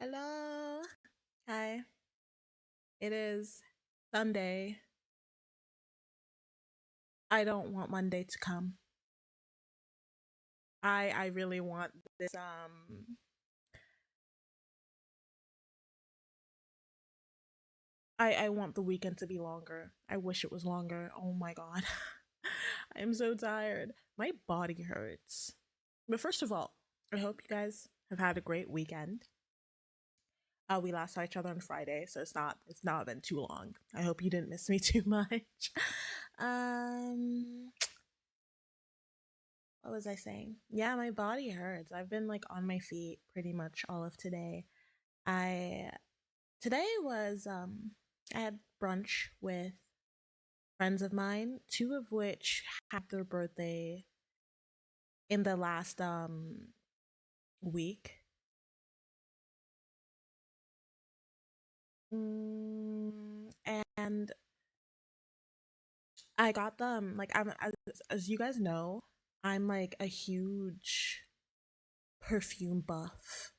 Hello. Hi. It is Sunday. I don't want Monday to come. I really want this I want the weekend to be longer. I wish it was longer. Oh my god. I am so tired. My body hurts. But first of all, I hope you guys have had a great weekend. We last saw each other on Friday, so it's not been too long. I hope you didn't miss me too much. um what was I saying? Yeah, my body hurts. I've been like on my feet pretty much all of today. I Today was I had brunch with friends of mine, two of which had their birthday in the last week. And I got them like as you guys know, I'm like a huge perfume buff.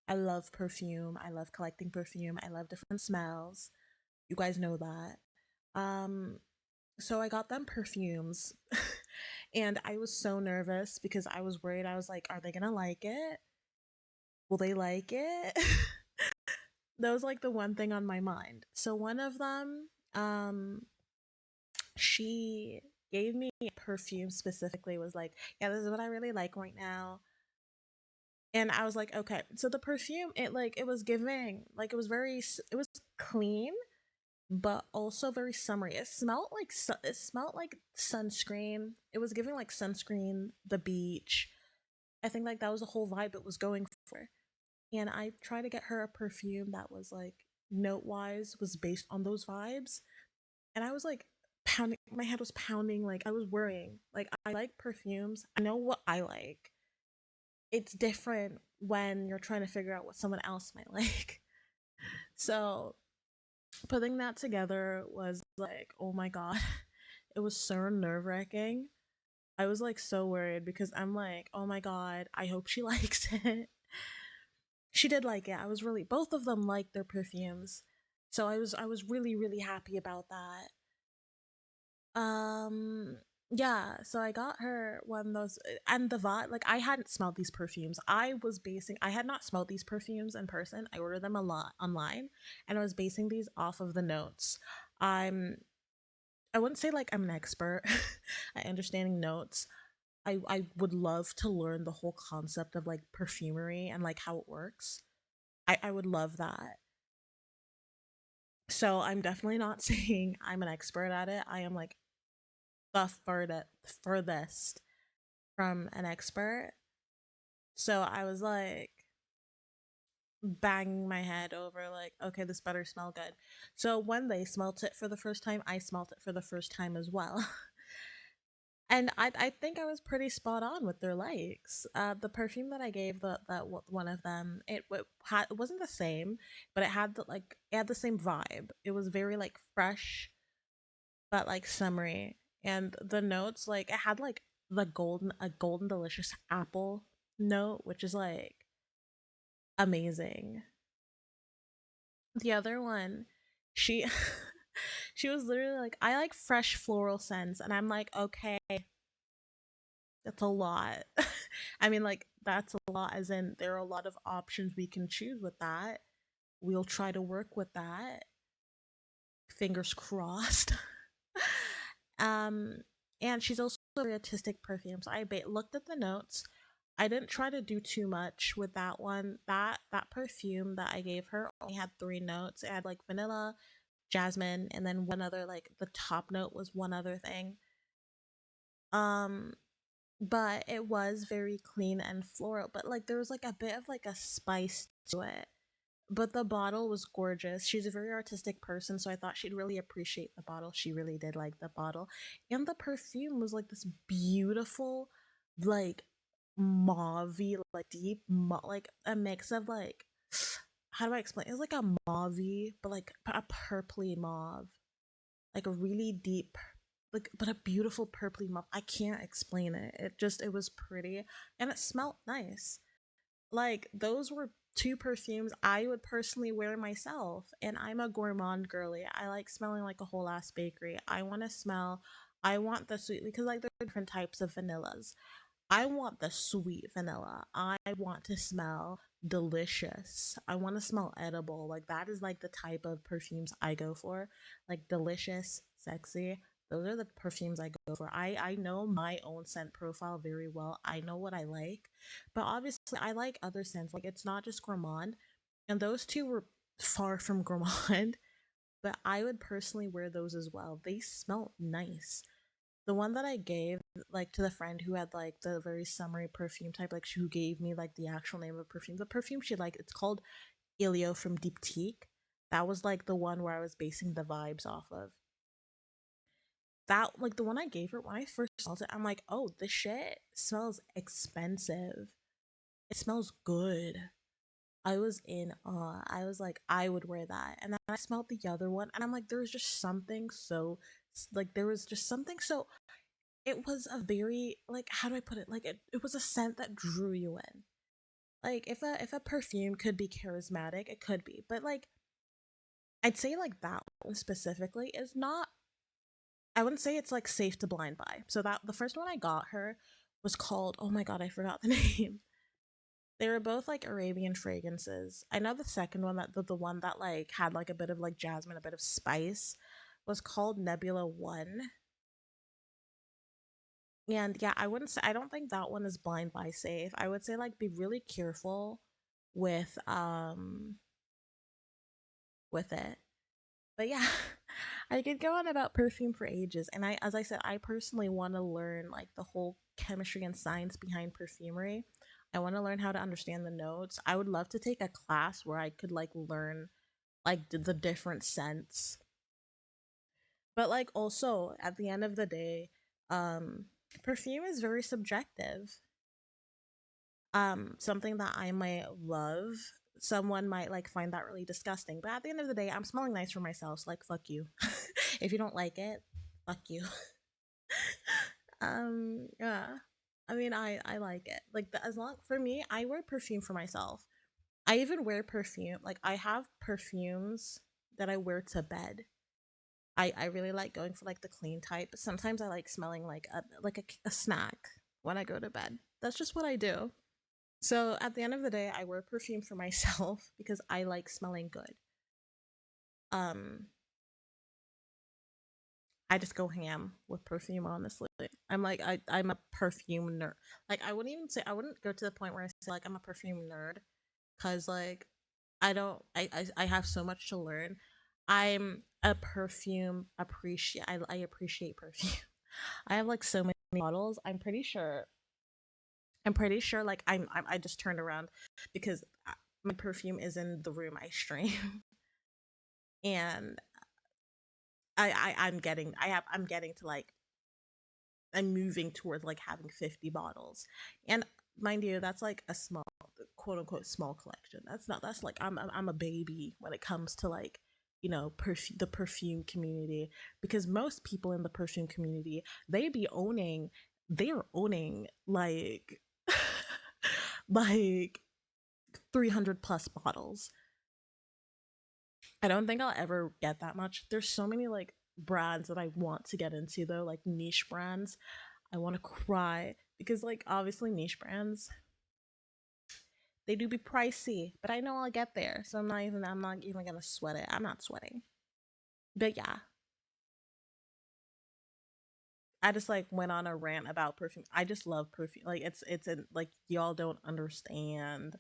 I love perfume. I love collecting perfume. I love different smells. You guys know that. Um, so I got them perfumes and I was so nervous because I was worried. I was like, are they gonna like it? Will they like it? That was like the one thing on my mind. So one of them, she gave me a perfume specifically, was like, yeah, this is what I really like right now. And I was like, okay. So the perfume, it was giving, like it was clean but also very summery. It smelled like it smelled like sunscreen. It was giving like sunscreen, the beach. I think like that was the whole vibe it was going for. And I tried to get her a perfume that was like note wise was based on those vibes. And I was like pounding, my head was pounding, like I was worrying. Like I like perfumes. I know what I like. It's different when you're trying to figure out what someone else might like. So putting that together was like, oh my god, it was so nerve wracking. I was like so worried because I'm like, oh my god, I hope she likes it. She did like it. I was really, both of them liked their perfumes, so I was really really happy about that. Um, yeah, so I got her one of those, and the vibe, like I hadn't smelled these perfumes. I had not smelled these perfumes in person. I ordered them a lot online, and I was basing these off of the notes. I'm I wouldn't say like I'm an expert at understanding notes. I would love to learn the whole concept of like perfumery and like how it works. I would love that. So I'm definitely not saying I'm an expert at it. I am like the furthest from an expert. So I was like banging my head over like, okay, this better smell good. So when they smelt it for the first time, I smelt it for the first time as well. And I think I was pretty spot on with their likes. The perfume that I gave one of them, it wasn't the same, but it had the same vibe. It was very like fresh, but like summery, and the notes like it had like a golden delicious apple note, which is like amazing. The other one, she she was literally like, I like fresh floral scents, and I'm like, okay, that's a lot. I mean, like, that's a lot, as in, there are a lot of options we can choose with that. We'll try to work with that. Fingers crossed. um, and she's also a very artistic perfume. So looked at the notes. I didn't try to do too much with that one. That perfume that I gave her only had three notes. It had like vanilla, jasmine, and then one other, like the top note was one other thing. Um, but it was very clean and floral, but like there was like a bit of like a spice to it. But the bottle was gorgeous. She's a very artistic person, so I thought she'd really appreciate the bottle. She really did like the bottle. And the perfume was like this beautiful, like mauve, like like a mix of like, how do I explain? It was like a mauve, but like a purpley mauve, like a really deep, like, but a beautiful purpley mauve. I can't explain it. It was pretty, and it smelled nice. Like those were two perfumes I would personally wear myself. And I'm a gourmand girly. I like smelling like a whole ass bakery. I want the sweet, because like there are different types of vanillas. I want the sweet vanilla. I want to smell delicious. I want to smell edible. Like that is like the type of perfumes I go for. Like delicious, sexy. Those are the perfumes I go for. I know my own scent profile very well. I know what I like. But obviously I like other scents. Like it's not just gourmand. And those two were far from gourmand. But I would personally wear those as well. They smell nice. The one that I gave like to the friend who had like the very summery perfume type, like who gave me like the actual name of perfume. The perfume she liked, it's called Ilio from Diptyque. That was like the one where I was basing the vibes off of. That like the one I gave her when I first smelled it, I'm like, oh, this shit smells expensive. It smells good. I was in awe. I was like, I would wear that. And then I smelled the other one, and I'm like, there was just something so like there was just something so it was a very like how do I put it? Like it was a scent that drew you in. Like if a perfume could be charismatic, it could be. But like I'd say like that one specifically is not, I wouldn't say it's like safe to blind buy. So that the first one I got her was called, oh my god, I forgot the name. They were both like Arabian fragrances. I know the second one, that the one that like had like a bit of like jasmine, a bit of spice, was called Nebula 1. And yeah, I wouldn't say, I don't think that one is blind buy safe. I would say like be really careful with with it. But yeah, I could go on about perfume for ages. And I, as I said, I personally want to learn like the whole chemistry and science behind perfumery. I want to learn how to understand the notes. I would love to take a class where I could like learn like the different scents. But like also at the end of the day, perfume is very subjective. Something that I might love, someone might like find that really disgusting. But at the end of the day, I'm smelling nice for myself. So like fuck you. If you don't like it, fuck you. Yeah. I mean, I like it. Like as long for me, I wear perfume for myself. I even wear perfume. Like I have perfumes that I wear to bed. I really like going for like the clean type. But sometimes I like smelling like a snack when I go to bed. That's just what I do. So at the end of the day, I wear perfume for myself because I like smelling good. Um, I just go ham with perfume, honestly. I'm a perfume nerd. Like I wouldn't even say, I wouldn't go to the point where I say like I'm a perfume nerd, cause like I don't I have so much to learn. I'm a perfume appreciate. I appreciate perfume. I have like so many bottles. I'm pretty sure like I just turned around because my perfume is in the room I stream. And I'm getting to like, I'm moving towards like having 50 bottles. And mind you, that's like a small, quote unquote small collection. That's not, that's like I'm a baby when it comes to like, the perfume community, because most people in the perfume community, they're owning like like 300 plus bottles. I don't think I'll ever get that much. There's so many like brands that I want to get into though, like niche brands. I want to cry because like obviously niche brands, they do be pricey, but I know I'll get there. So I'm not even going to sweat it. I'm not sweating. But yeah, I just like went on a rant about perfume. I just love perfume. Like like y'all don't understand.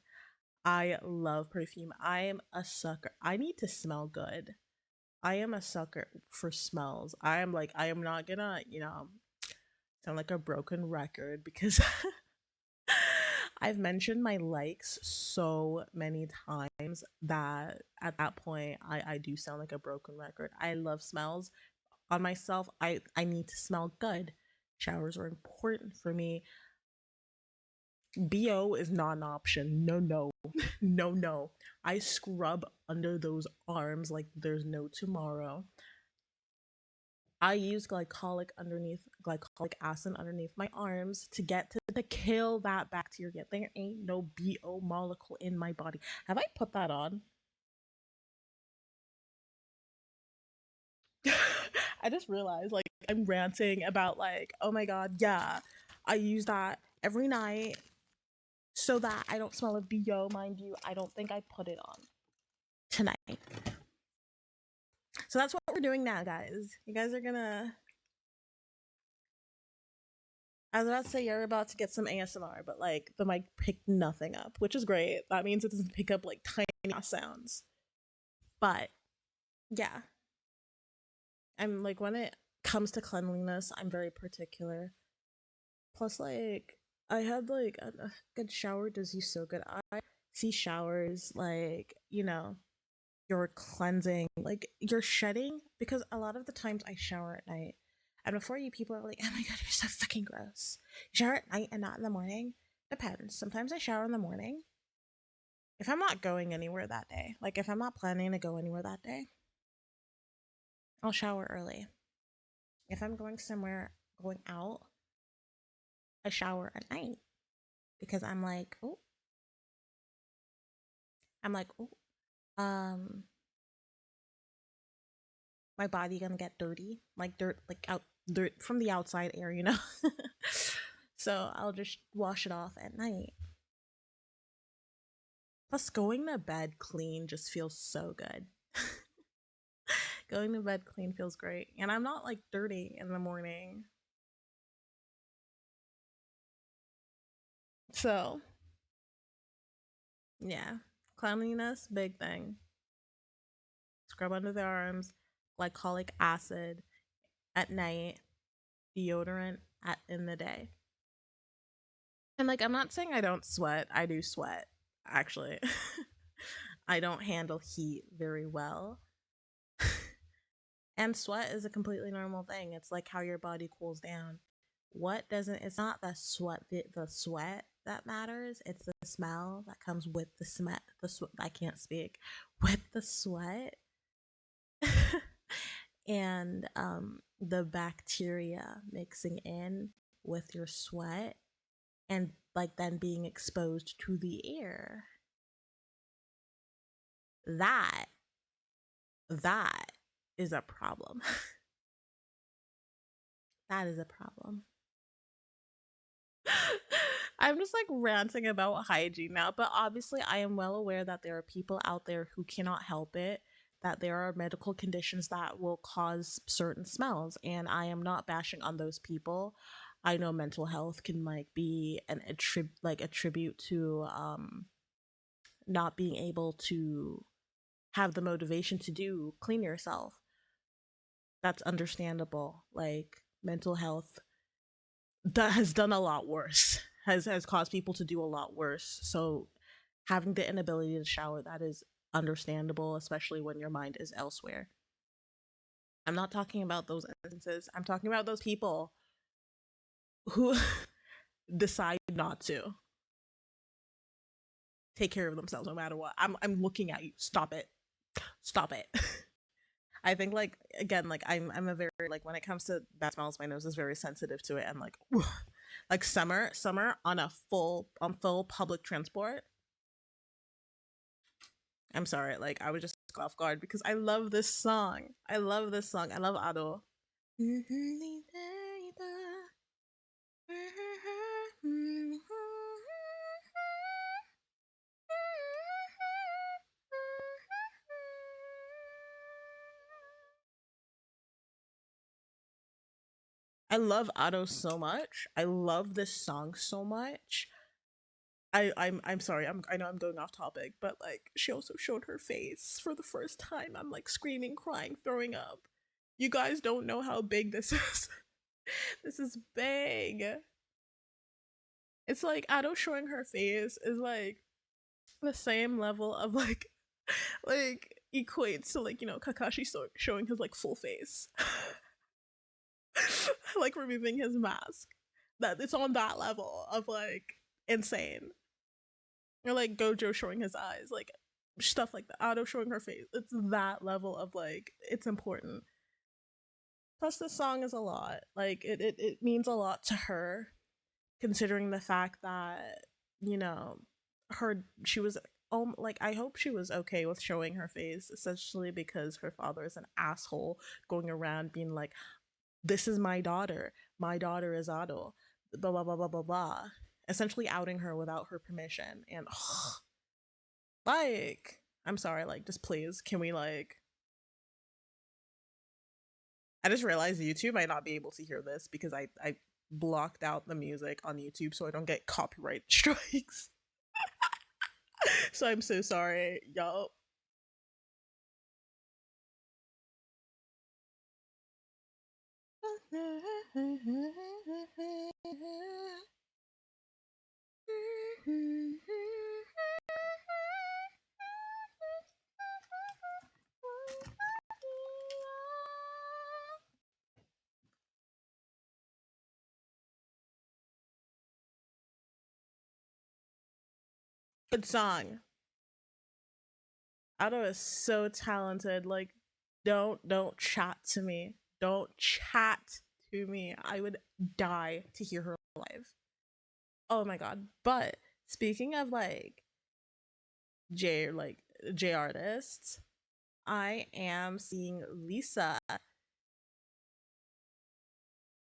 I love perfume. I am a sucker. I need to smell good. I am a sucker for smells. I am not gonna, sound like a broken record because I've mentioned my likes so many times that at that point I do sound like a broken record. I love smells on myself. I need to smell good. Showers are important for me. BO is not an option. No, no. No, no. I scrub under those arms like there's no tomorrow. I use glycolic acid underneath my arms to get to kill that bacteria. There ain't no BO molecule in my body. Have I put that on? I just realized like I'm ranting about like, oh my god, yeah. I use that every night so that I don't smell of BO, mind you. I don't think I put it on tonight. So that's what we're doing now, guys. You guys are gonna I was about to say you're about to get some ASMR, but like the mic picked nothing up, which is great. That means it doesn't pick up like tiny sounds. But yeah, I'm like when it comes to cleanliness, I'm very particular. Plus, like I had like a good shower does you so good. I see showers like you're cleansing, like you're shedding because a lot of the times I shower at night. And before you people are like, oh my god, you're so fucking gross. You shower at night and not in the morning? Depends. Sometimes I shower in the morning. If I'm not going anywhere that day, like if I'm not planning to go anywhere that day, I'll shower early. If I'm going somewhere, going out, I shower at night because oh, um, my body gonna get dirty, like dirt, like out dirt from the outside air, you know. So I'll just wash it off at night. Plus, going to bed clean just feels so good. Going to bed clean feels great, and I'm not like dirty in the morning. So yeah, cleanliness, big thing. Scrub under the arms, glycolic acid at night, deodorant in the day. And like I'm not saying I don't sweat. I do sweat, actually. I don't handle heat very well. And sweat is a completely normal thing. It's like how your body cools down. What doesn't it's not the sweat that matters. It's the smell that comes with the sweat. I can't speak. With the sweat. And the bacteria mixing in with your sweat and like then being exposed to the air. That that is a problem. That is a problem. I'm just like ranting about hygiene now, but obviously I am well aware that there are people out there who cannot help it, that there are medical conditions that will cause certain smells, and I am not bashing on those people. I know mental health can like be a tribute to not being able to have the motivation to do clean yourself. That's understandable. Like mental health that has done a lot worse, has caused people to do a lot worse. So having the inability to shower, that is understandable, especially when your mind is elsewhere. I'm not talking about those instances. I'm talking about those people who decide not to take care of themselves no matter what. I'm looking at you. Stop it. Stop it. I think like again, like I'm a very like when it comes to bad smells, my nose is very sensitive to it, and like like summer on full public transport. I'm sorry, like I was just off guard because I love this song. I love this song. I love Ado. I love Ado so much. I love this song so much. I'm sorry. I know I'm going off topic, but like she also showed her face for the first time. I'm like screaming, crying, throwing up. You guys don't know how big this is. This is big. It's like Ado showing her face is like the same level of like equates to like Kakashi showing his like full face. Like removing his mask. That it's on that level of like insane. Or like Gojo showing his eyes, like stuff like that. Ado showing her face. It's that level of like it's important. Plus, the song is a lot. Like it means a lot to her, considering the fact that you know she was like I hope she was okay with showing her face, essentially because her father is an asshole going around being like, "This is my daughter. My daughter is Ado." Blah blah blah blah blah blah. Essentially outing her without her permission, and like I'm sorry, like just please, can we like I just realized YouTube might not be able to hear this because I blocked out the music on YouTube so I don't get copyright strikes. So I'm so sorry, y'all. Good song. Otto is so talented. Like, don't chat to me. Don't chat to me. I would die to hear her live. Oh my god. But speaking of like J artists, I am seeing Lisa.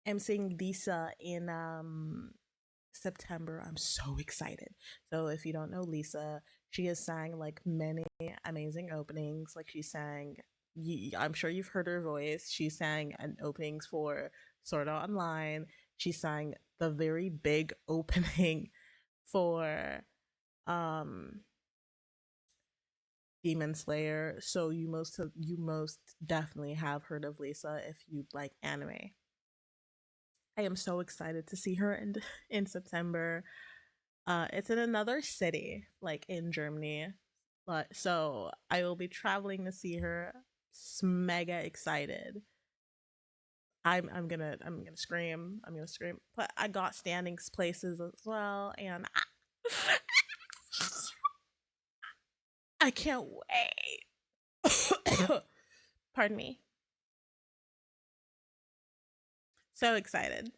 I'm seeing Lisa in September. I'm so excited. So if you don't know Lisa, she has sang like many amazing openings. Like she sang, I'm sure you've heard her voice. She sang an openings for Sword Art Online. She sang the very big opening for um Demon Slayer. So you most definitely have heard of Lisa if you like anime. I am so excited to see her in September. It's in another city, like in Germany, but so I will be traveling to see her. Mega excited. I'm gonna scream. I'm gonna scream. But I got standing places as well, and I can't wait. Pardon me. So excited.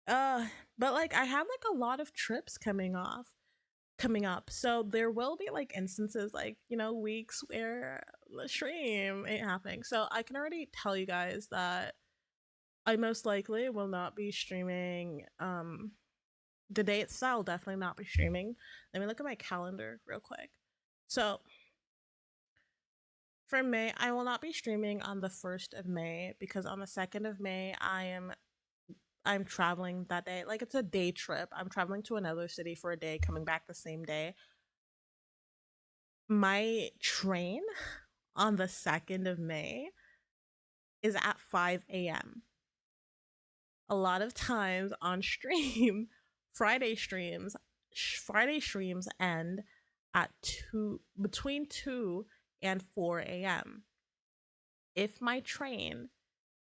Uh, but like I have like a lot of trips coming up. So there will be like instances like, weeks where the stream ain't happening. So I can already tell you guys that I most likely will not be streaming the dates. I'll definitely not be streaming. Let me look at my calendar real quick. So for May, I will not be streaming on the 1st of May because on the 2nd of May I'm traveling that day. Like it's a day trip. I'm traveling to another city for a day, coming back the same day. My train on the 2nd of May is at 5 a.m. A lot of times on stream, Friday streams, Friday streams end at between 2 and 4 a.m. If my train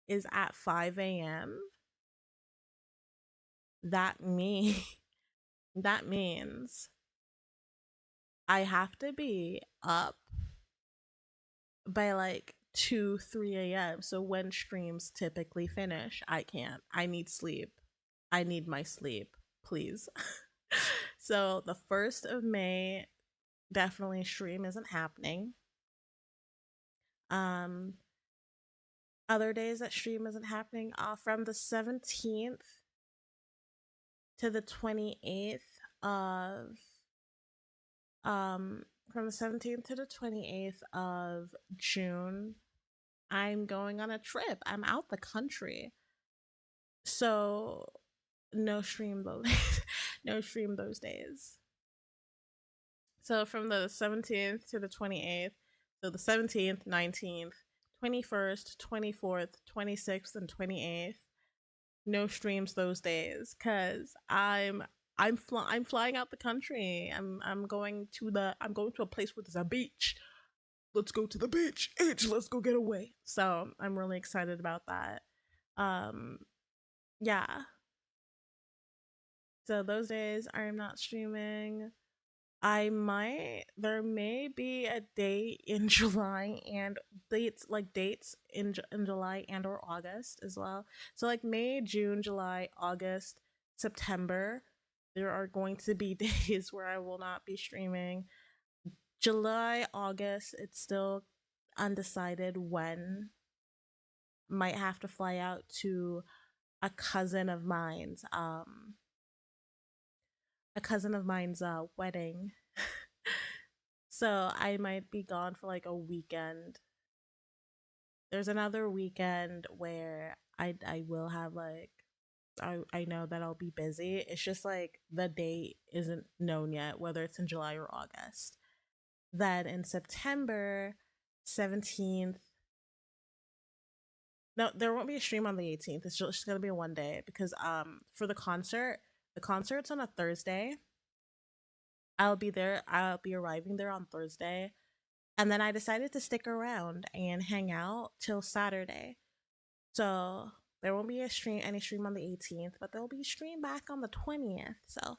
is at 5 a.m., that me that means I have to be up by like 2 3 a.m. So when streams typically finish, I can't. I need sleep. I need my sleep, please. So the 1st of May, definitely stream isn't happening. um Other days that stream isn't happening, from the 17th to the 28th of from the 17th to the 28th of June, I'm going on a trip. I'm out the country. So no stream those no stream those days. So from the 17th to the 28th, so the 17th, 19th, 21st, 24th, 26th, and 28th, no streams those days cuz I'm flying out the country. I'm going to a place where there's a beach. Let's go to the beach. Let's go get away. So I'm really excited about that. Um, yeah. So those days I'm not streaming. there may be a date in July and dates in July and or August as well. So like May, June, July, August, September, there are going to be days where I will not be streaming. July, August, it's still undecided when. Might have to fly out to a cousin of mine's wedding. So I might be gone for like a weekend. There's another weekend where I will have like I know that I'll be busy. It's just like the date isn't known yet, whether it's in July or August. Then in September 17th, no, there won't be a stream on the 18th. It's just gonna be a one day because for the concert's on a Thursday. I'll be there. I'll be arriving there on Thursday. And then I decided to stick around and hang out till Saturday. So there won't be any stream on the 18th, but there'll be a stream back on the 20th. So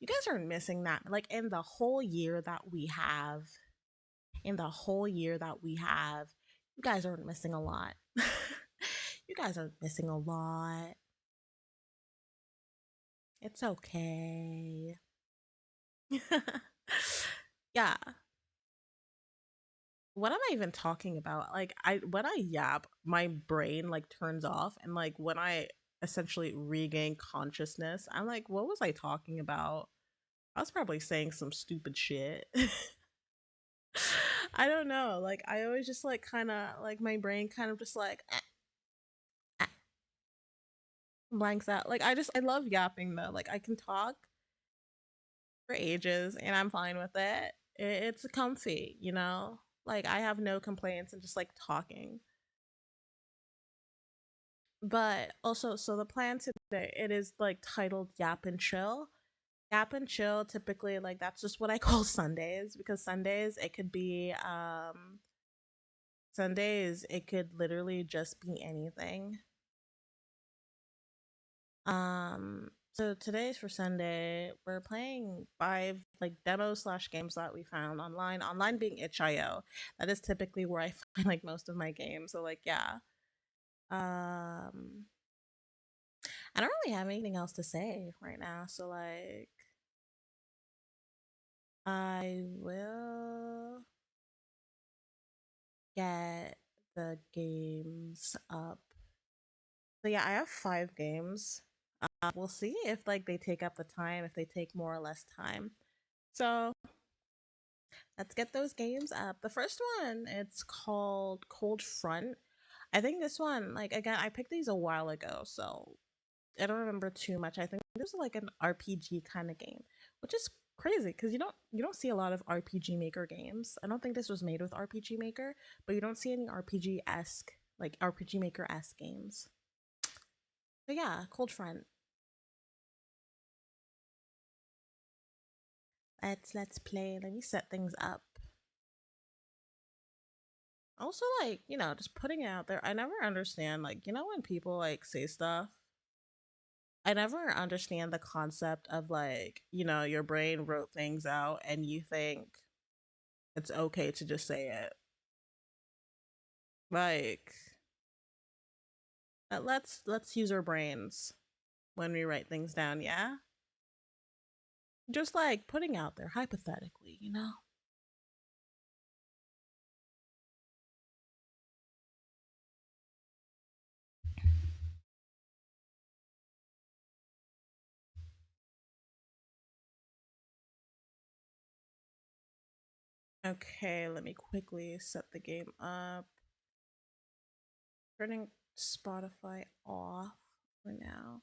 you guys aren't missing that. Like in the whole year that we have, you guys aren't missing a lot. You guys aren't missing a lot. It's okay. Yeah. What am I even talking about? Like when I yap, my brain like turns off and like when I essentially regain consciousness, I'm like, what was I talking about? I was probably saying some stupid shit. I don't know. Like I always just like kind of like my brain kind of just like eh, blanks out. Like I love yapping though. Like I can talk for ages and I'm fine with it. It's comfy, you know? Like I have no complaints and just like talking. But also, so the plan today, it is like titled Yap and Chill. Yap and Chill typically like that's just what I call Sundays because Sundays it could literally just be anything. So today's for Sunday. We're playing 5 like demos slash games that we found online. Online being itch.io. That is typically where I find like most of my games. So like yeah. Um I don't really have anything else to say right now. So like I will get the games up. So yeah, I have 5 games. We'll see if like they take up the time, if they take more or less time. So let's get those games up. The first one, it's called Cold Front. I think this one, like again, I picked these a while ago, so I don't remember too much. I think this is like an RPG kind of game, which is crazy because you don't see a lot of RPG Maker games. I don't think this was made with RPG Maker, but you don't see any RPG Maker esque games. So yeah, Cold Front. Let's play. Let me set things up. Also, like just putting it out there. I never understand like when people like say stuff. I never understand the concept of like your brain wrote things out and you think it's okay to just say it. Like let's use our brains when we write things down, yeah? Just like putting out there hypothetically. Okay, let me quickly set the game up. Turning Spotify off for now.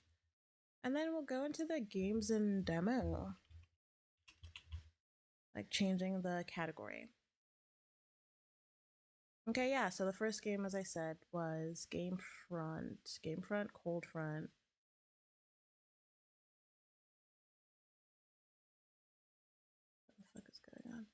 And then we'll go into the games and demo. Like changing the category. Okay, yeah, so the first game, as I said, was Gamefront. Gamefront, Cold Front. What the fuck is going on?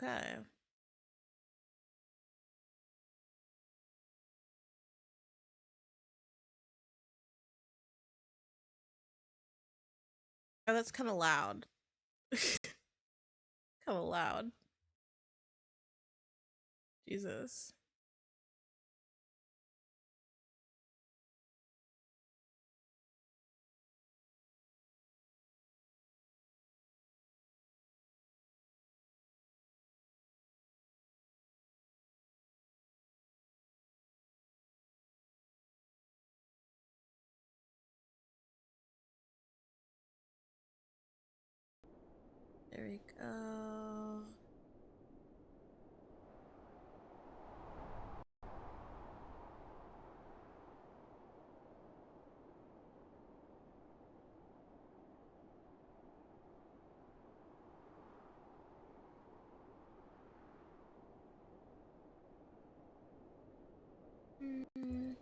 Okay. Oh, that's kind of loud. Kind of loud. Jesus. There we go.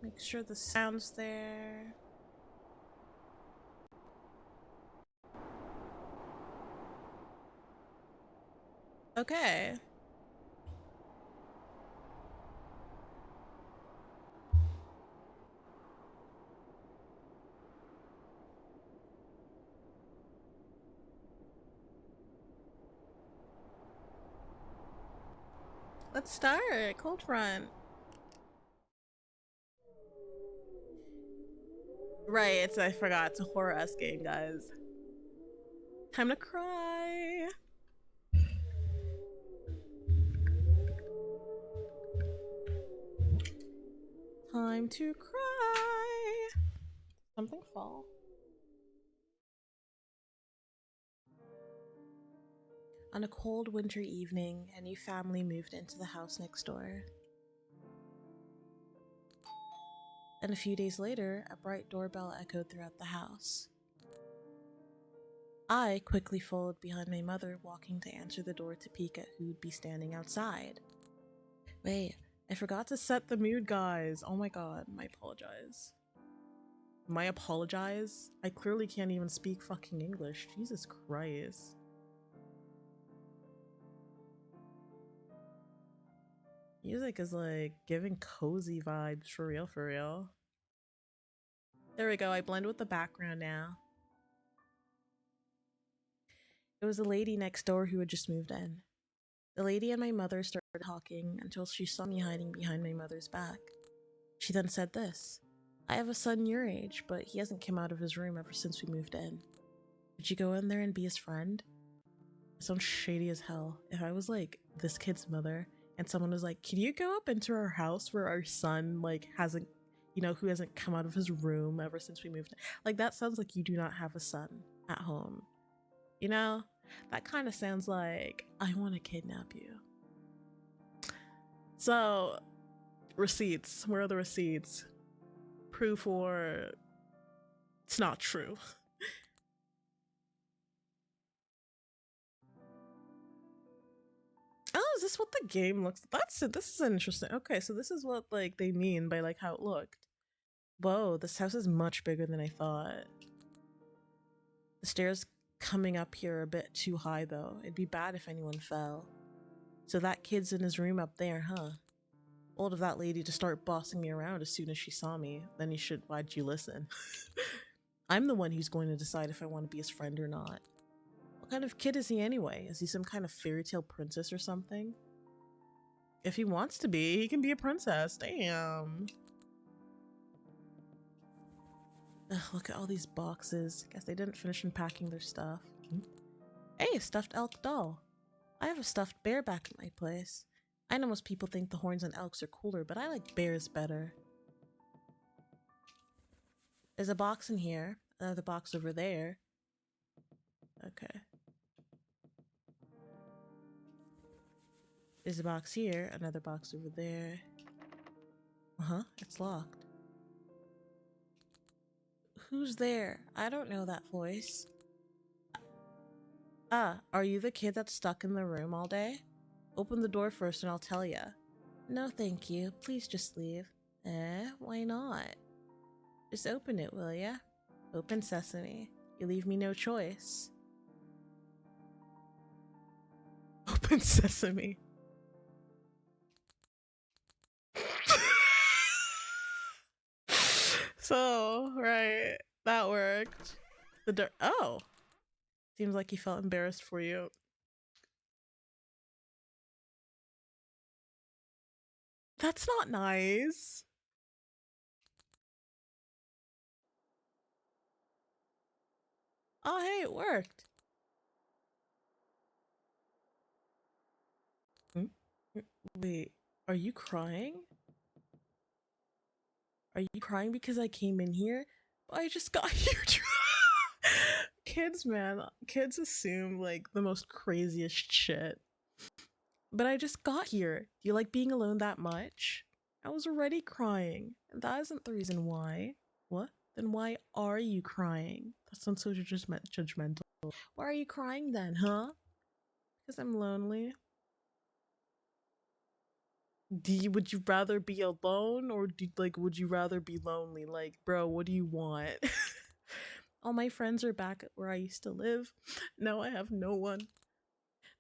Make sure the sound's there. Okay. Let's start. Cold front. Right, I forgot. It's a horror-esque game, guys. Time to cry. Time to cry. Something fall. On a cold winter evening, a new family moved into the house next door. And a few days later, a bright doorbell echoed throughout the house. I quickly followed behind my mother, walking to answer the door to peek at who'd be standing outside. Wait, I forgot to set the mood, guys. Oh my god, my apologize. My apologize? I clearly can't even speak fucking English. Jesus Christ. Music is like giving cozy vibes for real, for real. There we go, I blend with the background now. It was a lady next door who had just moved in. The lady and my mother started talking until she saw me hiding behind my mother's back. She then said this: I have a son your age, but he hasn't come out of his room ever since we moved in. Would you go in there and be his friend? It sounds shady as hell. If I was like this kid's mother and someone was like, can you go up into our house where our son like hasn't, you know, who hasn't come out of his room ever since we moved in? Like, that sounds like you do not have a son at home. You know? That kind of sounds like I want to kidnap you. So, receipts. Where are the receipts? Proof or it's not true. Oh, is this what the game looks like? That's it. This is interesting. Okay, so this is what like they mean by like how it looked. Whoa, this house is much bigger than I thought. The stairs coming up here are a bit too high though. It'd be bad if anyone fell. So that kid's in his room up there, huh? Old of that lady to start bossing me around as soon as she saw me. Then you should, why'd you listen? I'm the one who's going to decide if I want to be his friend or not. What kind of kid is he anyway? Is he some kind of fairy tale princess or something? If he wants to be, he can be a princess. Damn. Ugh, look at all these boxes. Guess they didn't finish unpacking their stuff. Hey, stuffed elk doll. I have a stuffed bear back at my place. I know most people think the horns on elks are cooler, but I like bears better. There's a box in here, another box over there. Okay. There's a box here, another box over there. Uh-huh, it's locked. Who's there? I don't know that voice. Ah, are you the kid that's stuck in the room all day? Open the door first and I'll tell ya. No thank you, please just leave. Why not? Just open it, will ya? Open sesame. You leave me no choice. Open sesame. So, right, that worked. Oh, seems like he felt embarrassed for you. That's not nice. Oh, hey, it worked. Hmm? Wait, are you crying? Are you crying because I came in here? I just got here. Kids, man, kids assume like the most craziest shit. But I just got here. Do you like being alone that much? I was already crying, and that isn't the reason why. What? Then why are you crying? That sounds so judgmental. Why are you crying then, huh? Because I'm lonely. Would you rather be alone or would you rather be lonely? Like, bro, what do you want? All my friends are back at where I used to live. Now I have no one.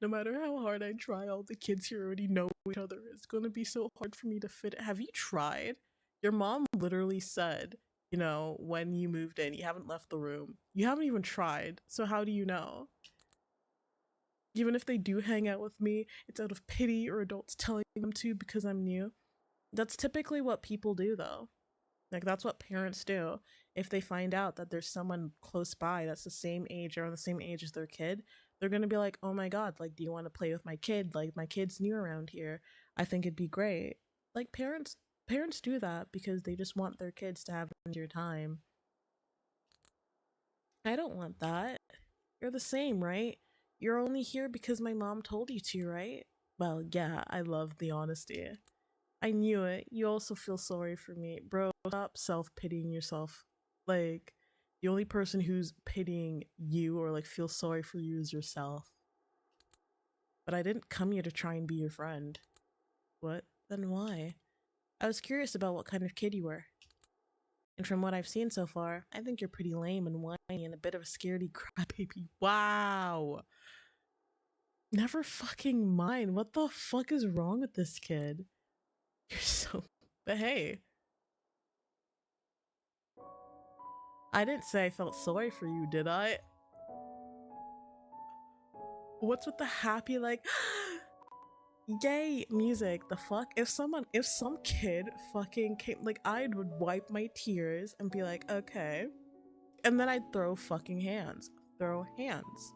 No matter how hard I try, all the kids here already know each other. It's gonna be so hard for me to fit. Have you tried? Your mom literally said, you know, when you moved in, you haven't left the room. You haven't even tried. So how do you know? Even if they do hang out with me, it's out of pity or adults telling them to because I'm new. That's typically what people do, though. Like, that's what parents do. If they find out that there's someone close by that's the same age or the same age as their kid, they're gonna be like, oh my god, like, do you want to play with my kid? Like, my kid's new around here. I think it'd be great. Like, parents do that because they just want their kids to have your time. I don't want that. You're the same, right? You're only here because my mom told you to, right? Well, yeah, I love the honesty. I knew it. You also feel sorry for me. Bro, stop self-pitying yourself. Like, the only person who's pitying you or like feels sorry for you is yourself. But I didn't come here to try and be your friend. What? Then why? I was curious about what kind of kid you were. And from what I've seen so far, I think you're pretty lame and whiny and a bit of a scaredy crybaby. Wow. Never fucking mind. What the fuck is wrong with this kid? You're so. But hey, I didn't say I felt sorry for you, did I? What's with the happy, like, yay music? The fuck? If some kid fucking came, like, I would wipe my tears and be like, okay. And then I'd throw fucking hands. Throw hands.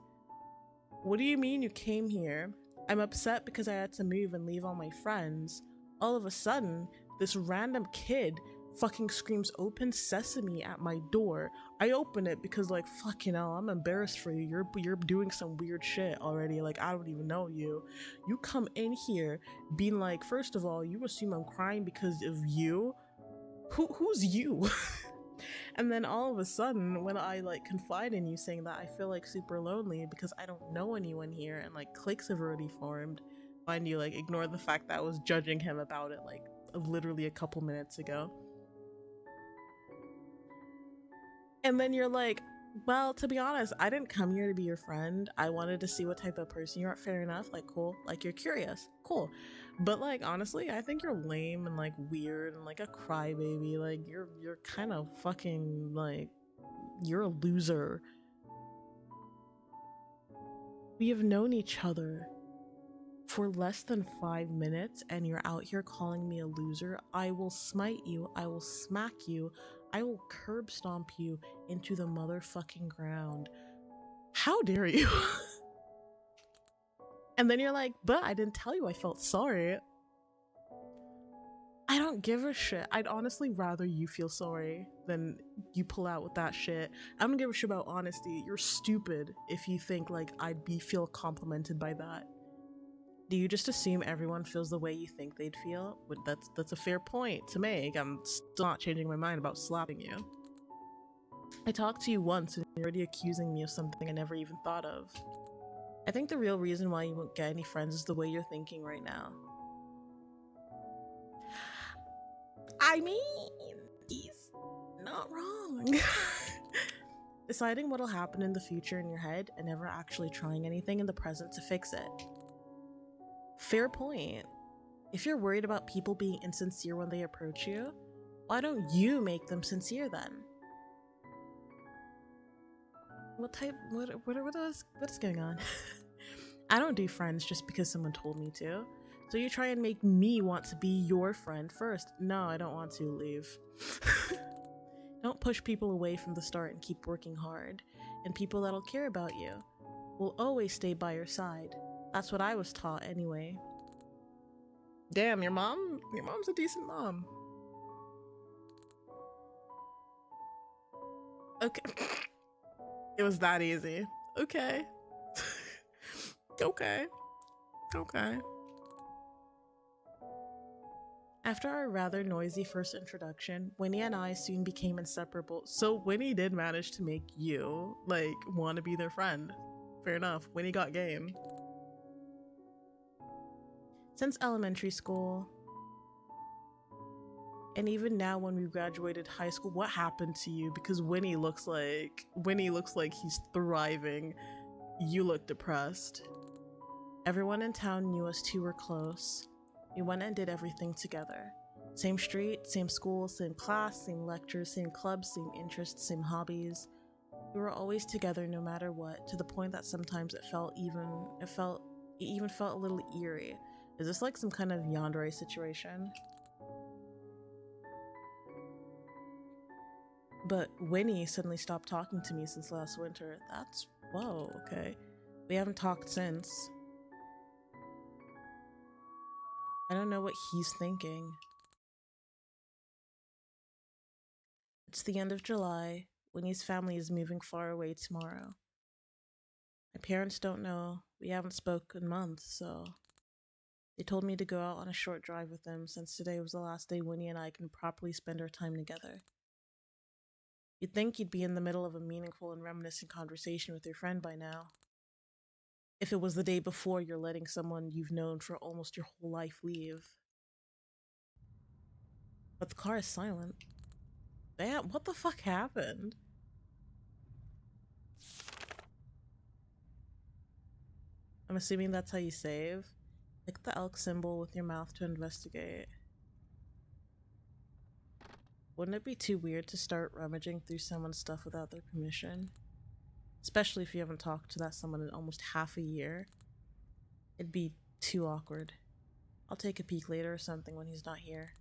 What do you mean you came here? I'm upset because I had to move and leave all my friends. All of a sudden, this random kid fucking screams open sesame at my door. I open it because like fucking hell, I'm embarrassed for you. You're doing some weird shit already. Like I don't even know you. You come in here being like, first of all, you assume I'm crying because of you. Who's you? And then all of a sudden, when I like confide in you saying that I feel like super lonely because I don't know anyone here and like cliques have already formed, mind you, like ignore the fact that I was judging him about it like literally a couple minutes ago. And then you're like, well, to be honest, I didn't come here to be your friend. I wanted to see what type of person you are. Fair enough. Like, cool. Like, you're curious. Cool. But like, honestly, I think you're lame and like weird and like a crybaby. Like, you're kind of fucking like you're a loser. We have known each other for less than 5 minutes and you're out here calling me a loser. I will smite you. I will smack you. I will curb stomp you into the motherfucking ground. How dare you? And then you're like, but I didn't tell you I felt sorry. I don't give a shit. I'd honestly rather you feel sorry than you pull out with that shit. I don't give a shit about honesty. You're stupid if you think like feel complimented by that. Do you just assume everyone feels the way you think they'd feel? That's a fair point to make. I'm still not changing my mind about slapping you. I talked to you once and you're already accusing me of something I never even thought of. I think the real reason why you won't get any friends is the way you're thinking right now. I mean, he's not wrong. Deciding what'll happen in the future in your head and never actually trying anything in the present to fix it. Fair point. If you're worried about people being insincere when they approach you, why don't you make them sincere then? What is going on? I don't do friends just because someone told me to. So you try and make me want to be your friend first. No, I don't want to. Leave. Don't push people away from the start and keep working hard. And people that'll care about you will always stay by your side. That's what I was taught anyway. Damn, your mom's a decent mom. Okay. It was that easy. Okay. Okay. Okay. After our rather noisy first introduction, Winnie and I soon became inseparable. So Winnie did manage to make you, like, want to be their friend. Fair enough. Winnie got game. Since elementary school, and even now when we graduated high school, what happened to you? Because Winnie looks like he's thriving. You look depressed. Everyone in town knew us two were close. We went and did everything together. Same street, same school, same class, same lectures, same clubs, same interests, same hobbies. We were always together no matter what, to the point that sometimes it even felt a little eerie. Is this like some kind of yandere situation? But Winnie suddenly stopped talking to me since last winter. That's... whoa, okay. We haven't talked since. I don't know what he's thinking. It's the end of July. Winnie's family is moving far away tomorrow. My parents don't know. We haven't spoken in months, so... They told me to go out on a short drive with them since today was the last day Winnie and I can properly spend our time together. You'd think you'd be in the middle of a meaningful and reminiscent conversation with your friend by now. If it was the day before you're letting someone you've known for almost your whole life leave. But the car is silent. Damn, what the fuck happened? I'm assuming that's how you save. Click the elk symbol with your mouth to investigate. Wouldn't it be too weird to start rummaging through someone's stuff without their permission? Especially if you haven't talked to that someone in almost half a year. It'd be too awkward. I'll take a peek later or something when he's not here.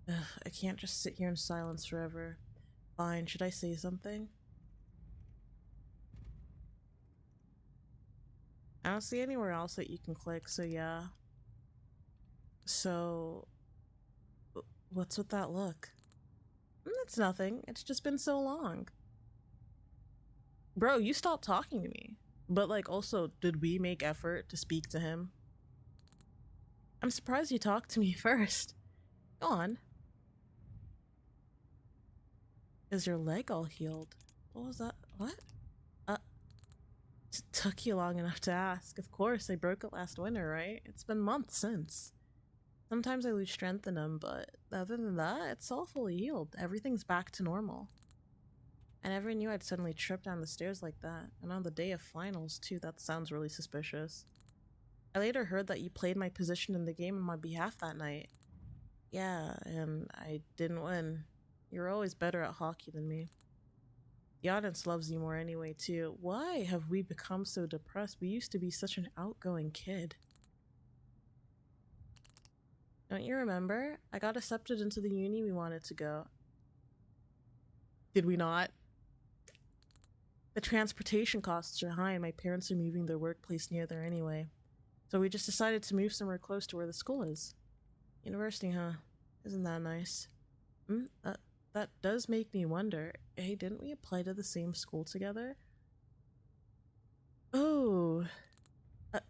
Ugh, I can't just sit here in silence forever. Fine, should I say something? I don't see anywhere else that you can click, so yeah. So... what's with that look? It's nothing. It's just been so long. Bro, you stopped talking to me. But like, also, did we make effort to speak to him? I'm surprised you talked to me first. Go on. Is your leg all healed? What was that? What? It took you long enough to ask. Of course, I broke it last winter, right? It's been months since. Sometimes I lose strength in them, but other than that, it's all fully healed. Everything's back to normal. I never knew I'd suddenly trip down the stairs like that. And on the day of finals, too. That sounds really suspicious. I later heard that you played my position in the game on my behalf that night. Yeah, and I didn't win. You're always better at hockey than me. The audience loves you more anyway, too. Why have we become so depressed? We used to be such an outgoing kid. Don't you remember? I got accepted into the uni we wanted to go. Did we not? The transportation costs are high and my parents are moving their workplace near there anyway. So we just decided to move somewhere close to where the school is. University, huh? Isn't that nice? That does make me wonder. Hey, didn't we apply to the same school together? Oh.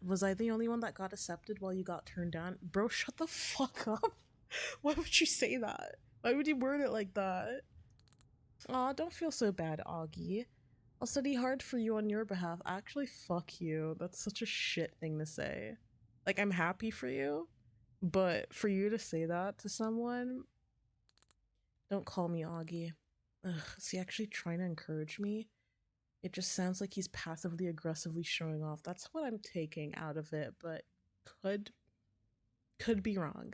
Was I the only one that got accepted while you got turned down? Bro, shut the fuck up. Why would you say that? Why would you word it like that? Aw, don't feel so bad, Augie. I'll study hard for you on your behalf. Actually, fuck you. That's such a shit thing to say. Like, I'm happy for you, but for you to say that to someone... Don't call me Augie. Ugh, is he actually trying to encourage me? It just sounds like he's passively aggressively showing off. That's what I'm taking out of it, but could could be wrong.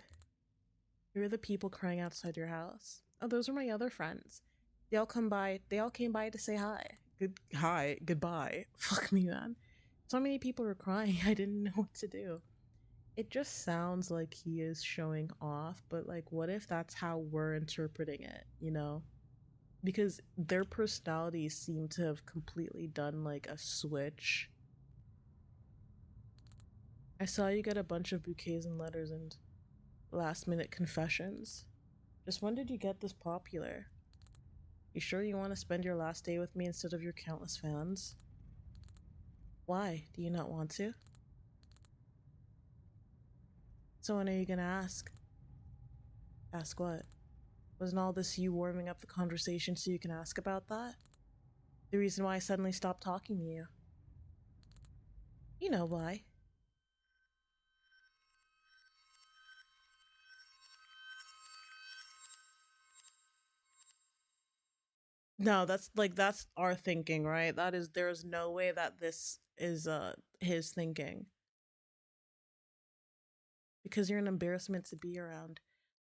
Who are the people crying outside your house? Oh, those are my other friends. They all come by. They all came by to say hi. Goodbye. Fuck me, man. So many people were crying. I didn't know what to do. It just sounds like he is showing off, but like, what if that's how we're interpreting it? You know, because their personalities seem to have completely done like a switch. I saw you get a bunch of bouquets and letters and last minute confessions. Just when did you get this popular? You sure you want to spend your last day with me instead of your countless fans? Why? Do you not want to? So when are you gonna ask? Ask what? Wasn't all this you warming up the conversation so you can ask about that? The reason why I suddenly stopped talking to you. You know why. No, that's our thinking, right? There's no way that this is his thinking. Because you're an embarrassment to be around.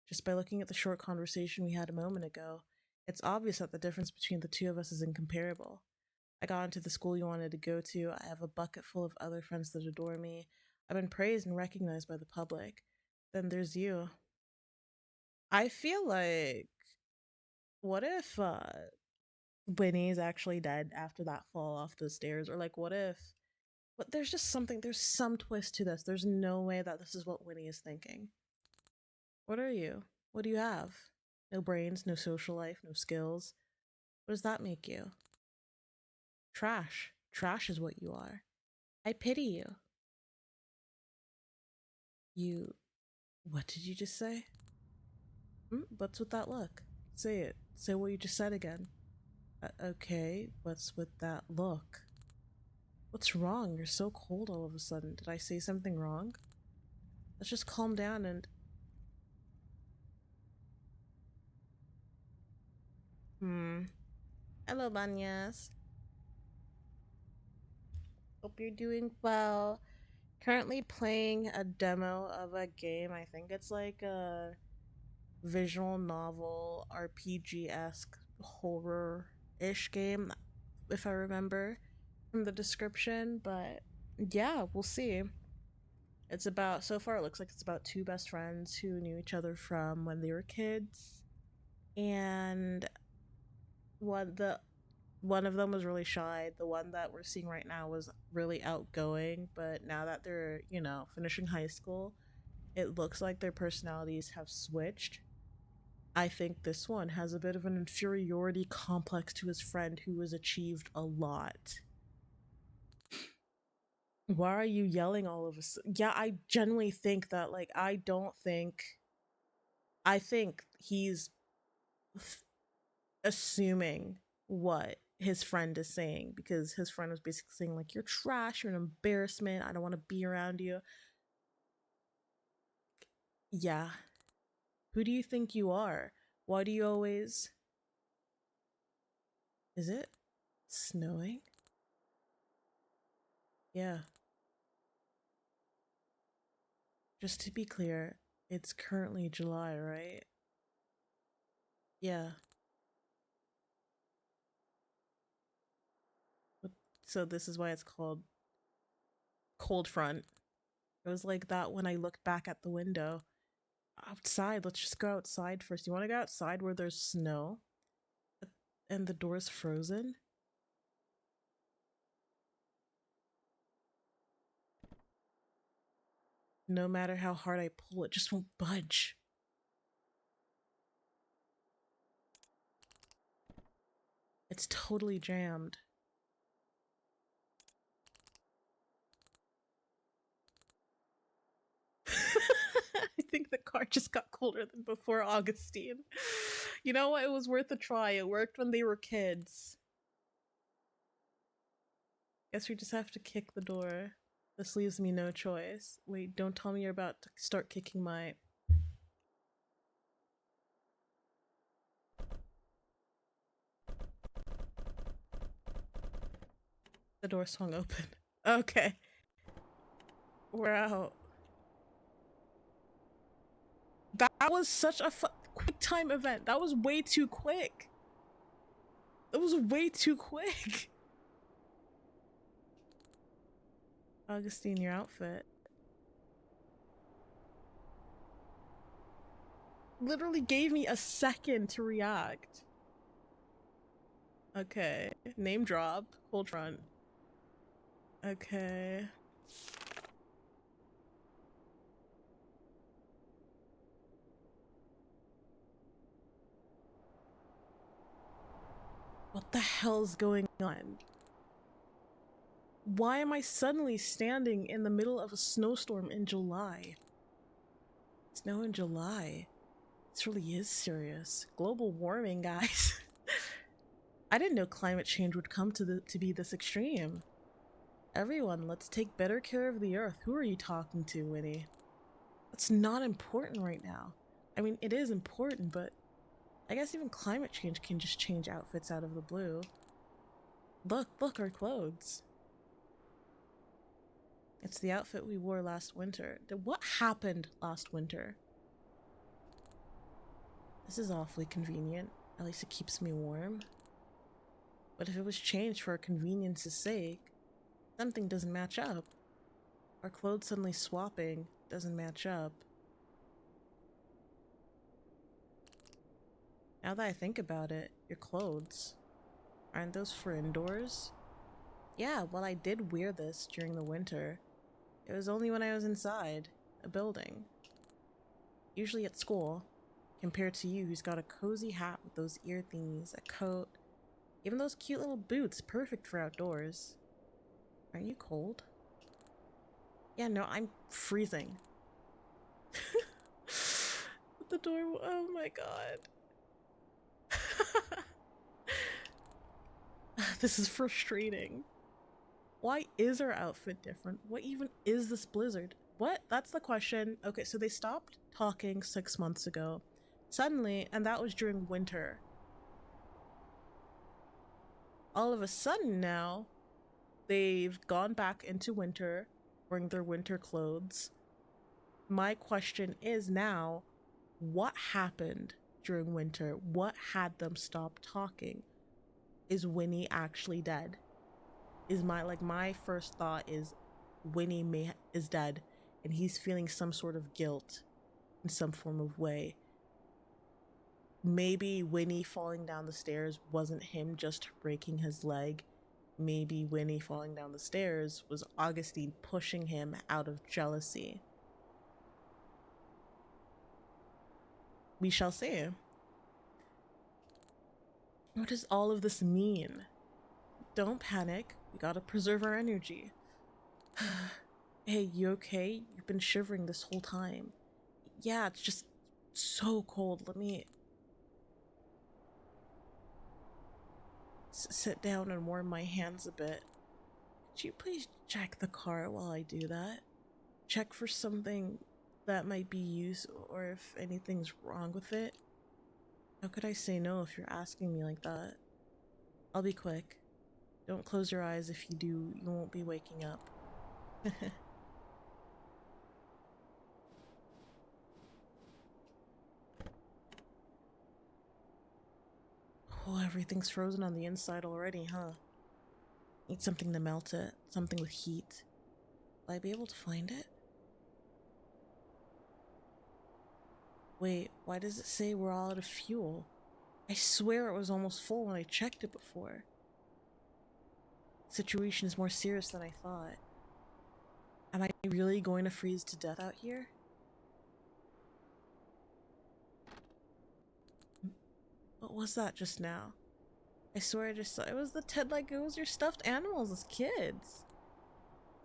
Just by looking at the short conversation we had a moment ago, it's obvious that the difference between the two of us is incomparable. I got into the school you wanted to go to, I have a bucket full of other friends that adore me, I've been praised and recognized by the public. Then there's you. I feel like, what if Winnie's actually dead after that fall off the stairs? Or like, what if. But there's just something, there's some twist to this. There's no way that this is what Winnie is thinking. What are you? What do you have? No brains, no social life, no skills. What does that make you? Trash. Trash is what you are. I pity you. You. What did you just say? What's with that look? Say it. Say what you just said again. Okay, what's with that look? What's wrong? You're so cold all of a sudden. Did I say something wrong? Let's just calm down and. Hello, Banyas. Hope you're doing well. Currently playing a demo of a game. I think it's like a visual novel RPG esque horror ish game, if I remember from the description. But yeah, we'll see. It's about, so far, it looks like it's about two best friends who knew each other from when they were kids. And the one of them was really shy. The one that we're seeing right now was really outgoing, but now that they're, finishing high school, it looks like their personalities have switched. I think this one has a bit of an inferiority complex to his friend who has achieved a lot. Why are you yelling all of us? Yeah, I genuinely think that, like, I think he's assuming what his friend is saying, because his friend was basically saying, like, you're trash, you're an embarrassment, I don't want to be around you. Yeah. Who do you think you are? Why do you always. Is it snowing? Yeah. Just to be clear, it's currently July, right? Yeah. So this is why it's called cold front. It was like that when I looked back at the window. Outside, let's just go outside first. You want to go outside where there's snow and the door's frozen? No matter how hard I pull, it just won't budge. It's totally jammed. I think the car just got colder than before, Augustine. You know what? It was worth a try. It worked when they were kids. Guess we just have to kick the door. This leaves me no choice. Wait, don't tell me you're about to start kicking my. The door swung open. Okay. We're out. That was such a quick time event. That was way too quick. That was way too quick. Augustine, your outfit. Literally gave me a second to react. Okay. Name drop. Cold front. Okay. What the hell's going on? Why am I suddenly standing in the middle of a snowstorm in July? Snow in July. This really is serious. Global warming, guys. I didn't know climate change would come to be this extreme. Everyone, let's take better care of the earth. Who are you talking to, Winnie? That's not important right now. I mean, it is important, but I guess even climate change can just change outfits out of the blue. Look, our clothes. It's the outfit we wore last winter. What happened last winter? This is awfully convenient. At least it keeps me warm. But if it was changed for convenience's sake, something doesn't match up. Our clothes suddenly swapping doesn't match up. Now that I think about it, your clothes, aren't those for indoors? Yeah, well, I did wear this during the winter. It was only when I was inside a building. Usually at school, compared to you who's got a cozy hat with those ear thingies, a coat, even those cute little boots, perfect for outdoors. Aren't you cold? Yeah, no, I'm freezing. The door, oh my god. This is frustrating. Why is our outfit different? What even is this blizzard? What? That's the question. Okay, so they stopped talking 6 months ago. Suddenly, and that was during winter. All of a sudden now, they've gone back into winter, wearing their winter clothes. My question is now, what happened during winter? What had them stop talking? Is Winnie actually dead? Is my first thought is Winnie is dead and he's feeling some sort of guilt in some form of way. Maybe Winnie falling down the stairs wasn't him just breaking his leg. Maybe Winnie falling down the stairs was Augustine pushing him out of jealousy. We shall see. What does all of this mean? Don't panic. We gotta preserve our energy. Hey, you okay? You've been shivering this whole time. Yeah, it's just so cold. Let me sit down and warm my hands a bit. Could you please check the car while I do that? Check for something that might be used or if anything's wrong with it. How could I say no if you're asking me like that? I'll be quick. Don't close your eyes. If you do, you won't be waking up. Oh, everything's frozen on the inside already, huh? Need something to melt it. Something with heat. Will I be able to find it? Wait, why does it say we're all out of fuel? I swear it was almost full when I checked it before. The situation is more serious than I thought. Am I really going to freeze to death out here? What was that just now? I swear I just saw it was the Ted Legos, your stuffed animals as kids.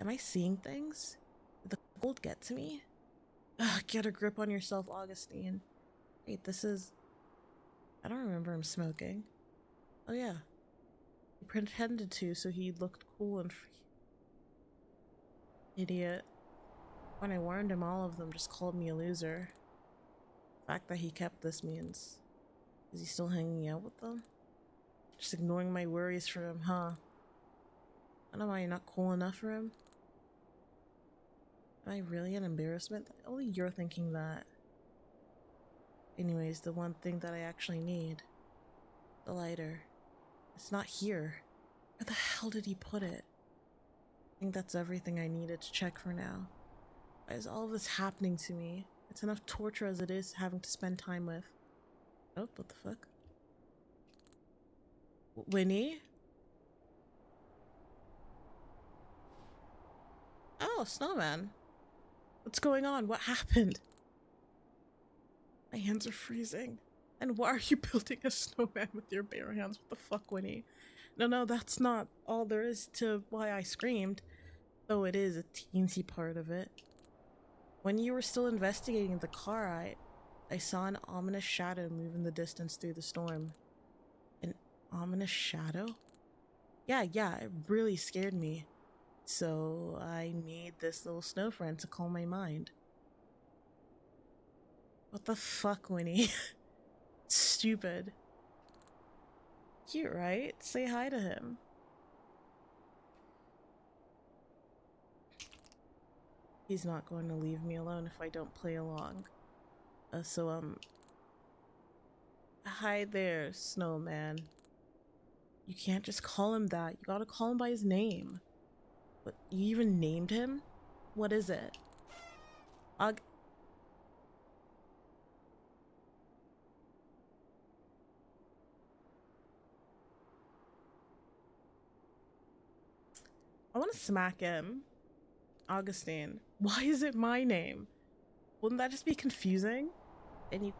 Am I seeing things? Did the cold get to me? Ugh, get a grip on yourself, Augustine. Wait, this is... I don't remember him smoking. Oh yeah. He pretended to so he looked cool and free. Idiot. When I warned him, all of them just called me a loser. The fact that he kept this means... Is he still hanging out with them? Just ignoring my worries for him, huh? And am I not cool enough for him? Am I really an embarrassment? Only you're thinking that. Anyways, the one thing that I actually need. The lighter. It's not here. Where the hell did he put it? I think that's everything I needed to check for now. Why is all of this happening to me? It's enough torture as it is having to spend time with. Oh, what the fuck? Winnie? Oh, snowman. What's going on? What happened? My hands are freezing. And why are you building a snowman with your bare hands? What the fuck, Winnie? No, that's not all there is to why I screamed. Though it is a teensy part of it. When you were still investigating the car, I saw an ominous shadow move in the distance through the storm. An ominous shadow? Yeah, it really scared me. So I made this little snow friend to calm my mind. What the fuck, Winnie? Stupid. Cute, right? Say hi to him. He's not going to leave me alone if I don't play along. Hi there, snowman. You can't just call him that. You gotta call him by his name. What, you even named him? What is it? I want to smack him. Augustine. Why is it my name? Wouldn't that just be confusing? And you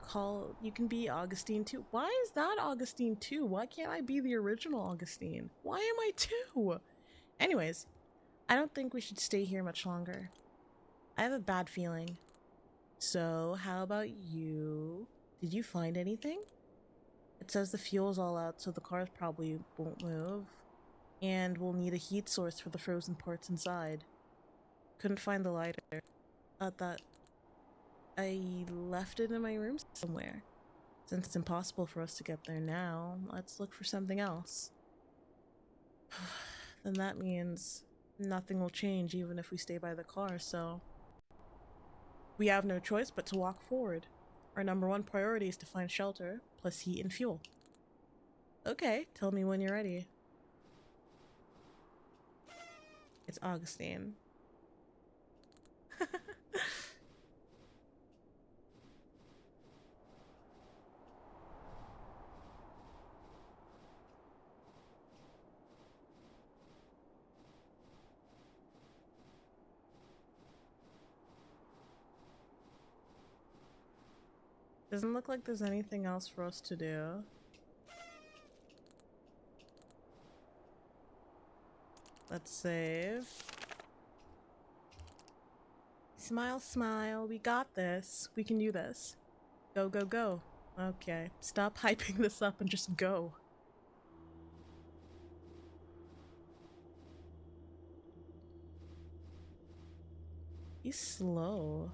can be Augustine too. Why is that Augustine too? Why can't I be the original Augustine? Why am I two? Anyways, I don't think we should stay here much longer. I have a bad feeling. So, how about you? Did you find anything? It says the fuel's all out, so the cars probably won't move. And we'll need a heat source for the frozen parts inside. Couldn't find the lighter. That I left it in my room somewhere. Since it's impossible for us to get there now, let's look for something else. Then that means nothing will change even if we stay by the car, so we have no choice but to walk forward. Our number one priority is to find shelter, plus heat and fuel. Okay, tell me when you're ready. It's Augustine. Doesn't look like there's anything else for us to do. Let's save. Smile, smile. We got this. We can do this. Go, go, go. Okay. Stop hyping this up and just go. He's slow.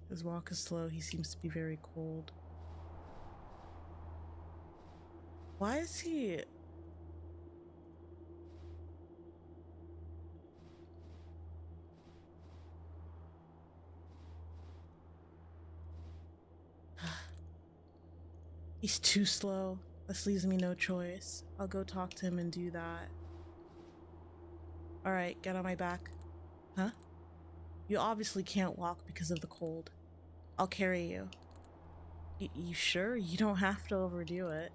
His walk is slow. He seems to be very cold. Why is he... He's too slow. This leaves me no choice. I'll go talk to him and do that. Alright, get on my back. Huh? You obviously can't walk because of the cold. I'll carry you. You sure? You don't have to overdo it.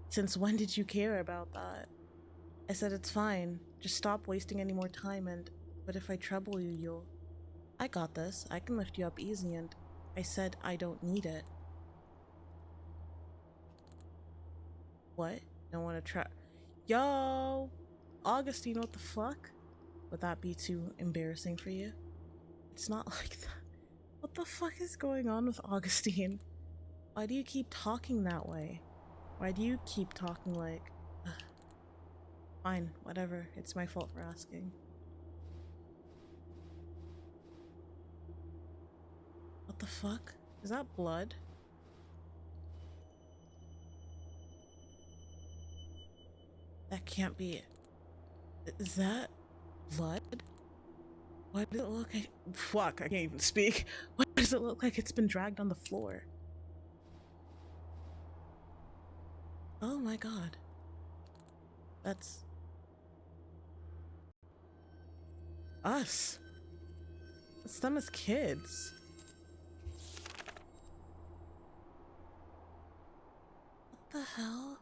Since when did you care about that? I said it's fine. Just stop wasting any more time and... But if I trouble you, you'll... I got this. I can lift you up easy and... I said I don't need it. What? Don't want to try... Yo! Augustine, what the fuck? Would that be too embarrassing for you? It's not like that. What the fuck is going on with Augustine? Why do you keep talking that way? Why do you keep talking like... Ugh. Fine, whatever. It's my fault for asking. What the fuck? Is that blood? That can't be it. Is that blood? Why does it look like— fuck, I can't even speak. Why does it look like it's been dragged on the floor? Oh my god. That's us. It's them as kids. What the hell?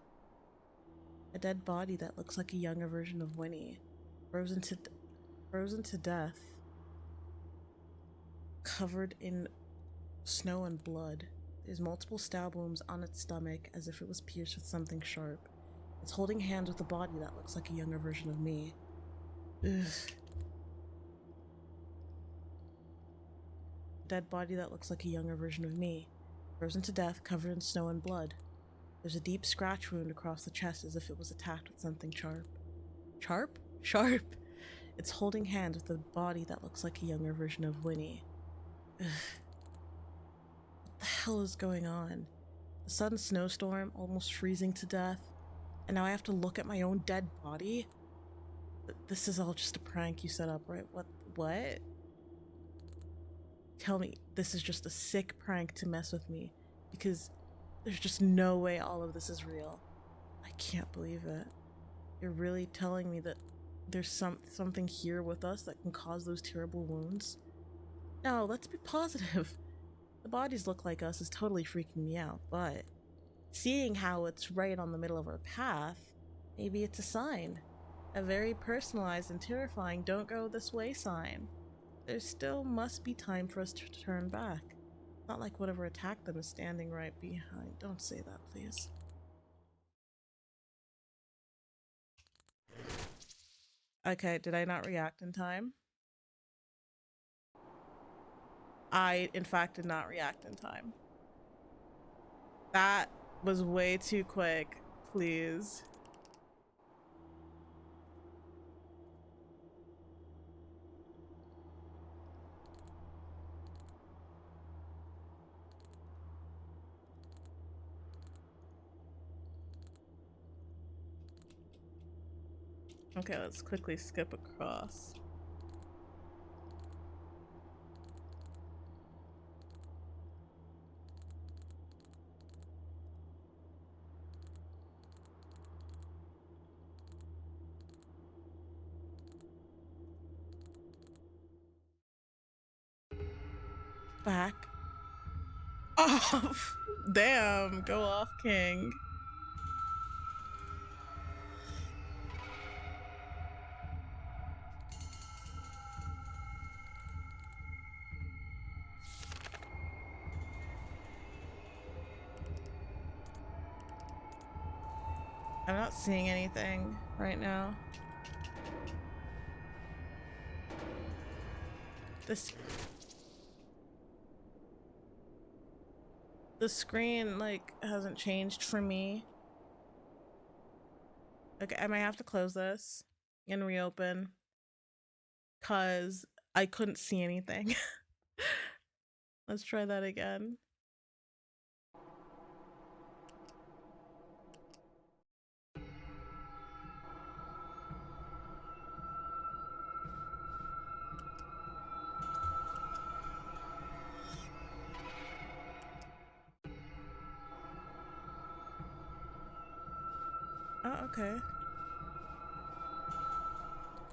A dead body that looks like a younger version of Winnie. Frozen to death. Covered in snow and blood. There's multiple stab wounds on its stomach as if it was pierced with something sharp. It's holding hands with a body that looks like a younger version of me. Ugh. Dead body that looks like a younger version of me. Frozen to death, covered in snow and blood. There's a deep scratch wound across the chest as if it was attacked with something sharp. Sharp? Sharp! It's holding hands with a body that looks like a younger version of Winnie. Ugh. What the hell is going on? A sudden snowstorm, almost freezing to death, and now I have to look at my own dead body? This is all just a prank you set up, right? What? Tell me this is just a sick prank to mess with me, because there's just no way all of this is real. I can't believe it. You're really telling me that there's something here with us that can cause those terrible wounds? No, let's be positive. The bodies look like us is totally freaking me out, but seeing how it's right on the middle of our path, maybe it's a sign. A very personalized and terrifying "don't go this way" sign. There still must be time for us to turn back. Not like whatever attacked them is standing right behind. Don't say that, please. Okay, did I not react in time? I, in fact, did not react in time. That was way too quick. Please. Okay, let's quickly skip across. Back off. Damn, go off, King. I'm not seeing anything right now. The screen, like, hasn't changed for me. Okay, I might have to close this and reopen, cause I couldn't see anything. Let's try that again. Oh, okay.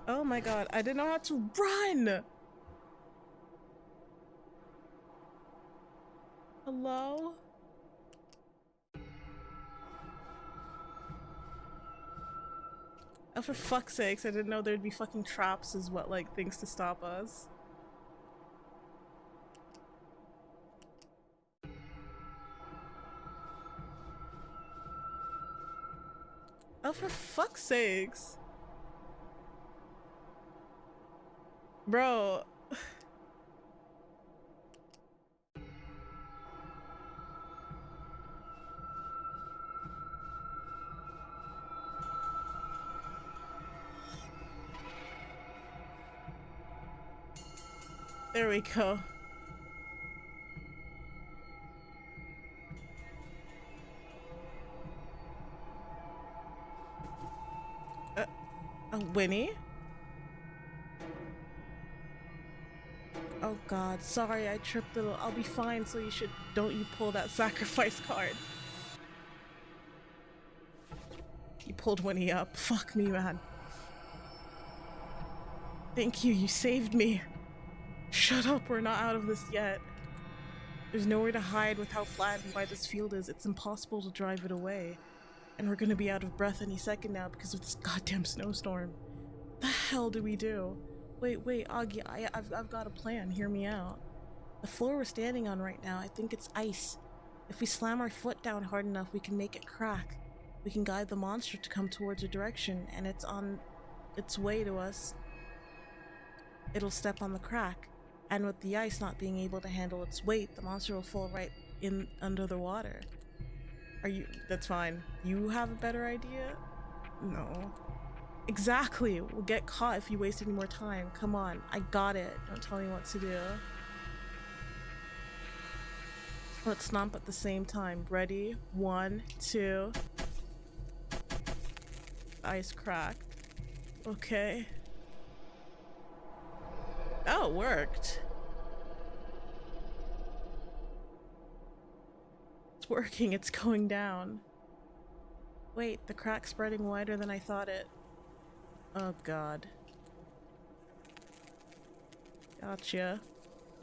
Oh my god, I didn't know how to run! Hello? Oh, for fuck's sakes, I didn't know there'd be fucking traps as what, like, things to stop us. Oh, for fuck's sakes. Bro. There we go. Uh, Winnie? Oh god, sorry, I tripped a little. I'll be fine, so don't you pull that sacrifice card. You pulled Winnie up. Fuck me, man. Thank you, you saved me. Shut up, we're not out of this yet. There's nowhere to hide with how flat and wide this field is. It's impossible to drive it away. And we're gonna be out of breath any second now because of this goddamn snowstorm. What the hell do we do? Wait, Augie, I've got a plan. Hear me out. The floor we're standing on right now, I think it's ice. If we slam our foot down hard enough, we can make it crack. We can guide the monster to come towards a direction, and it's on its way to us. It'll step on the crack, and with the ice not being able to handle its weight, the monster will fall right in under the water. That's fine. You have a better idea? No. Exactly. We'll get caught if you waste any more time. Come on, I got it. Don't tell me what to do. Let's stomp at the same time. Ready? 1, 2. Ice cracked. Okay. Oh, it worked. It's working. It's going down. Wait, the crack's spreading wider than I thought it. Oh god. Gotcha.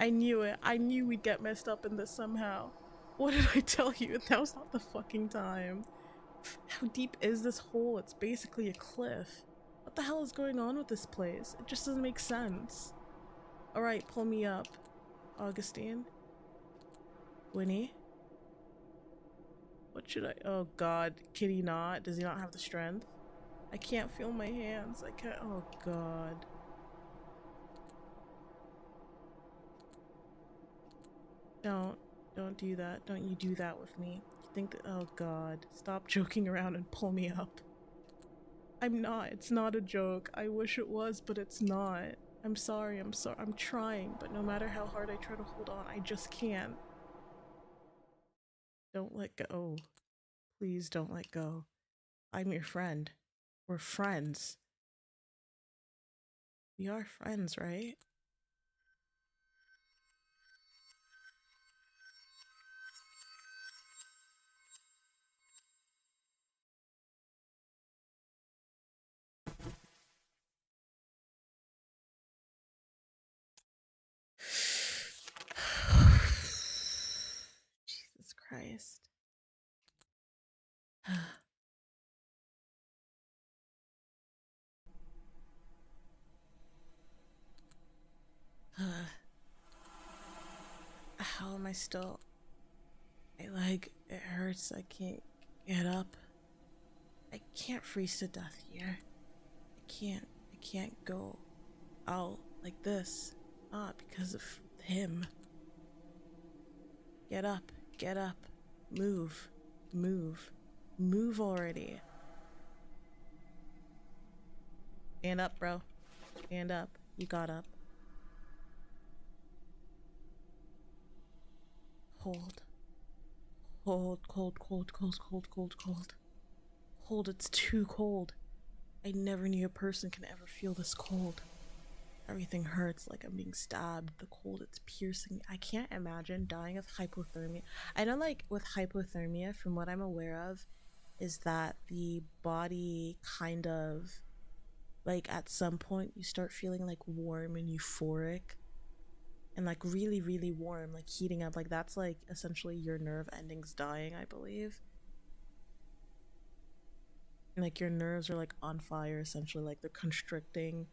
I knew it. I knew we'd get messed up in this somehow. What did I tell you? Now's not the fucking time. How deep is this hole? It's basically a cliff. What the hell is going on with this place? It just doesn't make sense. Alright, pull me up. Augustine? Winnie? What should I— oh god. Can he not? Does he not have the strength? I can't feel my hands. I can't— oh god. Don't do that. Don't you do that with me. You think that— oh god. Stop joking around and pull me up. I'm not. It's not a joke. I wish it was, but it's not. I'm sorry. I'm trying, but no matter how hard I try to hold on, I just can't. Don't let go. Please don't let go. I'm your friend. We're friends. We are friends, right? Jesus Christ. How am I still— my leg, it hurts. I can't get up. I can't freeze to death here. I can't go out like this. Not because of him. Get up, get up. Move, move, move already. Stand up, bro. Stand up. You got up. Hold. Hold, cold, cold, cold, cold, cold, cold. Hold, it's too cold. I never knew a person can ever feel this cold. Everything hurts like I'm being stabbed. The cold, it's piercing. I can't imagine dying of hypothermia. I know, like, with hypothermia, from what I'm aware of, is that the body kind of, like, at some point you start feeling like warm and euphoric and like really, really warm, like heating up. Like, that's like essentially your nerve endings dying, I believe. And, like, your nerves are like on fire, essentially, like they're constricting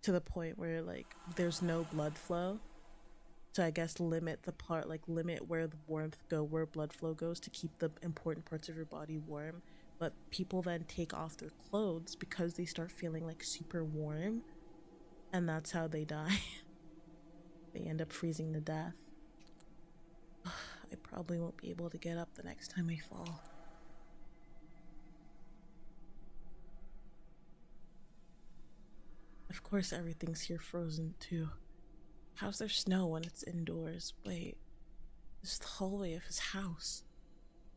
to the point where like there's no blood flow to, I guess, limit the part, like limit where the warmth where blood flow goes to keep the important parts of your body warm. But people then take off their clothes because they start feeling like super warm, and that's how they die. They end up freezing to death. I probably won't be able to get up the next time I fall. Of course everything's here frozen too. How's there snow when it's indoors? Wait, this is the hallway of his house.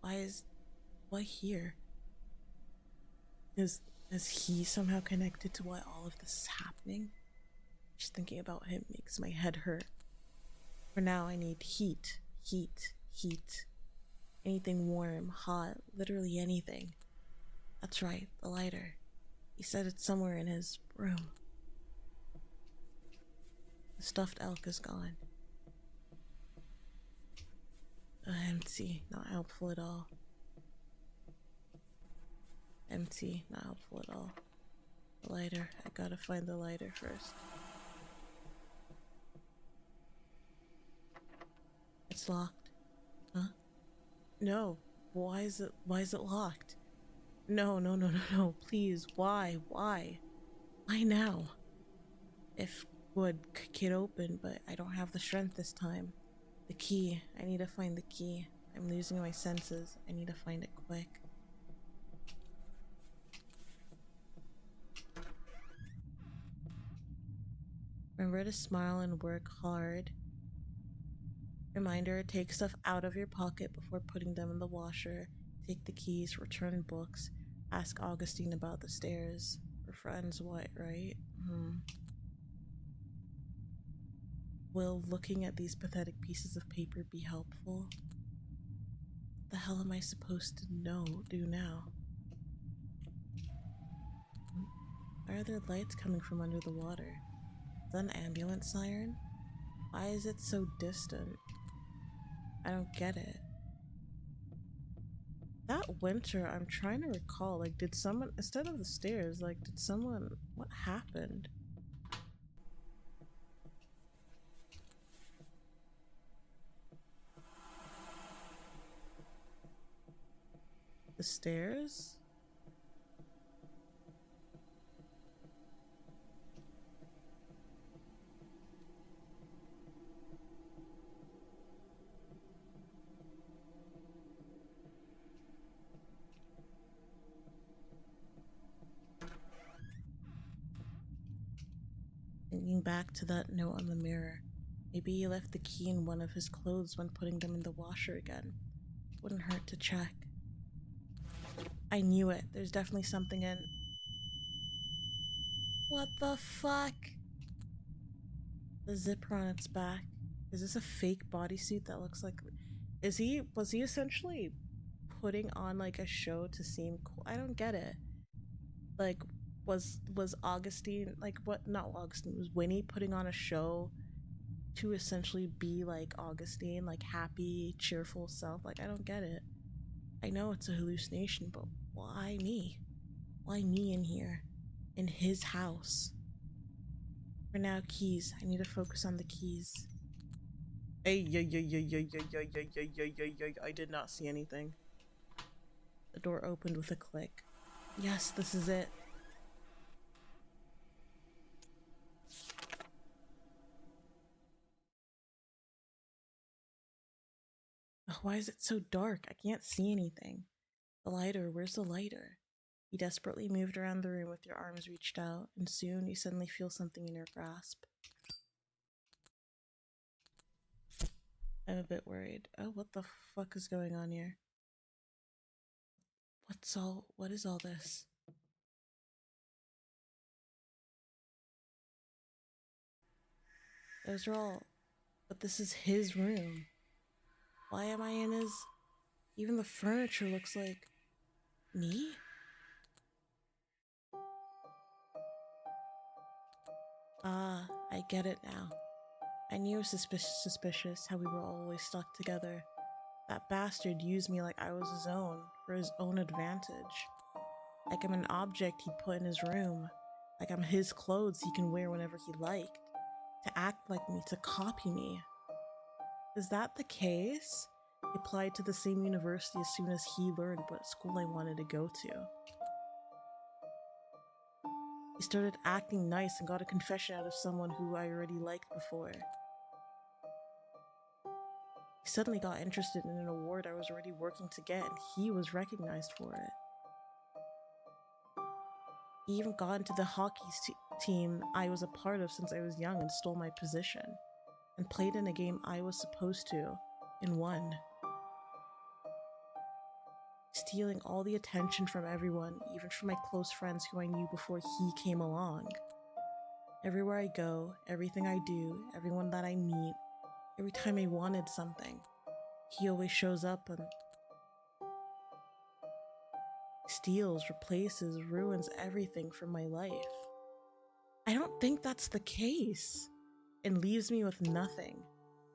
Why here? Is he somehow connected to why all of this is happening? Just thinking about him makes my head hurt. For now, I need heat, heat, heat. Anything warm, hot, literally anything. That's right, the lighter. He said it's somewhere in his room. The stuffed elk is gone. Empty, not helpful at all. Empty, not helpful at all. The lighter, I gotta find the lighter first. It's locked. Huh? No. Why is it locked? No, no, no, no, no. Please, why? Why now? If wood could get open, but I don't have the strength this time. The key. I need to find the key. I'm losing my senses. I need to find it quick. Remember to smile and work hard. Reminder, take stuff out of your pocket before putting them in the washer. Take the keys, return books. Ask Augustine about the stairs. We're friends, what, right? Will looking at these pathetic pieces of paper be helpful? What the hell am I supposed to do now? Why are there lights coming from under the water? Is that an ambulance siren? Why is it so distant? I don't get it. That winter, I'm trying to recall, like, did someone, instead of the stairs, like, what happened? The stairs? Thinking back to that note on the mirror, maybe he left the key in one of his clothes when putting them in the washer again. Wouldn't hurt to check. I knew it. There's definitely something in. What the fuck? The zipper on its back. Is this a fake bodysuit that looks like... Was he essentially putting on like a show to seem cool? I don't get it. Like, was Augustine, like, what, not Augustine, was Winnie putting on a show to essentially be like Augustine, like happy, cheerful self? Like, I don't get it. I know it's a hallucination, but why me? Why me in here? In his house? For now, keys. I need to focus on the keys. Hey, I did not see anything. The door opened with a click. Yes, this is it. Ugh, why is it so dark? I can't see anything. The lighter, where's the lighter? You desperately moved around the room with your arms reached out, and soon you suddenly feel something in your grasp. I'm a bit worried. Oh, what the fuck is going on here? What is all this? Those are all, but this is his room. Why am I in his, even the furniture looks like me? Ah, I get it now. I knew it was suspicious how we were always stuck together. That bastard used me like I was his own, for his own advantage. Like I'm an object he'd put in his room. Like I'm his clothes he can wear whenever he liked. To act like me, to copy me. Is that the case? He applied to the same university as soon as he learned what school I wanted to go to. He started acting nice and got a confession out of someone who I already liked before. He suddenly got interested in an award I was already working to get, and he was recognized for it. He even got into the hockey team I was a part of since I was young and stole my position. and played in a game I was supposed to and won. Stealing all the attention from everyone, even from my close friends who I knew before he came along. Everywhere I go, everything I do, everyone that I meet, every time I wanted something, he always shows up and steals, replaces, ruins everything from my life. I don't think that's the case, and leaves me with nothing.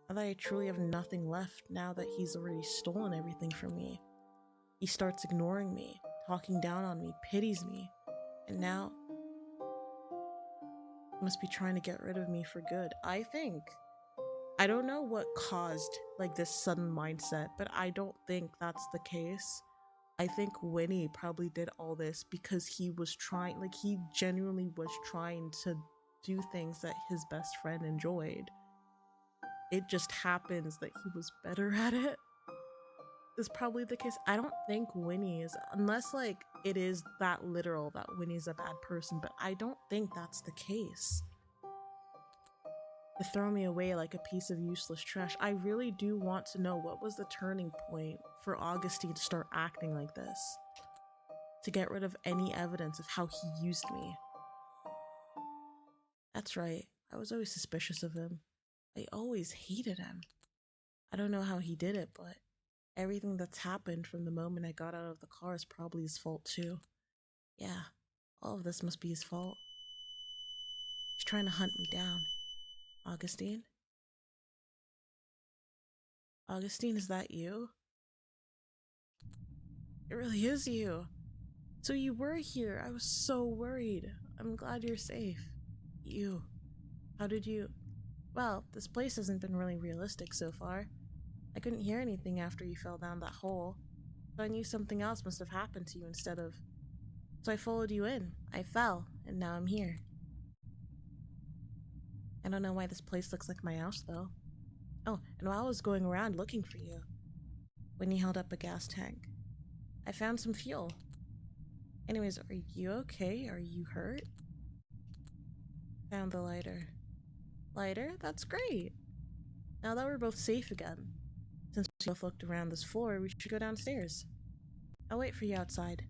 Now that I truly have nothing left now that he's already stolen everything from me. He starts ignoring me, talking down on me, pities me, and now he must be trying to get rid of me for good. I don't know what caused like this sudden mindset, but I don't think that's the case. I think Winnie probably did all this because he was trying, like he genuinely was trying to do things that his best friend enjoyed. It just happens that he was better at it. Is probably the case. I don't think Winnie is, unless like it is that literal that Winnie's a bad person, but I don't think that's the case. To throw me away like a piece of useless trash. I really do want to know what was the turning point for Augustine to start acting like this. To get rid of any evidence of how he used me. That's right, I was always suspicious of him. I always hated him. I don't know how he did it, but everything that's happened from the moment I got out of the car is probably his fault too. Yeah, all of this must be his fault. He's trying to hunt me down. Augustine? Augustine, is that you? It really is you. So you were here. I was so worried. I'm glad you're safe. You. How did you... Well, this place hasn't been really realistic so far. I couldn't hear anything after you fell down that hole, so I knew something else must have happened to you instead of... So I followed you in. I fell, and now I'm here. I don't know why this place looks like my house, though. Oh, and while I was going around looking for you, when you held up a gas tank, I found some fuel. Anyways, are you okay? Are you hurt? Found the lighter. Lighter? That's great. Now that we're both safe again, since we both looked around this floor, we should go downstairs. I'll wait for you outside.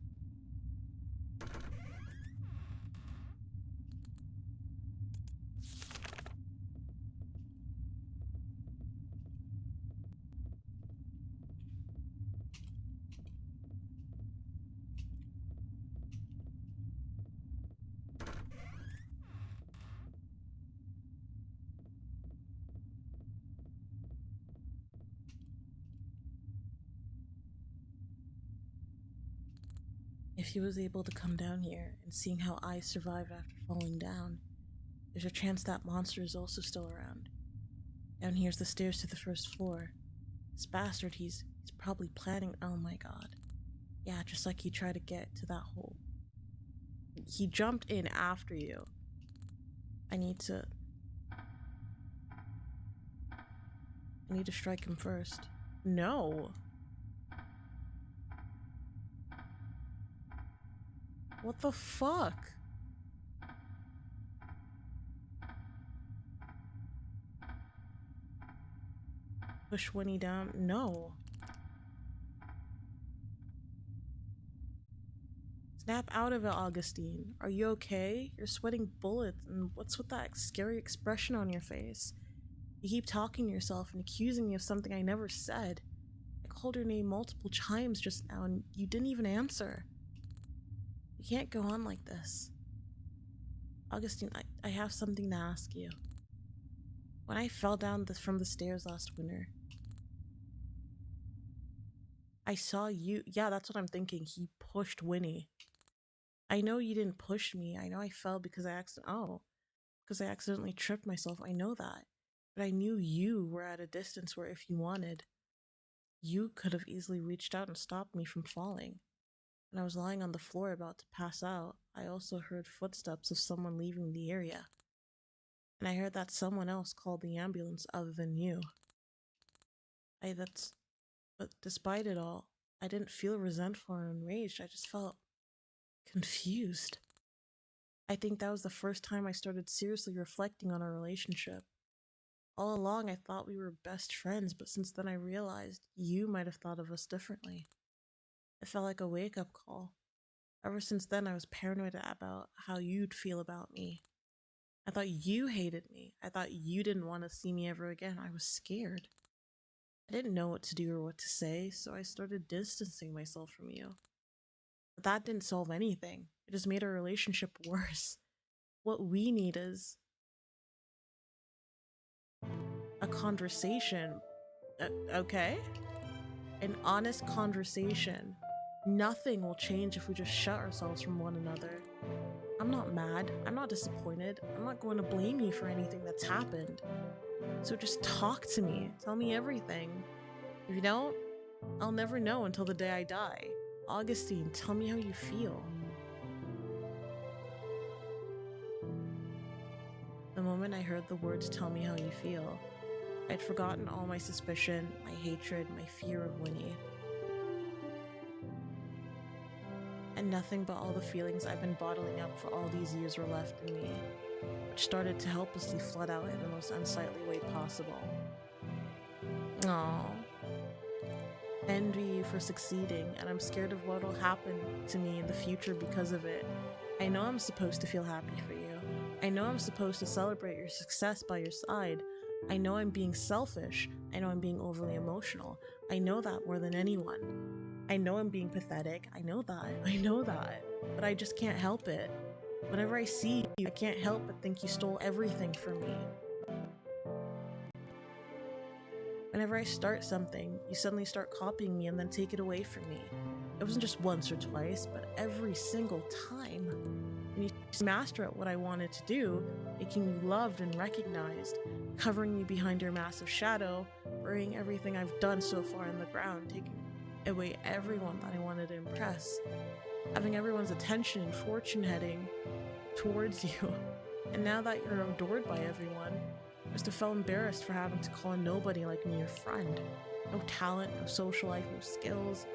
If he was able to come down here and seeing how I survived after falling down, there's a chance that monster is also still around. Down here's the stairs to the first floor. This bastard, he's probably planning. Oh my god. Yeah, just like he tried to get to that hole. He jumped in after you. I need to strike him first. No. What the fuck? Push Winnie down? No. Snap out of it, Augustine. Are you okay? You're sweating bullets, and what's with that scary expression on your face? You keep talking to yourself and accusing me of something I never said. I called your name multiple times just now, and you didn't even answer. You can't go on like this. Augustine, I have something to ask you. When I fell down from the stairs last winter, I saw you. Yeah, that's what I'm thinking. He pushed Winnie. I know you didn't push me. I know I fell because because I accidentally tripped myself. I know that. But I knew you were at a distance where if you wanted, you could have easily reached out and stopped me from falling. When I was lying on the floor about to pass out, I also heard footsteps of someone leaving the area. And I heard that someone else called the ambulance other than you. But despite it all, I didn't feel resentful or enraged. I just felt confused. I think that was the first time I started seriously reflecting on our relationship. All along, I thought we were best friends, but since then I realized you might have thought of us differently. It felt like a wake up call. Ever since then, I was paranoid about how you'd feel about me. I thought you hated me. I thought you didn't want to see me ever again. I was scared. I didn't know what to do or what to say, so I started distancing myself from you. But that didn't solve anything. It just made our relationship worse. What we need is a conversation. Okay? An honest conversation. Nothing will change if we just shut ourselves from one another. I'm not mad. I'm not disappointed. I'm not going to blame you for anything that's happened. So just talk to me. Tell me everything. If you don't, I'll never know until the day I die. Augustine, tell me how you feel. The moment I heard the words "tell me how you feel," I'd forgotten all my suspicion, my hatred, my fear of Winnie. And nothing but all the feelings I've been bottling up for all these years were left in me, which started to helplessly flood out in the most unsightly way possible. Aww. Envy you for succeeding, and I'm scared of what will happen to me in the future because of it. I know I'm supposed to feel happy for you. I know I'm supposed to celebrate your success by your side. I know I'm being selfish. I know I'm being overly emotional. I know that more than anyone. I know I'm being pathetic. I know that. But I just can't help it. Whenever I see you, I can't help but think you stole everything from me. Whenever I start something, you suddenly start copying me and then take it away from me. It wasn't just once or twice, but every single time. And you master at what I wanted to do, making me loved and recognized, covering me behind your massive shadow, burying everything I've done so far in the ground, taking away everyone that I wanted to impress, having everyone's attention and fortune heading towards you. And now that you're adored by everyone, I just felt embarrassed for having to call a nobody like me your friend. No talent, no social life, no skills.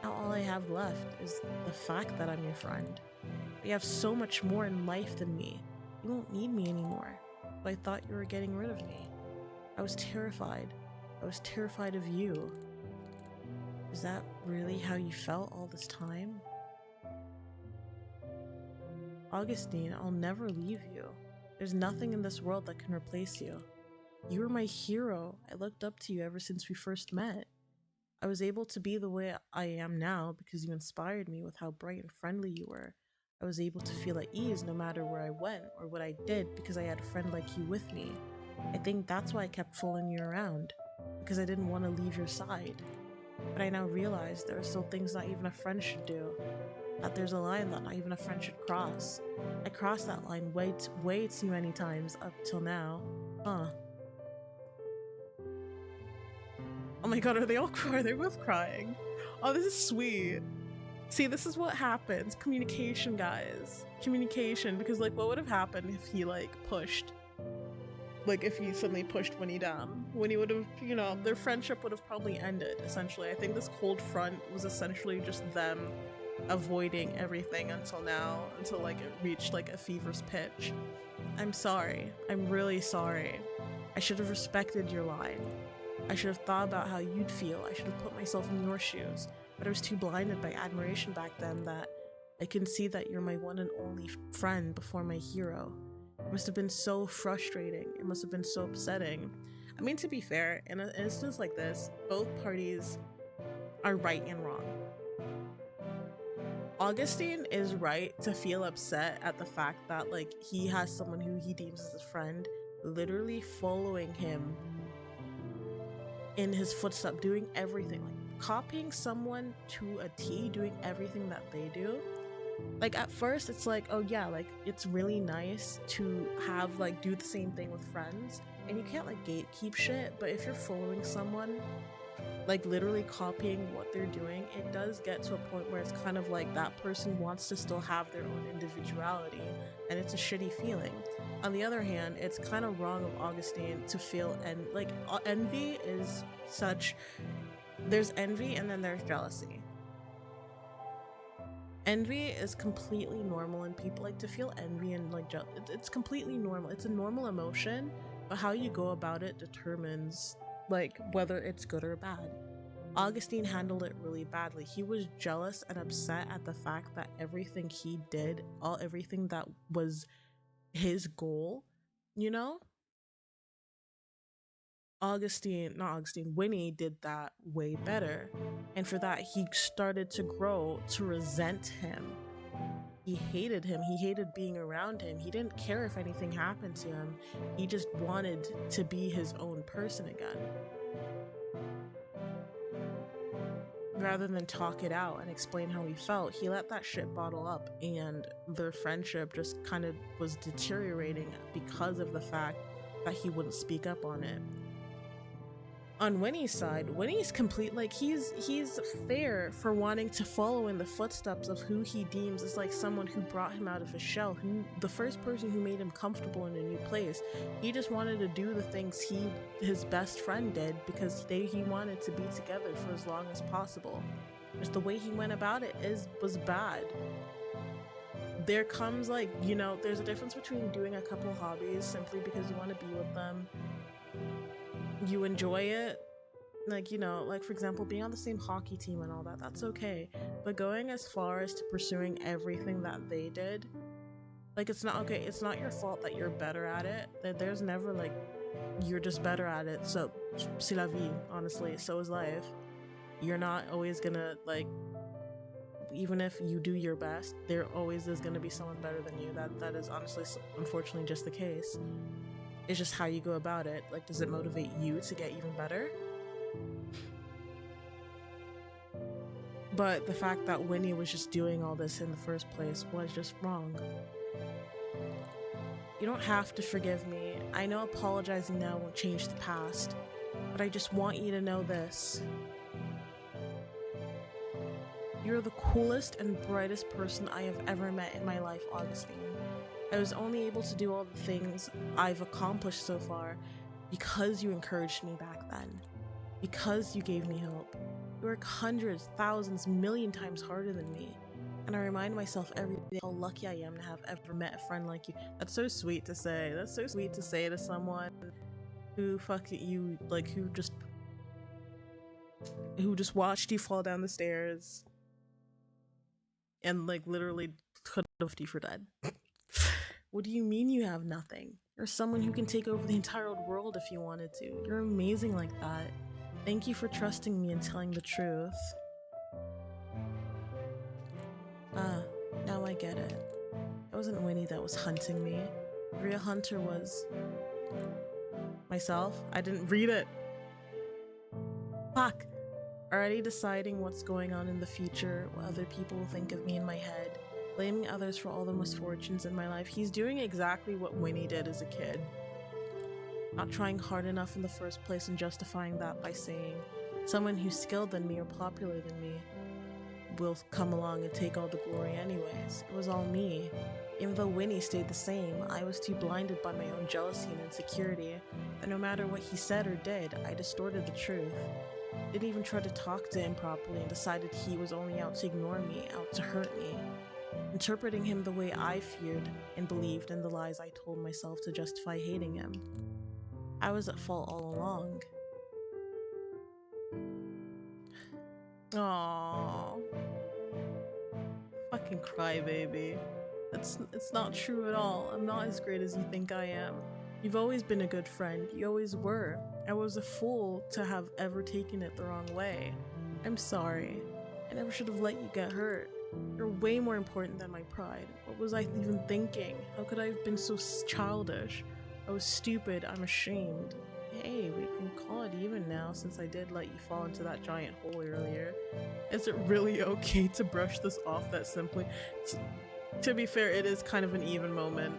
Now all I have left is the fact that I'm your friend. But you have so much more in life than me. You won't need me anymore. But I thought you were getting rid of me. I was terrified. I was terrified of you. Is that really how you felt all this time? Augustine, I'll never leave you. There's nothing in this world that can replace you. You were my hero. I looked up to you ever since we first met. I was able to be the way I am now because you inspired me with how bright and friendly you were. I was able to feel at ease no matter where I went or what I did because I had a friend like you with me. I think that's why I kept following you around, because I didn't want to leave your side. But I now realize there are still things not even a friend should do. That there's a line that not even a friend should cross. I crossed that line way too many times up till now. Oh my god, are they all crying? Are they both crying? Oh, this is sweet. See, this is what happens. Communication, guys. Communication, because like what would have happened if he pushed? Like if he suddenly pushed Winnie down? Winnie would have, their friendship would have probably ended, essentially. I think this cold front was essentially just them avoiding everything until now, until it reached a fever's pitch. I'm sorry. I'm really sorry. I should have respected your line. I should have thought about how you'd feel. I should have put myself in your shoes. But I was too blinded by admiration back then that I couldn't see that you're my one and only friend before my hero. It must have been so frustrating. It must have been so upsetting. I mean, to be fair, in an instance like this, both parties are right and wrong. Augustine is right to feel upset at the fact that he has someone who he deems as a friend literally following him in his footsteps, doing everything, copying someone to a T, doing everything that they do. At first it's oh yeah, it's really nice to have do the same thing with friends, and you can't gatekeep shit, but if you're following someone literally copying what they're doing, it does get to a point where it's kind of that person wants to still have their own individuality, and it's a shitty feeling. On the other hand, it's kind of wrong of Augustine to feel envy is such. There's envy and then there's jealousy. Envy is completely normal, and people like to feel envy and it's completely normal. It's a normal emotion, but how you go about it determines like whether it's good or bad. Augustine handled it really badly. He was jealous and upset at the fact that everything he did, everything that was his goal, you know? Winnie did that way better. And for that, he started to grow to resent him. He hated him. He hated being around him. He didn't care if anything happened to him. He just wanted to be his own person again. Rather than talk it out and explain how he felt, he let that shit bottle up, and their friendship just kind of was deteriorating because of the fact that he wouldn't speak up on it. On Winnie's side, Winnie's complete, like, he's fair for wanting to follow in the footsteps of who he deems as like someone who brought him out of his shell, who the first person who made him comfortable in a new place. He just wanted to do the things his best friend did because he wanted to be together for as long as possible. Just the way he went about it was bad. There comes, like, you know, there's a difference between doing a couple hobbies simply because you want to be with them, you enjoy it, like, you know, like for example being on the same hockey team and all that, that's okay, but going as far as to pursuing everything that they did, like, it's not okay. It's not your fault that you're better at it. There's never like you're just better at it, so c'est la vie, honestly, so is life. You're not always gonna, like, even if you do your best, there always is gonna be someone better than you. That is honestly, unfortunately, just the case. It's just how you go about it. Like, does it motivate you to get even better? But the fact that Winnie was just doing all this in the first place was just wrong. You don't have to forgive me. I know apologizing now won't change the past, but I just want you to know this. You're the coolest and brightest person I have ever met in my life, Augustine. I was only able to do all the things I've accomplished so far because you encouraged me back then. Because you gave me hope. You work hundreds, thousands, million times harder than me. And I remind myself every day how lucky I am to have ever met a friend like you. That's so sweet to say. That's so sweet to say to someone who you, like, who just watched you fall down the stairs and, like, literally could have left you for dead. What do you mean you have nothing? You're someone who can take over the entire world if you wanted to. You're amazing like that. Thank you for trusting me and telling the truth. Now I get it. It wasn't Winnie that was hunting me. The real hunter was myself. I didn't read it. Fuck. Already deciding what's going on in the future, what other people will think of me in my head, blaming others for all the misfortunes in my life. He's doing exactly what Winnie did as a kid. Not trying hard enough in the first place and justifying that by saying, someone who's skilled than me or popular than me will come along and take all the glory anyways. It was all me. Even though Winnie stayed the same, I was too blinded by my own jealousy and insecurity that no matter what he said or did, I distorted the truth. Didn't even try to talk to him properly and decided he was only out to ignore me, out to hurt me. Interpreting him the way I feared and believed in the lies I told myself to justify hating him. I was at fault all along. Aww. Fucking crybaby. It's not true at all. I'm not as great as you think I am. You've always been a good friend. You always were. I was a fool to have ever taken it the wrong way. I'm sorry. I never should have let you get hurt. You're way more important than my pride. What was I even thinking? How could I have been so childish? I was stupid. I'm ashamed. Hey, we can call it even now since I did let you fall into that giant hole earlier. Is it really okay to brush this off that simply? To be fair, it is kind of an even moment.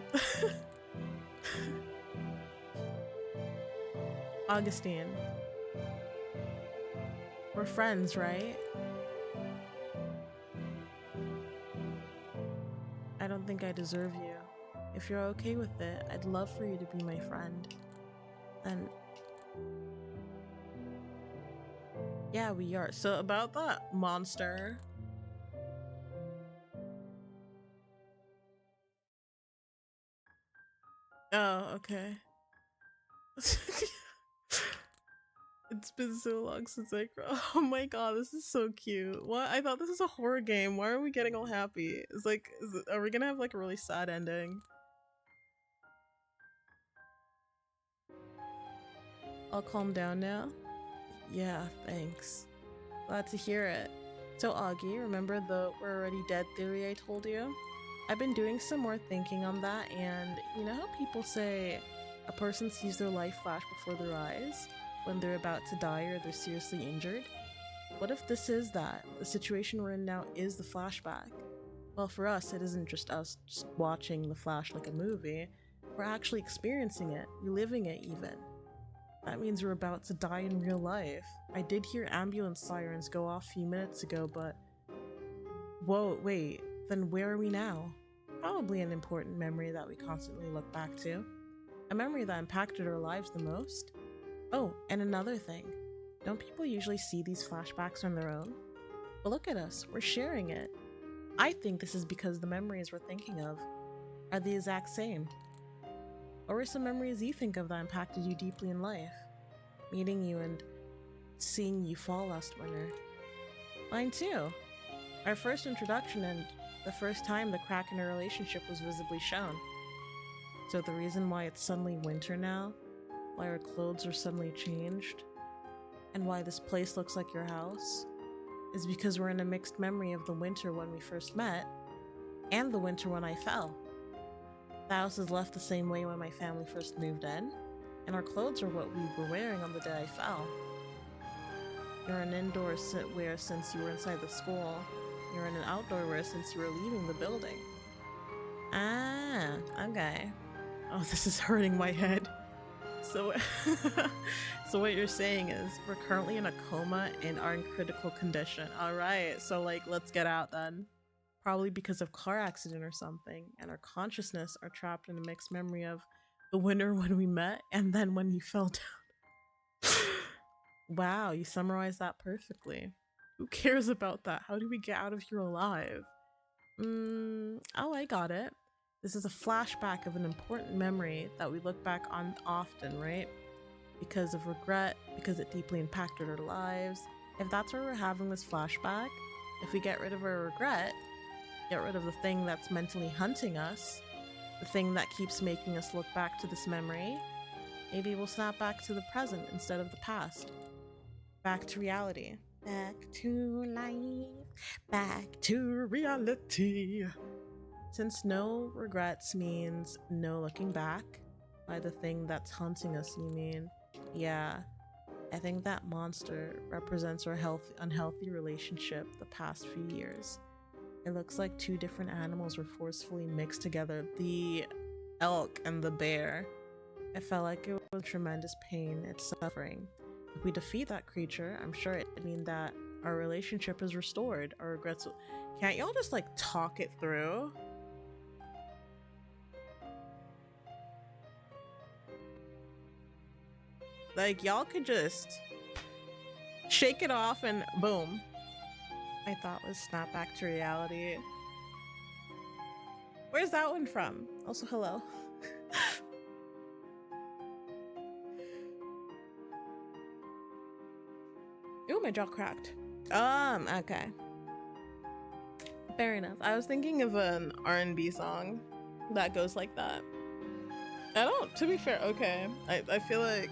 Augustine. We're friends, right? I don't think I deserve you. If you're okay with it, I'd love for you to be my friend. And yeah, we are. So about that monster. Oh, okay. It's been so long since I cried. Oh my god, this is so cute. What? I thought this was a horror game. Why are we getting all happy? It's like, are we gonna have like a really sad ending? I'll calm down now. Yeah, thanks. Glad to hear it. So Augie, remember the we're already dead theory I told you? I've been doing some more thinking on that, and you know how people say a person sees their life flash before their eyes when they're about to die or they're seriously injured? What if this is that? The situation we're in now is the flashback. Well, for us, it isn't just us just watching the flash like a movie. We're actually experiencing it, reliving it even. That means we're about to die in real life. I did hear ambulance sirens go off a few minutes ago, but... Whoa, wait, then where are we now? Probably an important memory that we constantly look back to. A memory that impacted our lives the most. Oh, and another thing. Don't people usually see these flashbacks on their own? But look at us, we're sharing it. I think this is because the memories we're thinking of are the exact same. What were some memories you think of that impacted you deeply in life? Meeting you and seeing you fall last winter. Mine too. Our first introduction and the first time the crack in our relationship was visibly shown. So the reason why it's suddenly winter now, why our clothes are suddenly changed, and why this place looks like your house, is because we're in a mixed memory of the winter when we first met, and the winter when I fell. The house is left the same way when my family first moved in, and our clothes are what we were wearing on the day I fell. You're an indoor wear since you were inside the school. You're in an outdoor wear since you were leaving the building. Ah, okay. Oh, this is hurting my head. So, so what you're saying is we're currently in a coma and are in critical condition. All right, so like, let's get out then. Probably because of car accident or something, and our consciousness are trapped in a mixed memory of the winter when we met and then when you fell down. Wow, you summarized that perfectly. Who cares about that? How do we get out of here alive? Oh, I got it. This is a flashback of an important memory that we look back on often, right? Because of regret, because it deeply impacted our lives. If that's where we're having this flashback, if we get rid of our regret, get rid of the thing that's mentally hunting us, the thing that keeps making us look back to this memory, maybe we'll snap back to the present instead of the past. Back to reality. Back to life. Back to reality. Since no regrets means no looking back, by the thing that's haunting us, you mean? Yeah, I think that monster represents our unhealthy relationship the past few years. It looks like two different animals were forcefully mixed together, the elk and the bear. I felt like it was tremendous pain, it's suffering. If we defeat that creature, I'm sure it would mean that our relationship is restored. Our regrets. Can't y'all just like talk it through? Like y'all could just shake it off and boom. I thought was snap back to reality. Where's that one from? Also, hello. Ooh, my jaw cracked. Okay. Fair enough. I was thinking of an R&B song that goes like that. I don't, to be fair, okay. I feel like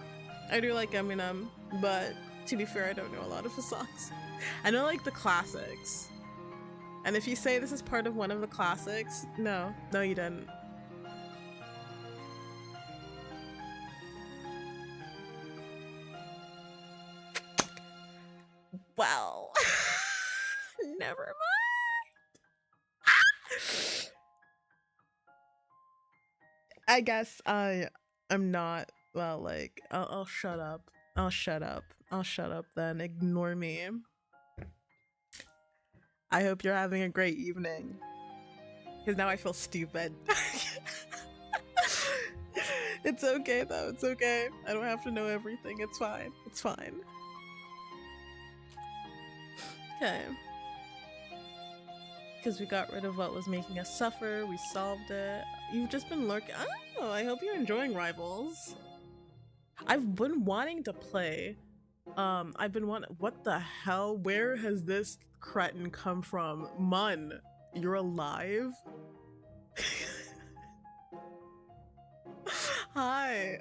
I do like Eminem, but to be fair, I don't know a lot of his songs. I know like the classics. And if you say this is part of one of the classics, no, you didn't. Well, never mind. I guess I'm not, well, like, I'll shut up. I'll shut up. I'll shut up then. Ignore me. I hope you're having a great evening. Because now I feel stupid. It's okay though, it's okay. I don't have to know everything, it's fine. It's fine. Okay. Because we got rid of what was making us suffer, we solved it. You've just been lurking. Oh, I hope you're enjoying Rivals. I've been wanting to play. I've been wanting. What the hell? Where has this cretin come from? Mun, you're alive? Hi.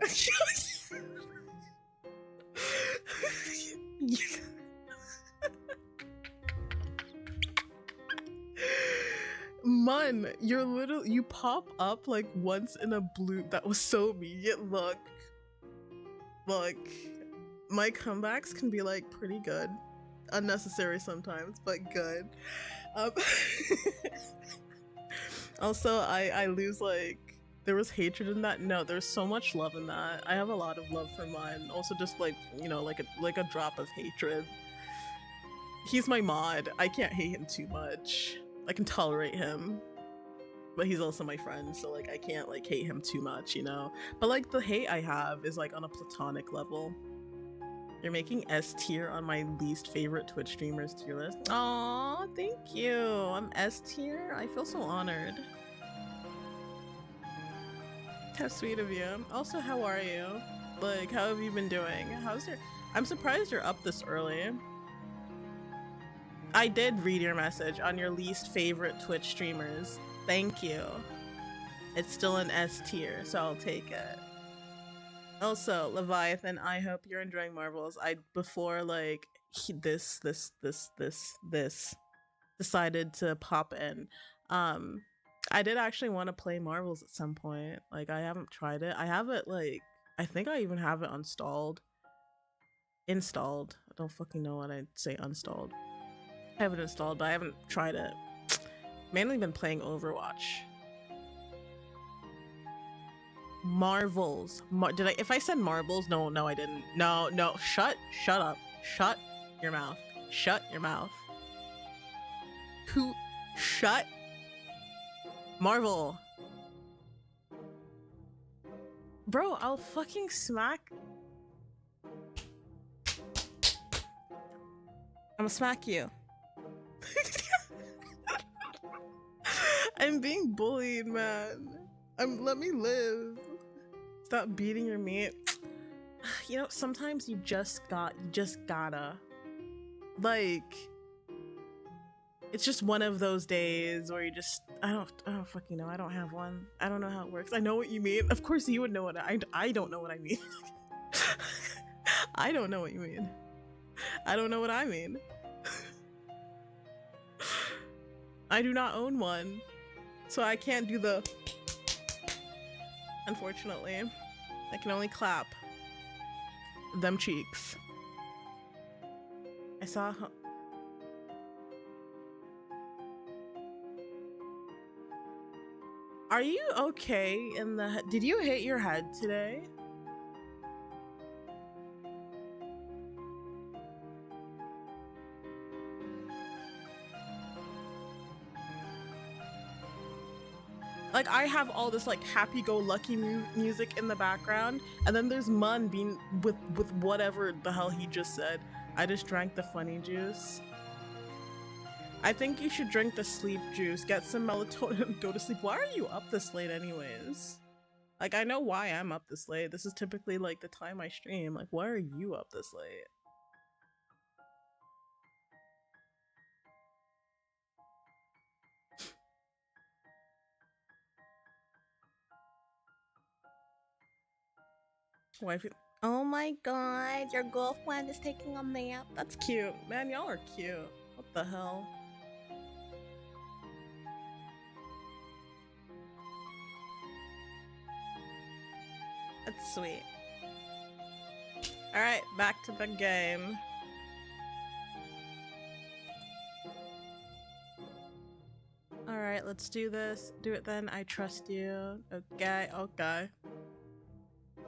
Mun, you pop up like once in a blue. That was so immediate. Look, my comebacks can be like pretty good, unnecessary sometimes, but good. Um, also, I lose like. There was hatred in that. No, there's so much love in that. I have a lot of love for mine. Also, just like, you know, like a drop of hatred. He's my mod. I can't hate him too much. I can tolerate him, but he's also my friend, so like I can't like hate him too much, you know. But like the hate I have is like on a platonic level. You're making S tier on my least favorite Twitch streamers tier list. Aw, thank you. I'm S tier. I feel so honored. How sweet of you. Also, how are you? Like, how have you been doing? How's your... I'm surprised you're up this early. I did read your message on your least favorite Twitch streamers. Thank you. It's still an S tier, so I'll take it. Also, Leviathan, I hope you're enjoying Marvels. Before like this decided to pop in. I did actually want to play Marvels at some point. Like, I haven't tried it. I have it, like, I think I even have it installed. Installed. I don't fucking know what I'd say installed. I have it installed, but I haven't tried it. Mainly been playing Overwatch. Marvels. If I said marbles? No, I didn't. No. Shut up. Shut your mouth. Shut your mouth. Who? Shut Marvel. Bro, I'll fucking smack. I'm gonna smack you. I'm being bullied, man. Let me live. Stop beating your meat. You know, sometimes you just gotta. Like, it's just one of those days where you just I don't fucking know. I don't have one. I don't know how it works. I know what you mean. Of course you would know what I don't know what I mean. I don't know what you mean. I don't know what I mean. I do not own one, so I can't do the... Unfortunately, I can only clap them cheeks. I saw... Are you okay in the... Did you hit your head today? Like, I have all this like happy-go-lucky music in the background, and then there's Mun being with whatever the hell he just said. I just drank the funny juice. I think you should drink the sleep juice, get some melatonin, and go to sleep. Why are you up this late anyways? Like, I know why I'm up this late. This is typically like the time I stream. Like, why are you up this late? Wifey. Oh my god, your girlfriend is taking a nap. That's cute. Man, y'all are cute. What the hell? That's sweet. Alright, back to the game. Alright, let's do this. Do it then. I trust you. Okay, okay.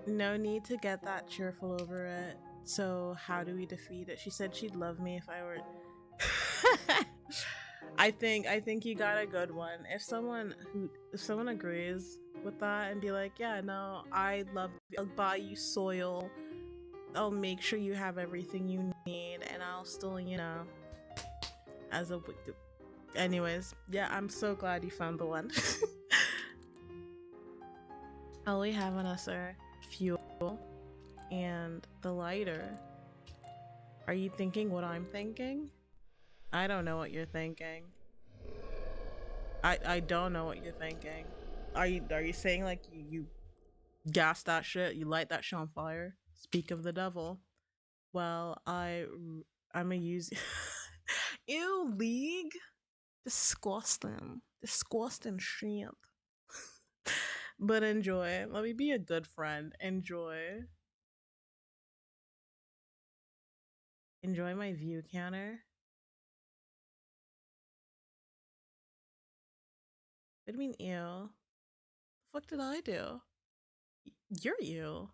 No need to get that cheerful over it. So how do we defeat it? She said she'd love me if I were... I think you got a good one. If someone agrees with that and be like, yeah, no, I love you. I'll buy you soil. I'll make sure you have everything you need, and I'll still, you know, as a... Anyways, yeah, I'm so glad you found the one. All we have on us are fuel and the lighter. Are you thinking what I'm thinking? I don't know what you're thinking. I don't know what you're thinking. Are you saying like you gas that shit, you light that shit on fire? Speak of the devil. Well, I'm a use. Ew, League. Disgusting shit. But enjoy. Let me be a good friend. Enjoy my view counter. What do you mean ew? The fuck did I do? You're you.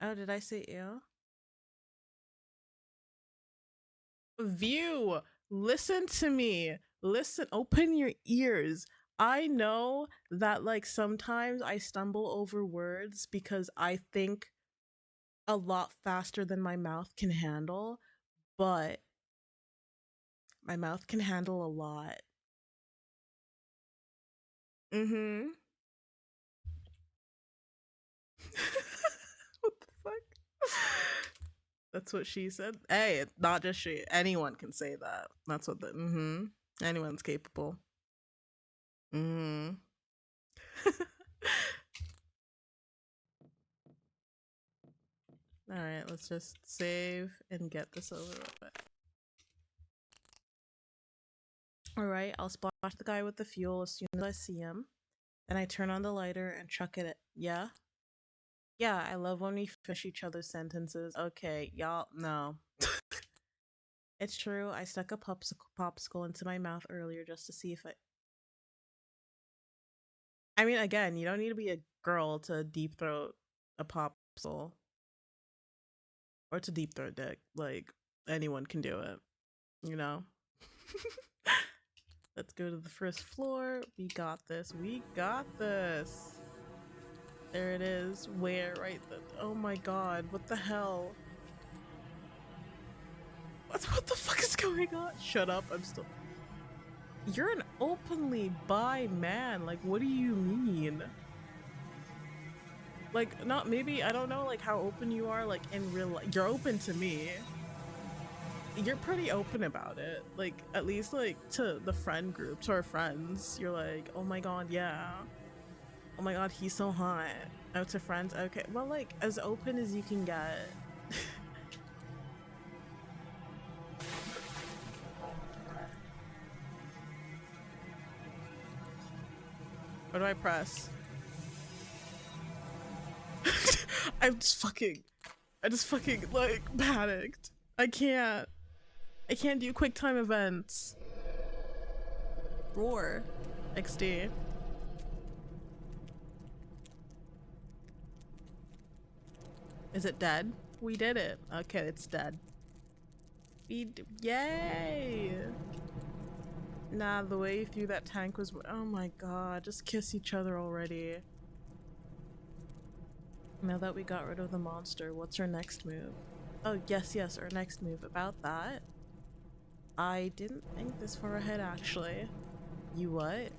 Oh, did I say ew? View, listen to me. Listen, open your ears. I know that like sometimes I stumble over words because I think a lot faster than my mouth can handle, but my mouth can handle a lot. Mm-hmm. What the fuck? That's what she said. Hey, not just she. Anyone can say that. That's what the mm-hmm. Anyone's capable. Mm-hmm. Alright, let's just save and get this over with. Alright, I'll splash the guy with the fuel as soon as I see him. Then I turn on the lighter and chuck it at- yeah? Yeah, I love when we finish each other's sentences. Okay, y'all, no. It's true, I stuck a popsicle into my mouth earlier just to see if I mean, again, you don't need to be a girl to deep throat a popsicle. Or to deep throat dick. Like, anyone can do it, you know? Let's go to the first floor. We got this. We got this. There it is. Where? Right the- oh my god. What the hell? What the fuck is going on? Shut up. I'm still- You're an openly bi man. Like, what do you mean? Like, not maybe, I don't know, like, how open you are, like, in real life. You're open to me. You're pretty open about it. Like, at least, like, to the friend group, to our friends. You're like, oh my god, yeah. Oh my god, he's so hot. Oh, to friends? Okay. Well, like, as open as you can get. What do I press? I just fucking, like, panicked. I can't do quick time events. Roar. XD. Is it dead? We did it. Okay, it's dead. Yay! Nah, the way you threw that tank was- oh my god, just kiss each other already. Now that we got rid of the monster, what's our next move? Oh, yes, our next move. About that, I didn't think this far ahead, actually. You what?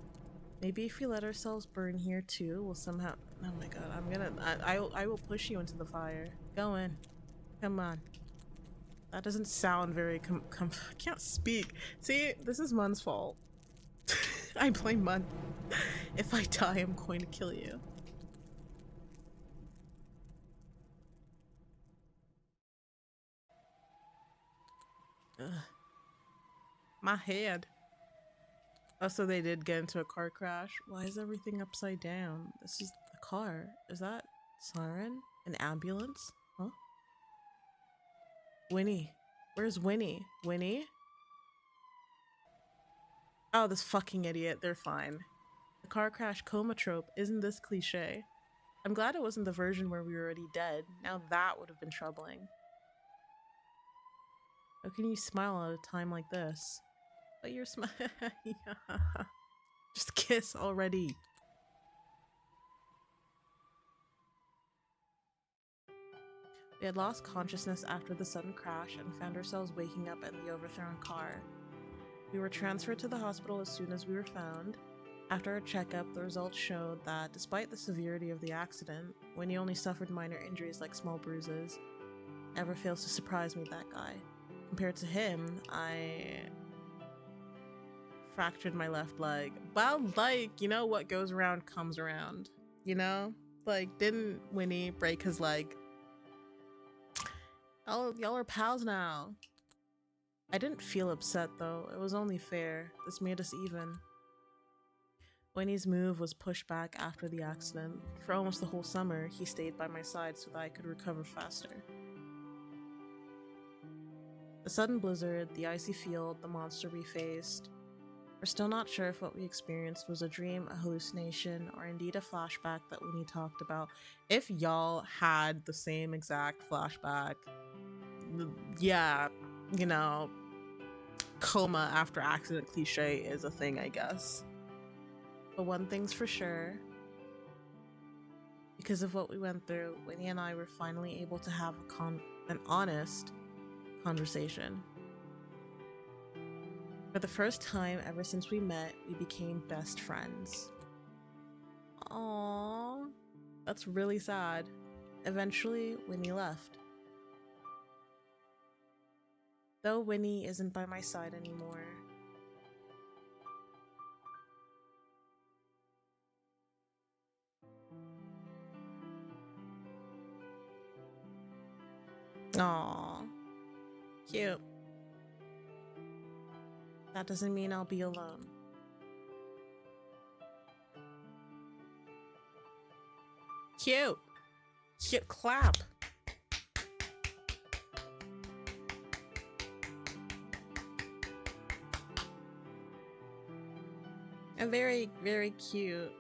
Maybe if we let ourselves burn here too, we'll somehow- oh my god, I'm gonna- I will push you into the fire. Go in. Come on. That doesn't sound very I can't speak. See, this is Mun's fault. I blame Mun. If I die, I'm going to kill you. Ugh. My head. Oh, so they did get into a car crash. Why is everything upside down? This is the car. Is that siren? An ambulance? Huh? Winnie. Where's Winnie? Winnie? Oh, this fucking idiot. They're fine. The car crash coma trope. Isn't this cliche? I'm glad it wasn't the version where we were already dead. Now that would have been troubling. How can you smile at a time like this? But you're smiling. Yeah. Just kiss already. We had lost consciousness after the sudden crash and found ourselves waking up in the overthrown car. We were transferred to the hospital as soon as we were found. After a checkup, the results showed that despite the severity of the accident, Winnie only suffered minor injuries like small bruises. Never fails to surprise me, that guy. Compared to him, I fractured my left leg. Well, like, you know, what goes around comes around, you know? Like, didn't Winnie break his leg? Y'all are pals now. I didn't feel upset though, it was only fair. This made us even. Winnie's move was pushed back after the accident. For almost the whole summer, he stayed by my side so that I could recover faster. The sudden blizzard, the icy field, the monster we faced. We're still not sure if what we experienced was a dream, a hallucination, or indeed a flashback that Winnie talked about. If y'all had the same exact flashback, yeah, you know, coma after accident cliche is a thing, I guess. But one thing's for sure, because of what we went through, Winnie and I were finally able to have an honest conversation. For the first time ever since we met, we became best friends. Aww, that's really sad. Eventually, Winnie left. Though Winnie isn't by my side anymore. Aww, cute. That doesn't mean I'll be alone. Cute. Cute clap. A very, very cute,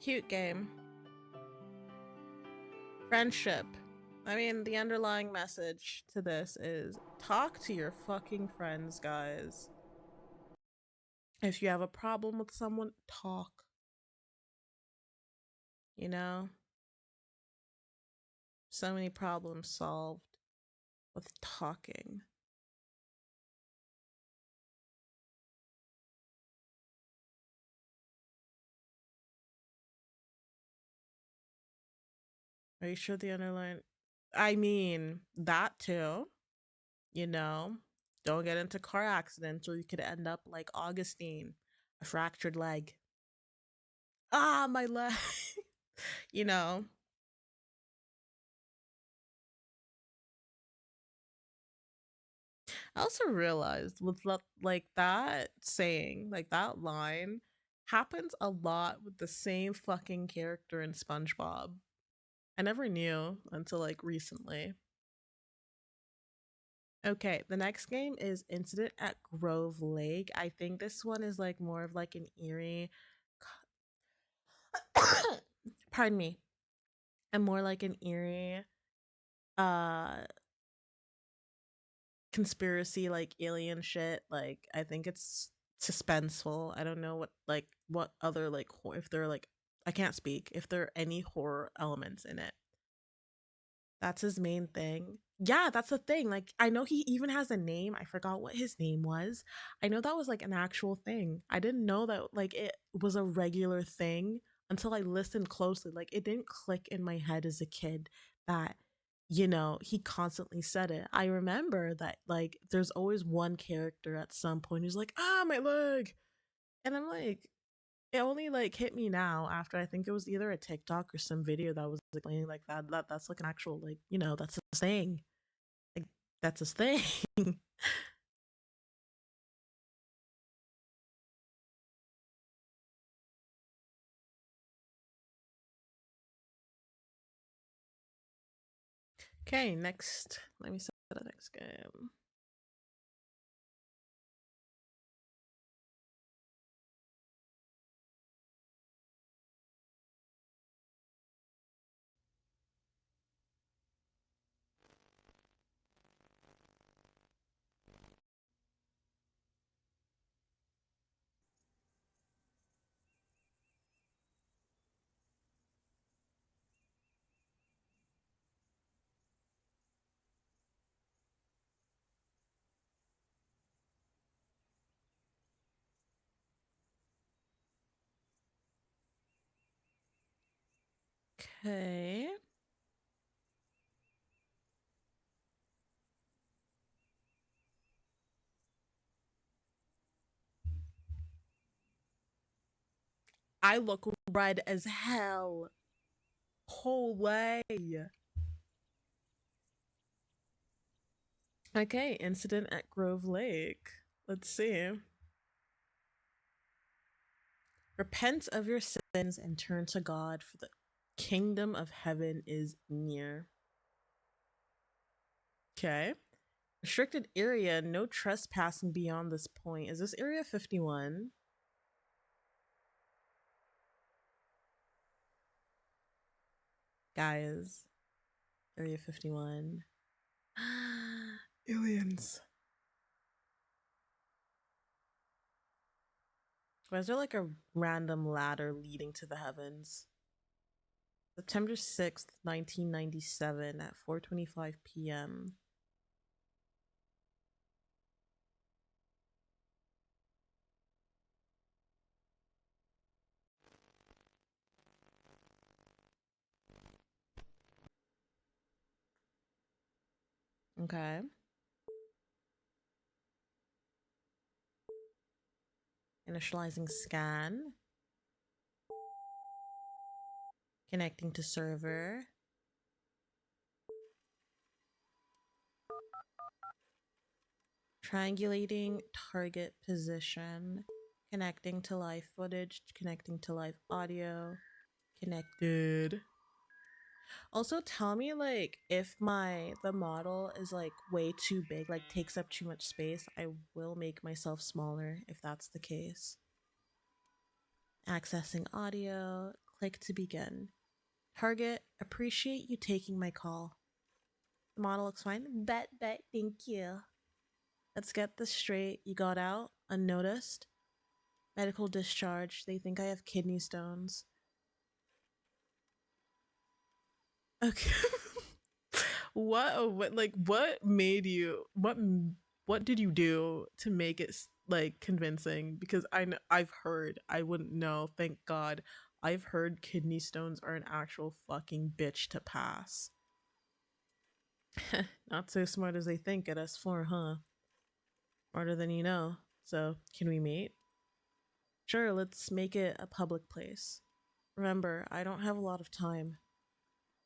cute game. Friendship. I mean, the underlying message to this is talk to your fucking friends, guys. If you have a problem with someone, talk. You know? So many problems solved with talking. Are you sure the underlying... I mean, that too. You know? Don't get into car accidents or you could end up like Augustine. A fractured leg. Ah, my leg. You know? I also realized with like that saying, like that line, happens a lot with the same fucking character in SpongeBob. I never knew until like recently. Okay, the next game is Incident at Grove Lake. I think this one is like more of like an eerie pardon me. And more like an eerie uh conspiracy, like alien shit. Like I think it's suspenseful. I don't know what other like if there are like I can't speak if there are any horror elements in it. That's his main thing. Yeah, that's the thing. Like I know he even has a name. I forgot what his name was. I know that was like an actual thing. I didn't know that like it was a regular thing until I listened closely. Like it didn't click in my head as a kid that you know, he constantly said it. I remember that like there's always one character at some point who's like, "Ah, my leg." And I'm like, it only like hit me now after I think it was either a TikTok or some video that was explaining like that's like an actual like, you know, that's a thing. Like that's a thing. Okay, next. Let me set the next game. Okay. I look red as hell. Whole way. Okay, incident at Grove Lake. Let's see. Repent of your sins and turn to God, for the kingdom of heaven is near. Okay. Restricted area, no trespassing beyond this point. Is this area 51? Guys, area 51. Aliens. Why is there like a random ladder leading to the heavens? September 6th, 1997 at 4:25 p.m. Okay. Initializing scan. Connecting to server. Triangulating target position. Connecting to live footage. Connecting to live audio. Connected. Also, tell me like if the model is like way too big, like takes up too much space. I will make myself smaller if that's the case. Accessing audio. Click to begin. Target, appreciate you taking my call. The model looks fine. Bet, thank you. Let's get this straight. You got out unnoticed. Medical discharge. They think I have kidney stones. Okay. What made you what did you do to make it like convincing? Because I've heard, I wouldn't know, thank God, I've heard kidney stones are an actual fucking bitch to pass. Not so smart as they think at S4, huh? Smarter than you know. So can we meet? Sure, let's make it a public place. Remember, I don't have a lot of time.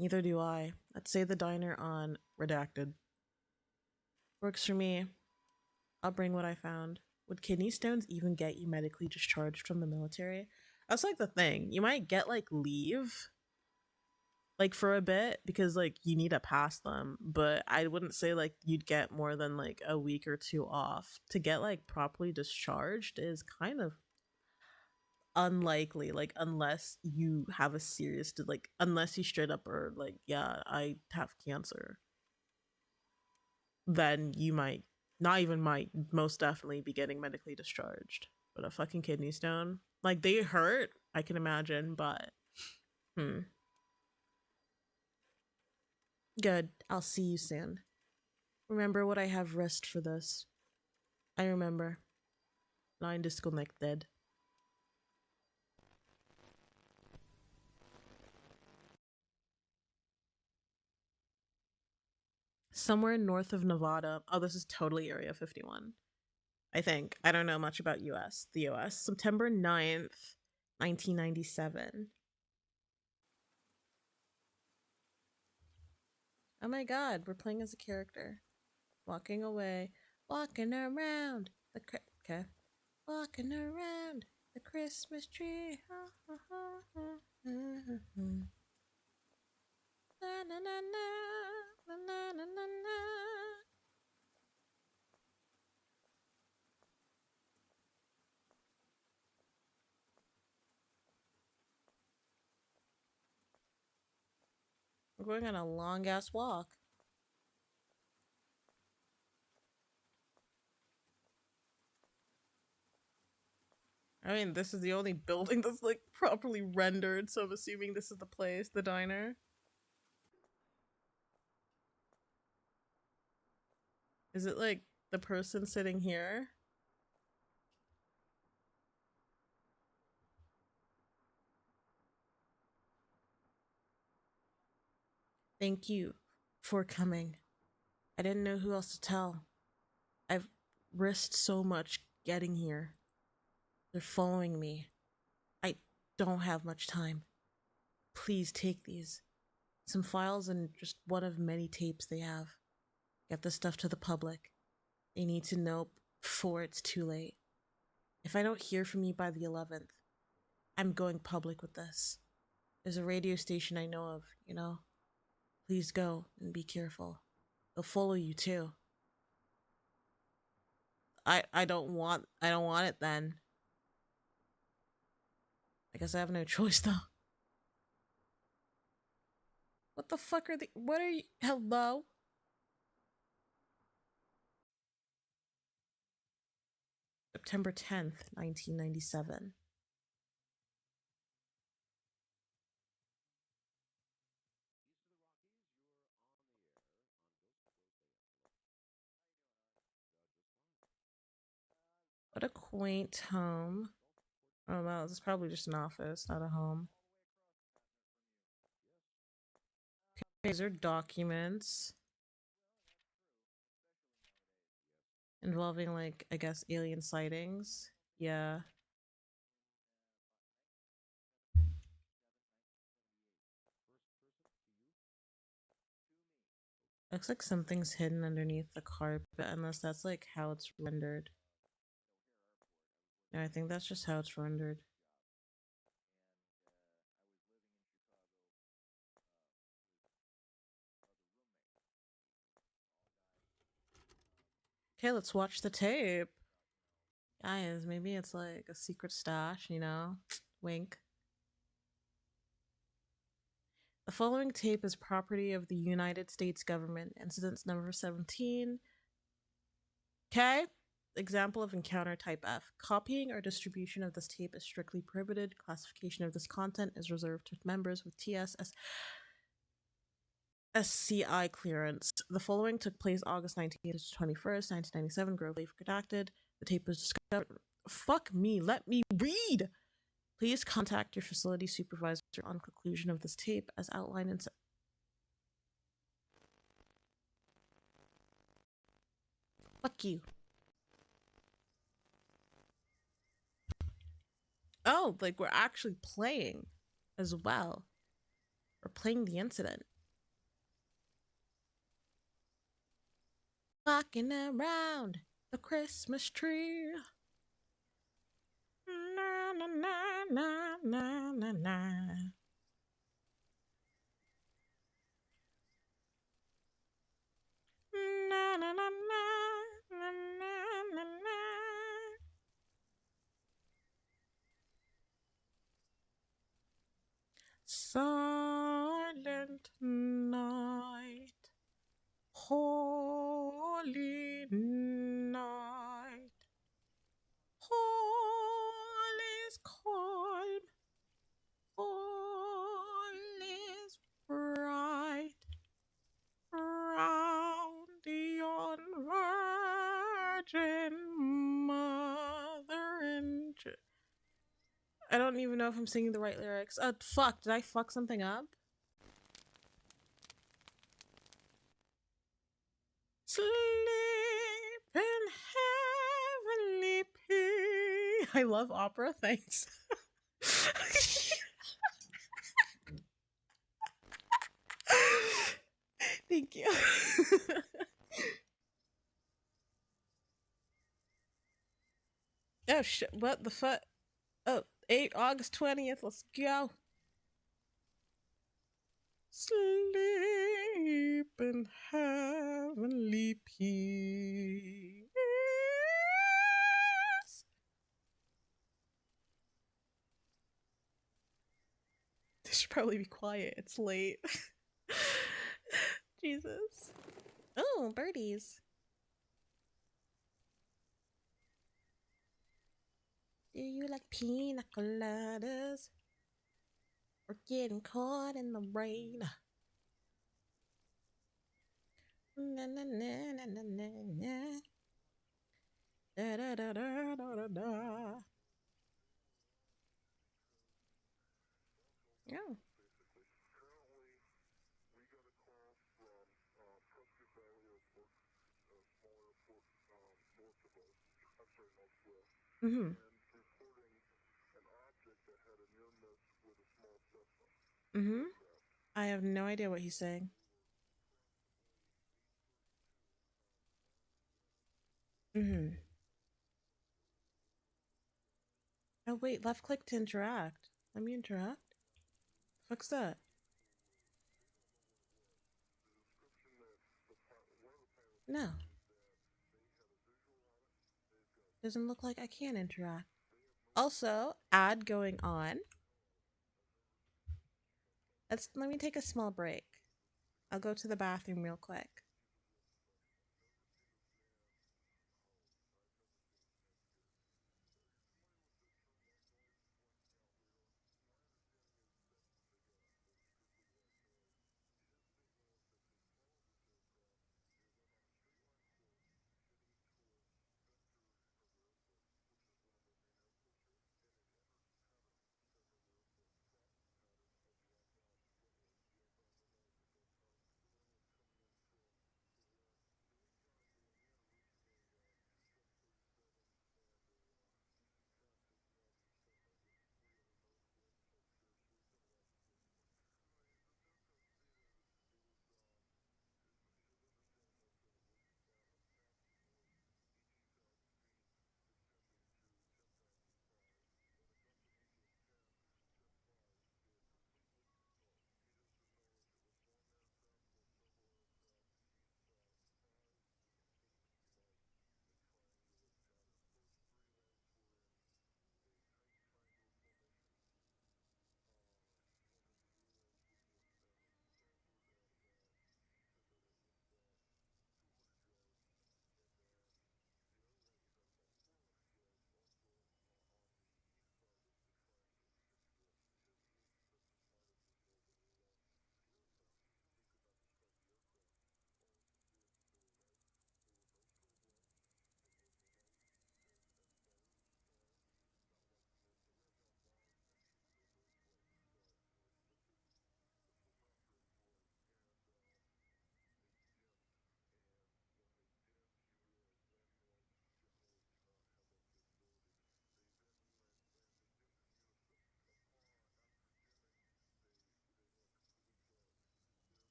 Neither do I. Let's say the diner on redacted. Works for me. I'll bring what I found. Would kidney stones even get you medically discharged from the military? That's like the thing. You might get like leave like for a bit because like you need to pass them, but I wouldn't say like you'd get more than like a week or two off. To get like properly discharged is kind of unlikely, like unless you have a serious like unless you straight up are like, yeah, I have cancer, then you might, not even might, most definitely be getting medically discharged. But a fucking kidney stone, like they hurt, I can imagine, but good. I'll see you soon. Remember what I have risked for this. I remember. Line disconnected. Somewhere north of Nevada. Oh, this is totally Area 51. I think. I don't know much about the US. September 9th, 1997. Oh my god, we're playing as a character. Walking away, walking around the okay. Walking around the Christmas tree. Na, na, na, na, na, na, na, na. We're going on a long ass walk. I mean, this is the only building that's like properly rendered, so I'm assuming this is the place, the diner. Is it like the person sitting here? Thank you for coming. I didn't know who else to tell. I've risked so much getting here. They're following me. I don't have much time. Please take these. Some files and just one of many tapes they have. Get this stuff to the public. They need to know before it's too late. If I don't hear from you by the 11th, I'm going public with this. There's a radio station I know of, you know? Please go and be careful. They'll follow you too. I don't want it then. I guess I have no choice though. What the fuck are the what are you hello? September 10th, 1997. What a quaint home. Oh no, this is probably just an office, not a home. These are documents involving, like, I guess alien sightings. Yeah. Looks like something's hidden underneath the carpet, unless that's like how it's rendered. No, I think that's just how it's rendered. Okay, let's watch the tape. Guys, maybe it's like a secret stash, you know? Wink. The following tape is property of the United States government. Incidents number 17. Okay? Example of encounter type F. Copying or distribution of this tape is strictly prohibited. Classification of this content is reserved to members with SCI clearance. The following took place August 19th to 21st, 1997. Grove Leaf redacted. The tape was discovered. Fuck me, let me read! Please contact your facility supervisor on conclusion of this tape as outlined in. Fuck you. Oh, like we're actually playing as well. We're playing the incident. Walking around the Christmas tree. Na na na na na na na. Na na na na na na na. Silent night, holy night, all is calm, all is bright round yon virgin mother and I don't even know if I'm singing the right lyrics. Fuck, did I fuck something up? Sleep in heavenly peace. I love opera, thanks. Thank you. Oh shit, what the fuck? Oh, August 20th, let's go. Sleep in heavenly peace. They should probably be quiet. It's late. Jesus. Oh, birdies. Do you like pina coladas? Or getting caught in the rain? Na na na na na na na. Da da da da da da da. Oh. Mm-hmm. Mm-hmm. I have no idea what he's saying. Mm-hmm. Oh wait, left click to interact. Let me interact. Fuck's that? No. Doesn't look like I can interact. Also, ad going on. Let me take a small break. I'll go to the bathroom real quick.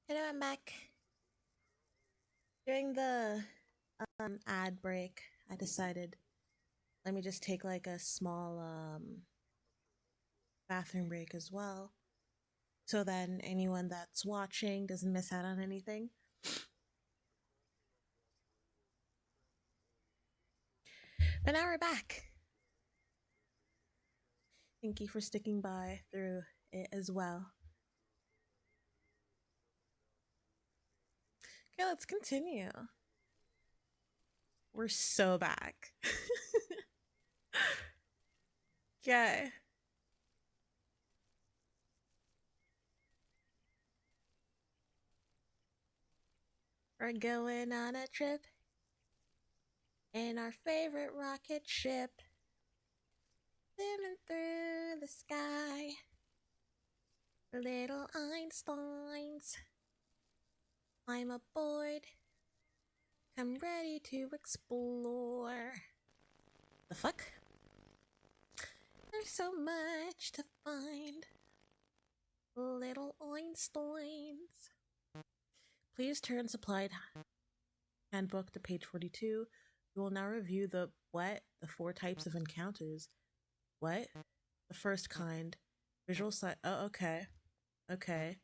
Hello, I'm back. During the ad break, I decided let me just take like a small bathroom break as well. So then anyone that's watching doesn't miss out on anything. But now we're back. Thank you for sticking by through it as well. Okay, let's continue. We're so back. Okay. We're going on a trip in our favorite rocket ship, zooming through the sky. Little Einsteins, I'm aboard. I'm ready to explore. The fuck? There's so much to find. Little Einsteins. Please turn supplied handbook to page 42. We will now review the what? The 4 types of encounters. What? The first kind. Visual sight. Oh, okay. Okay.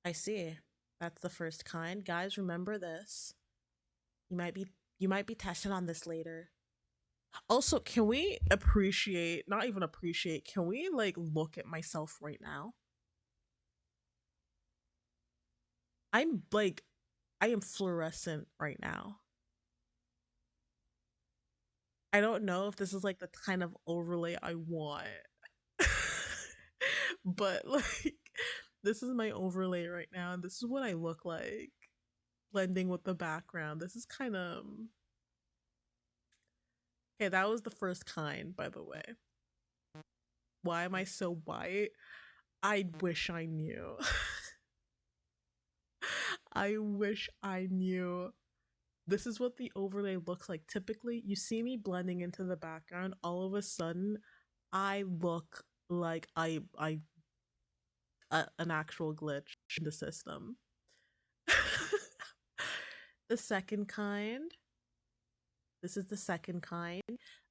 I see. That's the first kind. Guys, remember this. You might be tested on this later. Also, can we appreciate, not even appreciate, can we like look at myself right now? I'm like I am fluorescent right now. I don't know if this is like the kind of overlay I want. But like this is my overlay right now and this is what I look like blending with the background. This is kind of okay, that was the first kind, by the way. Why am I so white? I wish I knew. I wish I knew. This is what the overlay looks like. Typically, you see me blending into the background. All of a sudden, I look like an actual glitch in the system. The second kind. This is the second kind.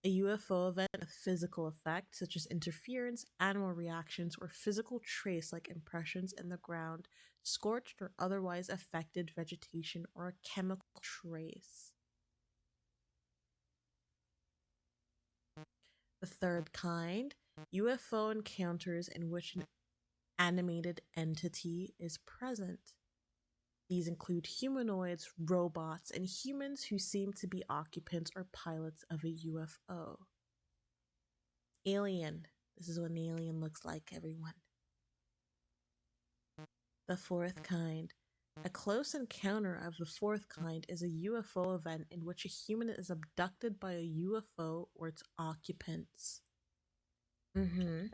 A UFO event, a physical effect such as interference, animal reactions, or physical trace like impressions in the ground, scorched or otherwise affected vegetation, or a chemical trace. The third kind, UFO encounters in which an animated entity is present. These include humanoids, robots, and humans who seem to be occupants or pilots of a UFO. Alien. This is what an alien looks like, everyone. The fourth kind. A close encounter of the fourth kind is a UFO event in which a human is abducted by a UFO or its occupants. The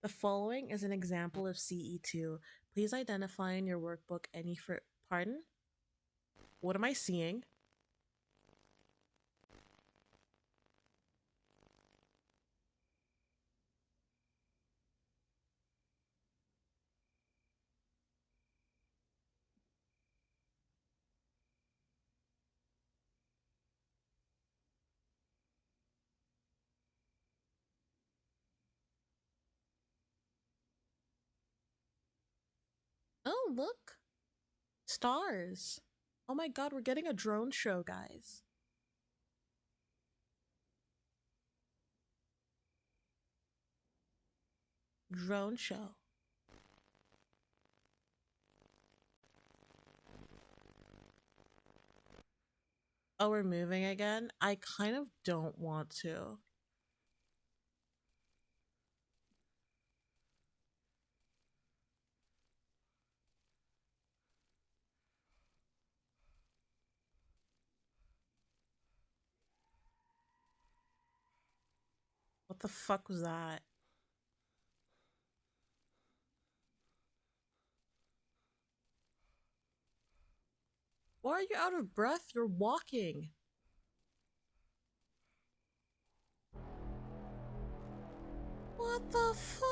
following is an example of CE2. Please identify in your workbook any for. Pardon? What am I seeing? Oh, look. Stars. Oh my god, we're getting a drone show, guys. Drone show. Oh, we're moving again? I kind of don't want to. What the fuck was that? Why are you out of breath? You're walking. What the fuck?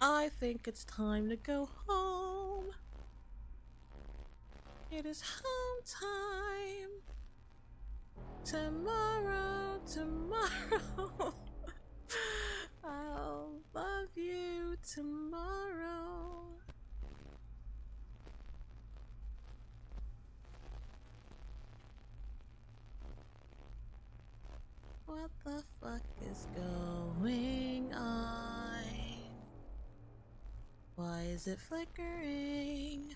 I think it's time to go home. It is home time. Tomorrow, tomorrow. I'll love you tomorrow. is it flickering?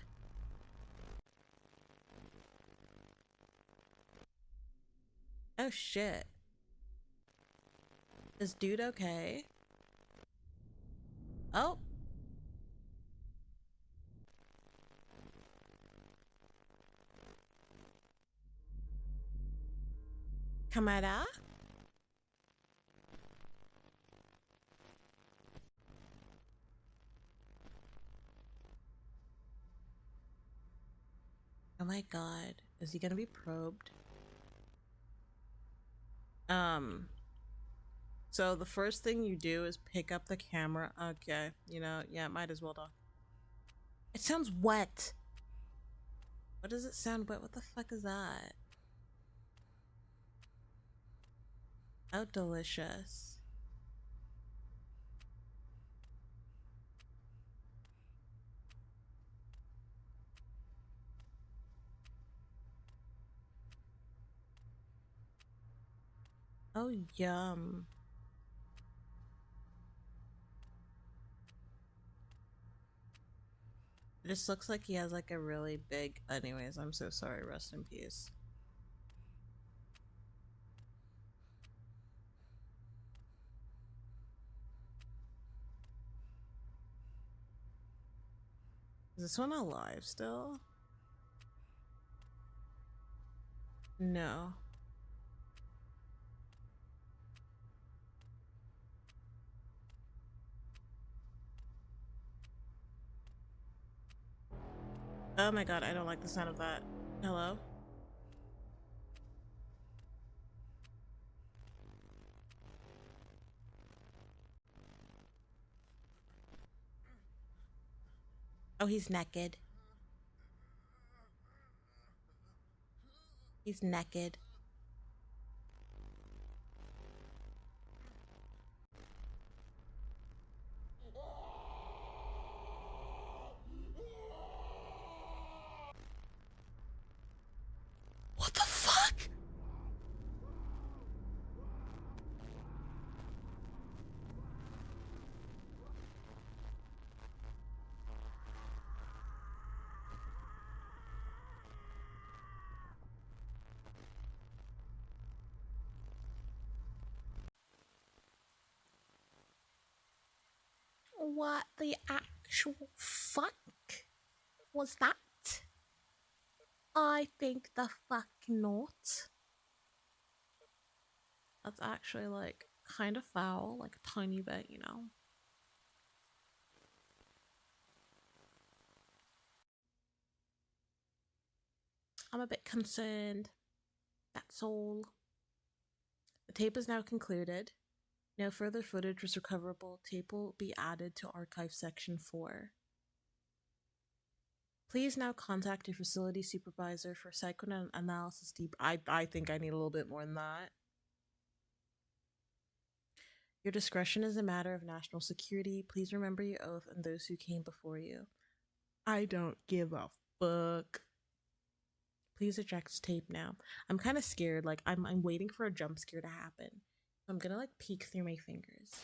Oh shit. Is dude okay? Oh. Camera? Oh my god. Is he gonna be probed? So the first thing you do is pick up the camera. Okay, you know, yeah, might as well talk. It sounds wet. What does it sound wet? What the fuck is that? Oh, delicious. Oh, yum. It just looks like he has like a really big. Anyways, I'm so sorry. Rest in peace. Is this one alive still? No. Oh my god, I don't like the sound of that. Hello? Oh, he's naked. He's naked. What the fuck? What the actual fuck was that? I think the fuck not. That's actually like kind of foul, like a tiny bit, you know. I'm a bit concerned. That's all. The tape is now concluded. No further footage was recoverable. Tape will be added to archive section 4. Please now contact your facility supervisor for psychoanalysis deep. I think I need a little bit more than that. Your discretion is a matter of national security. Please remember your oath and those who came before you. I don't give a fuck. Please eject tape now. I'm kind of scared. Like I'm waiting for a jump scare to happen. So I'm gonna like peek through my fingers.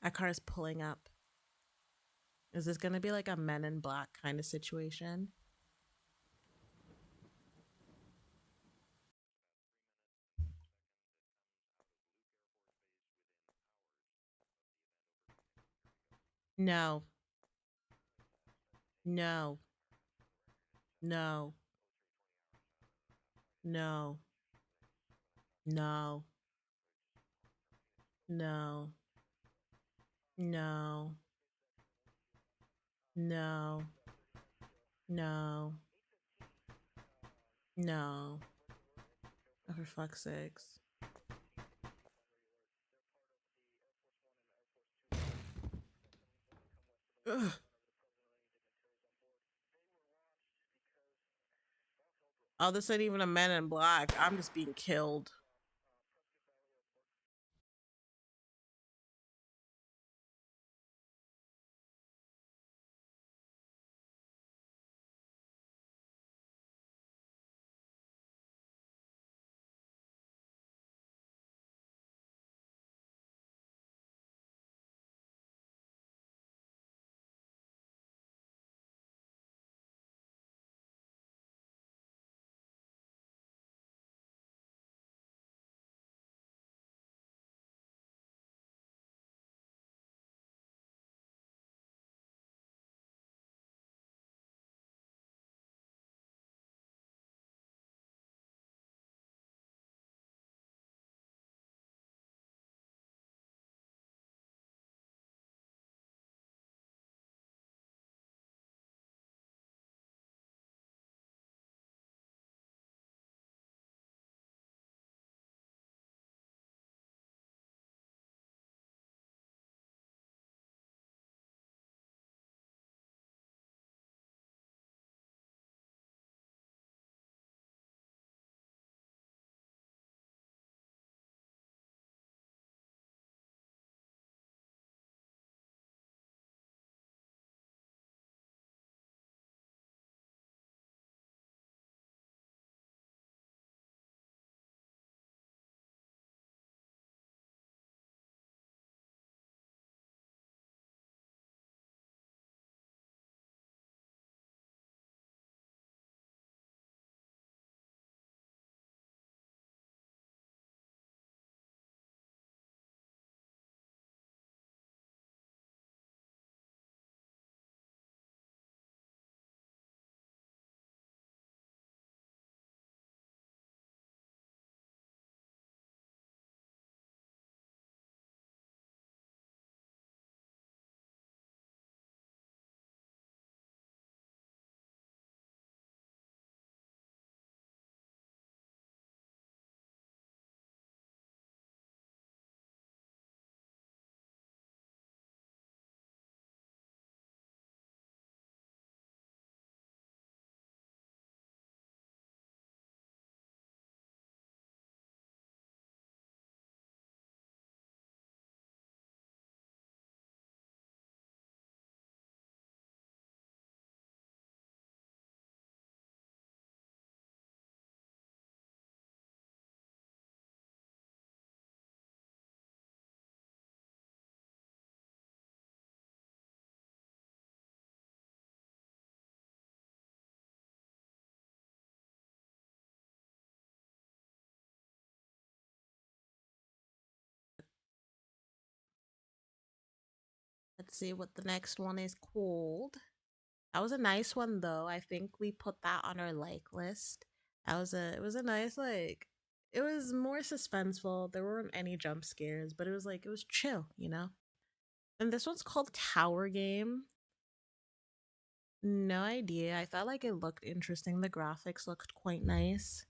Our car is pulling up. Is this gonna be like a Men in Black kind of situation? No. No. No. No. No. No. No. No. No. No. Oh, for fuck's sakes. Ugh. Oh, this ain't even a Men in Black. I'm just being killed. Let's see what the next one is called. That was a nice one though. I think we put that on our like list. It was a nice like it was more suspenseful. There weren't any jump scares, but it was chill, you know? And this one's called Tower Game. No idea. I thought like it looked interesting. The graphics looked quite nice.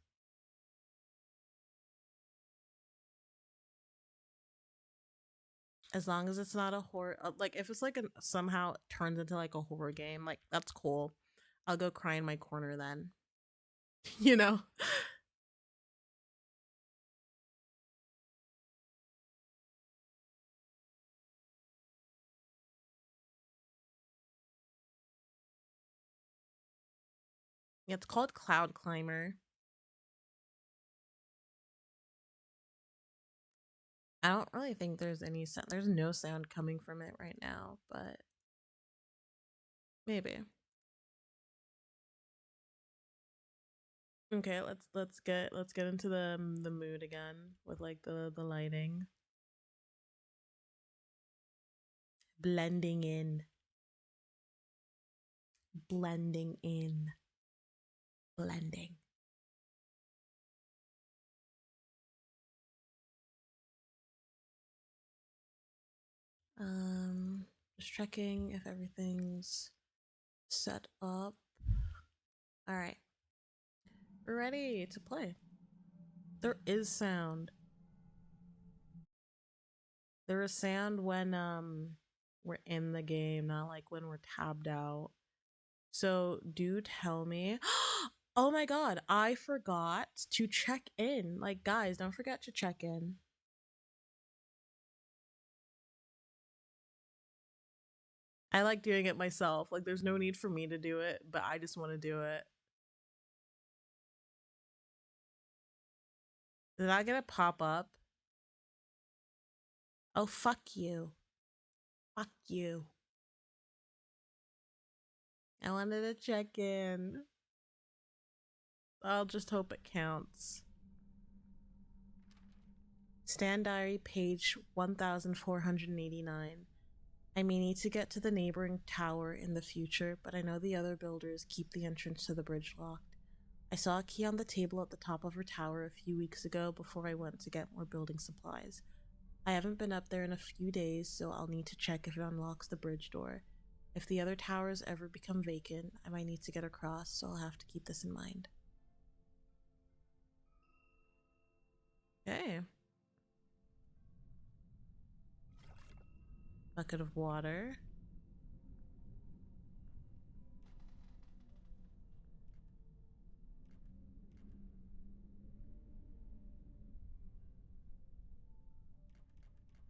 As long as it's not a horror, like if it's like somehow turns into like a horror game, like that's cool. I'll go cry in my corner then. You know? It's called Cloud Climber. I don't really think there's any sound. There's no sound coming from it right now, but maybe. Okay, let's get into the mood again with like the lighting blending in, blending in, blending. Just checking if everything's set up. All right, we're ready to play. There is sound. There is sound when we're in the game, not like when we're tabbed out. So do tell me. Oh my god, I forgot to check in. Like guys, don't forget to check in. I like doing it myself. Like there's no need for me to do it, but I just want to do it. Did I get a pop up? Oh fuck you. Fuck you. I wanted to check in. I'll just hope it counts. Stand diary page 1489. I may need to get to the neighboring tower in the future, but I know the other builders keep the entrance to the bridge locked. I saw a key on the table at the top of her tower a few weeks ago before I went to get more building supplies. I haven't been up there in a few days, so I'll need to check if it unlocks the bridge door. If the other towers ever become vacant, I might need to get across, so I'll have to keep this in mind. Okay. Bucket of water.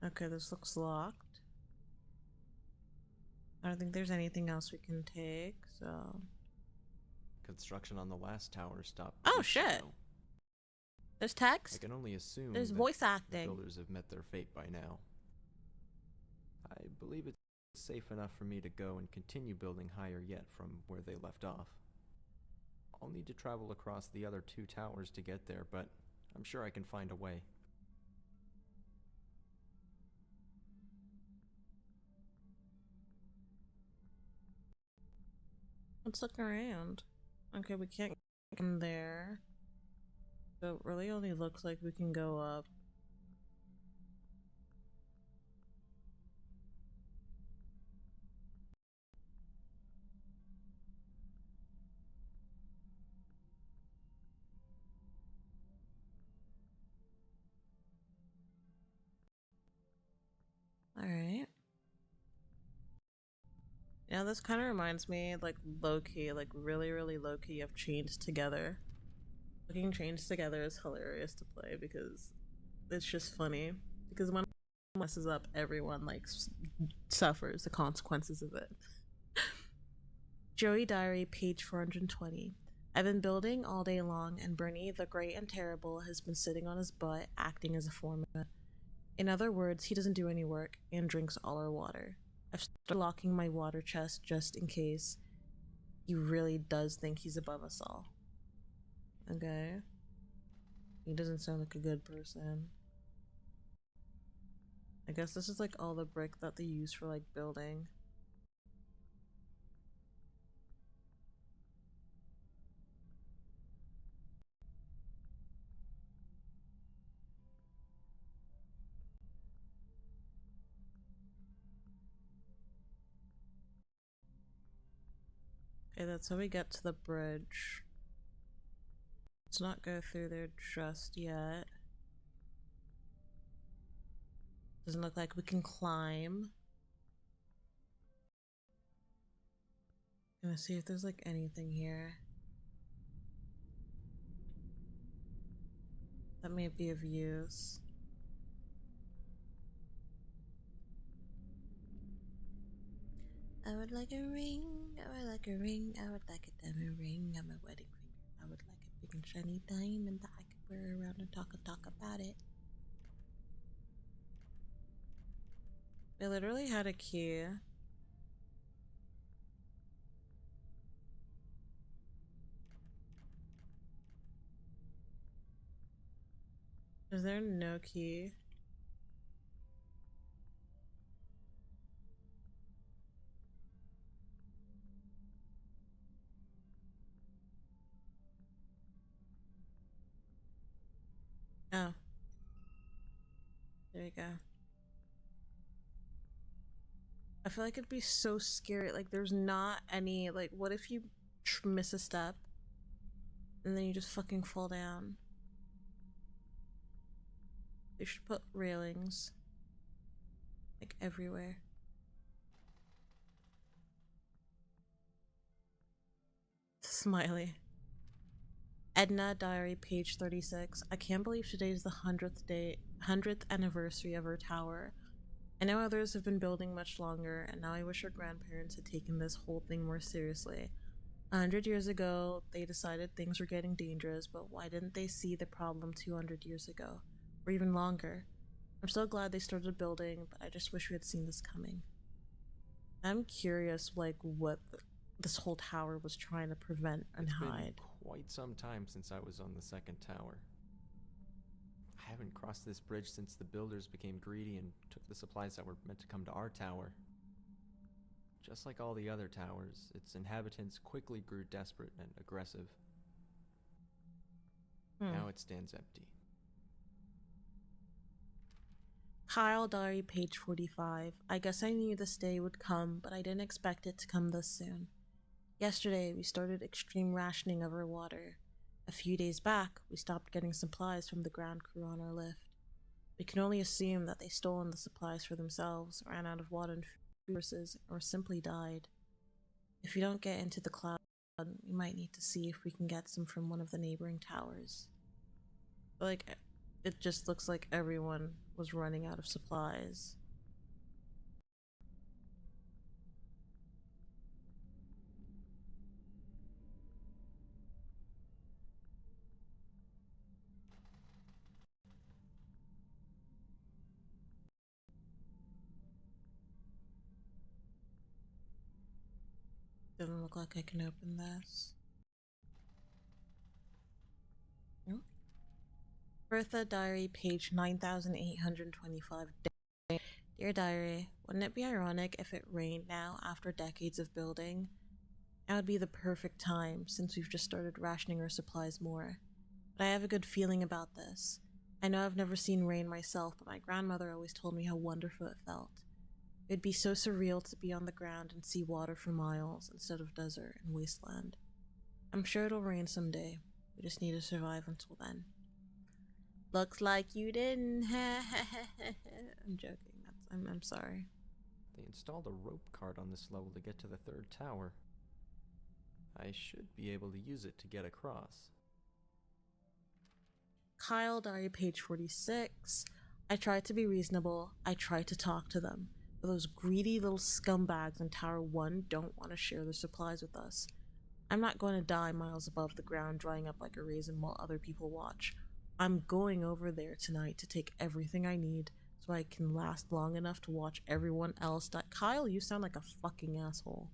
Okay, this looks locked. I don't think there's anything else we can take, so... Construction on the last tower stopped. Oh shit! Ago. There's text? I can only assume there's that voice acting. The builders have met their fate by now. I believe it's safe enough for me to go and continue building higher yet from where they left off. I'll need to travel across the other two towers to get there, but I'm sure I can find a way. Let's look around. Okay, we can't get in there. So it really only looks like we can go up. Alright. Yeah, this kind of reminds me, like, low-key, like, really low-key of Chained Together. Looking Chained Together is hilarious to play because it's just funny. Because when it messes up, everyone, like, suffers the consequences of it. Joey Diary, page 420. I've been building all day long, and Bernie, the Great and Terrible, has been sitting on his butt, acting as a foreman. In other words, he doesn't do any work and drinks all our water. I've started locking my water chest just in case. He really does think he's above us all. Okay. He doesn't sound like a good person. I guess this is like all the brick that they use for like building. Okay, that's how we get to the bridge. Let's not go through there just yet. Doesn't look like we can climb. Gonna see if there's like anything here that may be of use. I would like a ring, I would like a ring, I would like a diamond ring on my wedding finger. I would like a big and shiny diamond that I could wear around and talk about it. They literally had a key. Is there no key? Oh, there you go. I feel like it'd be so scary. Like, there's not any, like, what if you miss a step and then you just fucking fall down? They should put railings, like, everywhere. Smiley. Edna Diary, page 36. I can't believe today is the 100th anniversary of her tower. I know others have been building much longer, and now I wish her grandparents had taken this whole thing more seriously. 100 years ago, they decided things were getting dangerous, but why didn't they see the problem 200 years ago? Or even longer? I'm so glad they started building, but I just wish we had seen this coming. I'm curious, like, what this whole tower was trying to prevent and hide. It's been quite some time since I was on the second tower. I haven't crossed this bridge since the builders became greedy and took the supplies that were meant to come to our tower. Just like all the other towers, its inhabitants quickly grew desperate and aggressive. Now it stands empty. Kyle Diary, page 45. I guess I knew this day would come, but I didn't expect it to come this soon. Yesterday, we started extreme rationing of our water. A few days back, we stopped getting supplies from the ground crew on our lift. We can only assume that they stolen the supplies for themselves, ran out of water and food sources, or simply died. If we don't get into the cloud, we might need to see if we can get some from one of the neighboring towers. Like, it just looks like everyone was running out of supplies. Doesn't look like I can open this. Nope. Bertha Diary, page 9825. Dear Diary, wouldn't it be ironic if it rained now after decades of building? Now would be the perfect time since we've just started rationing our supplies more. But I have a good feeling about this. I know I've never seen rain myself, but my grandmother always told me how wonderful it felt. It'd be so surreal to be on the ground and see water for miles instead of desert and wasteland. I'm sure it'll rain someday. We just need to survive until then. Looks like you didn't. I'm joking. I'm sorry. They installed a rope cart on this level to get to the third tower. I should be able to use it to get across. Kyle Diary, page 46. I tried to be reasonable. I tried to talk to them. But those greedy little scumbags in Tower 1 don't want to share their supplies with us. I'm not going to die miles above the ground drying up like a raisin while other people watch. I'm going over there tonight to take everything I need so I can last long enough to watch everyone else die. Kyle, you sound like a fucking asshole.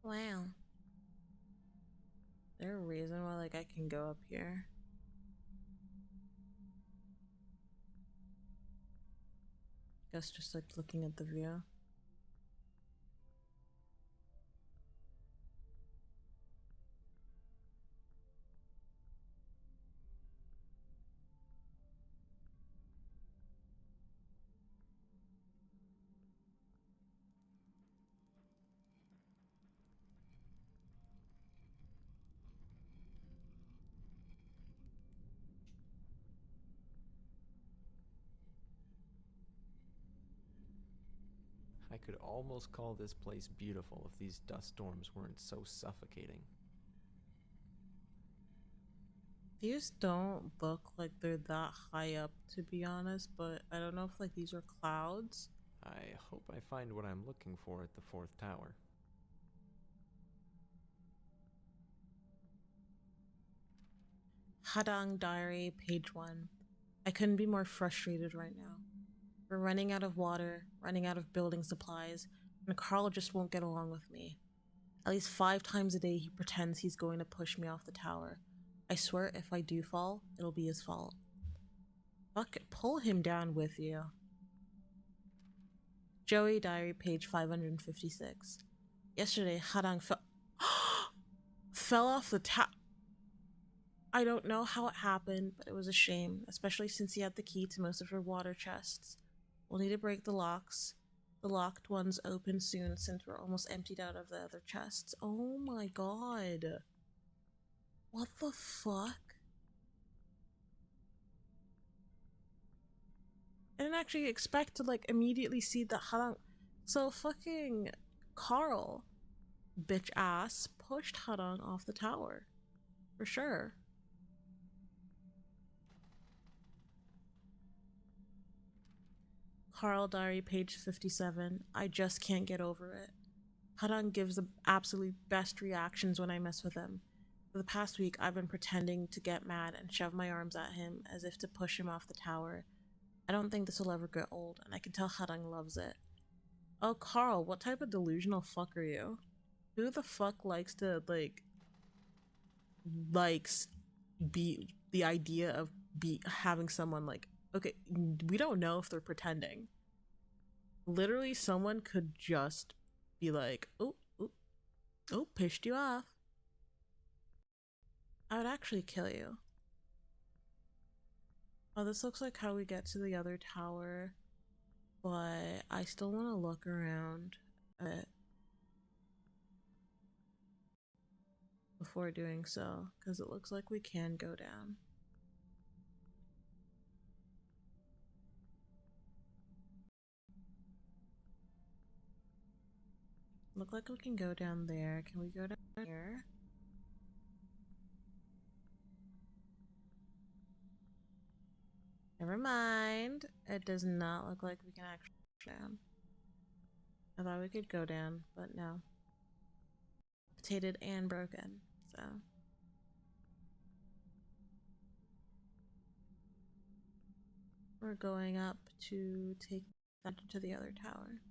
Wow. Is there a reason why like I can go up here? Guess just like looking at the view. I could almost call this place beautiful if these dust storms weren't so suffocating. These don't look like they're that high up, to be honest, but I don't know if like these are clouds. I hope I find what I'm looking for at the fourth tower. Hadang Diary, page 1. I couldn't be more frustrated right now. We're running out of water, running out of building supplies, and Carl just won't get along with me. At least 5 times a day he pretends he's going to push me off the tower. I swear if I do fall, it'll be his fault. Fuck it, pull him down with you. Joey Diary, page 556. Yesterday, Hadang fell off the tower. I don't know how it happened, but it was a shame, especially since he had the key to most of her water chests. We'll need to break the locks. The locked ones open soon since we're almost emptied out of the other chests. Oh my god. What the fuck? I didn't actually expect to like immediately see the Harang. So fucking Carl, bitch ass, pushed Harang off the tower. For sure. Carl Diary, page 57. I just can't get over it. Harang gives the absolute best reactions when I mess with him. For the past week, I've been pretending to get mad and shove my arms at him as if to push him off the tower. I don't think this will ever get old, and I can tell Harang loves it. Oh, Carl, what type of delusional fuck are you? Who the fuck likes to, likes be the idea of having someone like, okay, we don't know if they're pretending. Literally, someone could just be like, oh, oh, oh, pissed you off. I would actually kill you. Oh, this looks like how we get to the other tower, but I still want to look around a bit before doing so, because it looks like we can go down. Look like we can go down there. Can we go down here? Never mind. It does not look like we can actually go down. I thought we could go down, but no. Potated and broken, so. We're going up to take that to the other tower.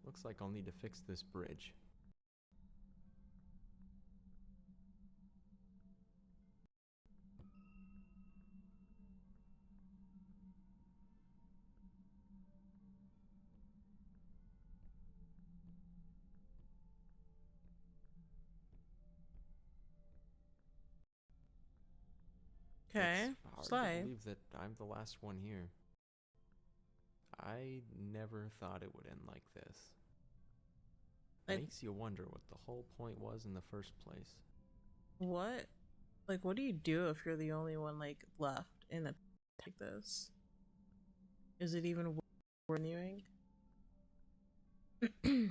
Looks like I'll need to fix this bridge. Okay, It's hard to slay. believe that I'm the last one here. I never thought it would end like this. Like, Makes you wonder what the whole point was in the first place. what? Like, what do you do if you're the only one, like, left in a like this? Is it even worth renewing? I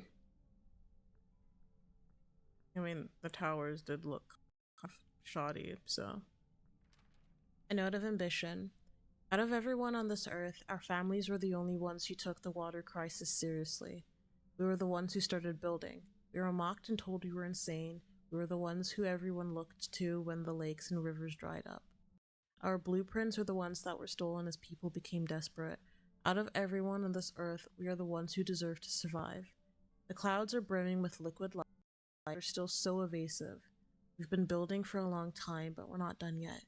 mean, the towers did look shoddy, so. A note of ambition. Out of everyone on this earth, our families were the only ones who took the water crisis seriously. We were the ones who started building. We were mocked and told we were insane. We were the ones who everyone looked to when the lakes and rivers dried up. Our blueprints are the ones that were stolen as people became desperate. Out of everyone on this earth, we are the ones who deserve to survive. The clouds are brimming with liquid light. They're still so evasive. We've been building for a long time, but we're not done yet.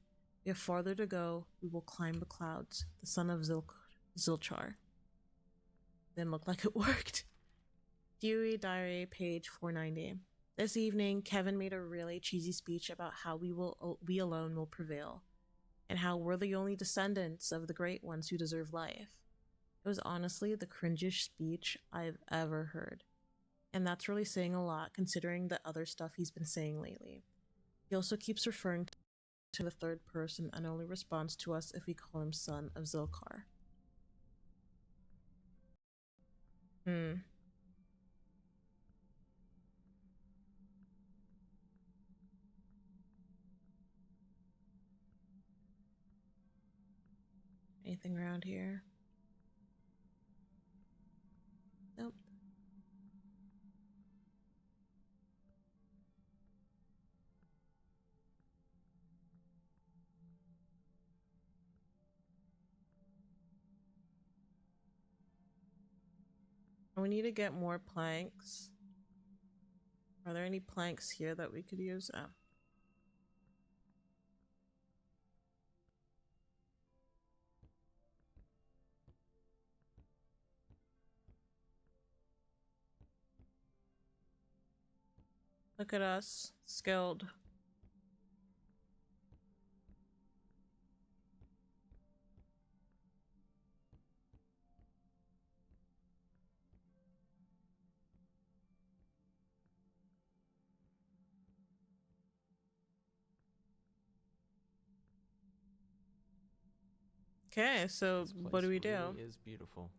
We have farther to go. We will climb the clouds. The son of Zilchar. Didn't look like it worked. Dewey Diary, page 490. This evening, Kevin made a really cheesy speech about how we alone will prevail, and how we're the only descendants of the great ones who deserve life. It was honestly the cringiest speech I've ever heard. And that's really saying a lot considering the other stuff he's been saying lately. He also keeps referring to the third person and only responds to us if we call him son of Zilkar. Hmm. Anything around here? Nope. We need to get more planks. Are there any planks here that we could use? Oh. Look at us. Skilled. Okay, so This what place do we do? really is beautiful,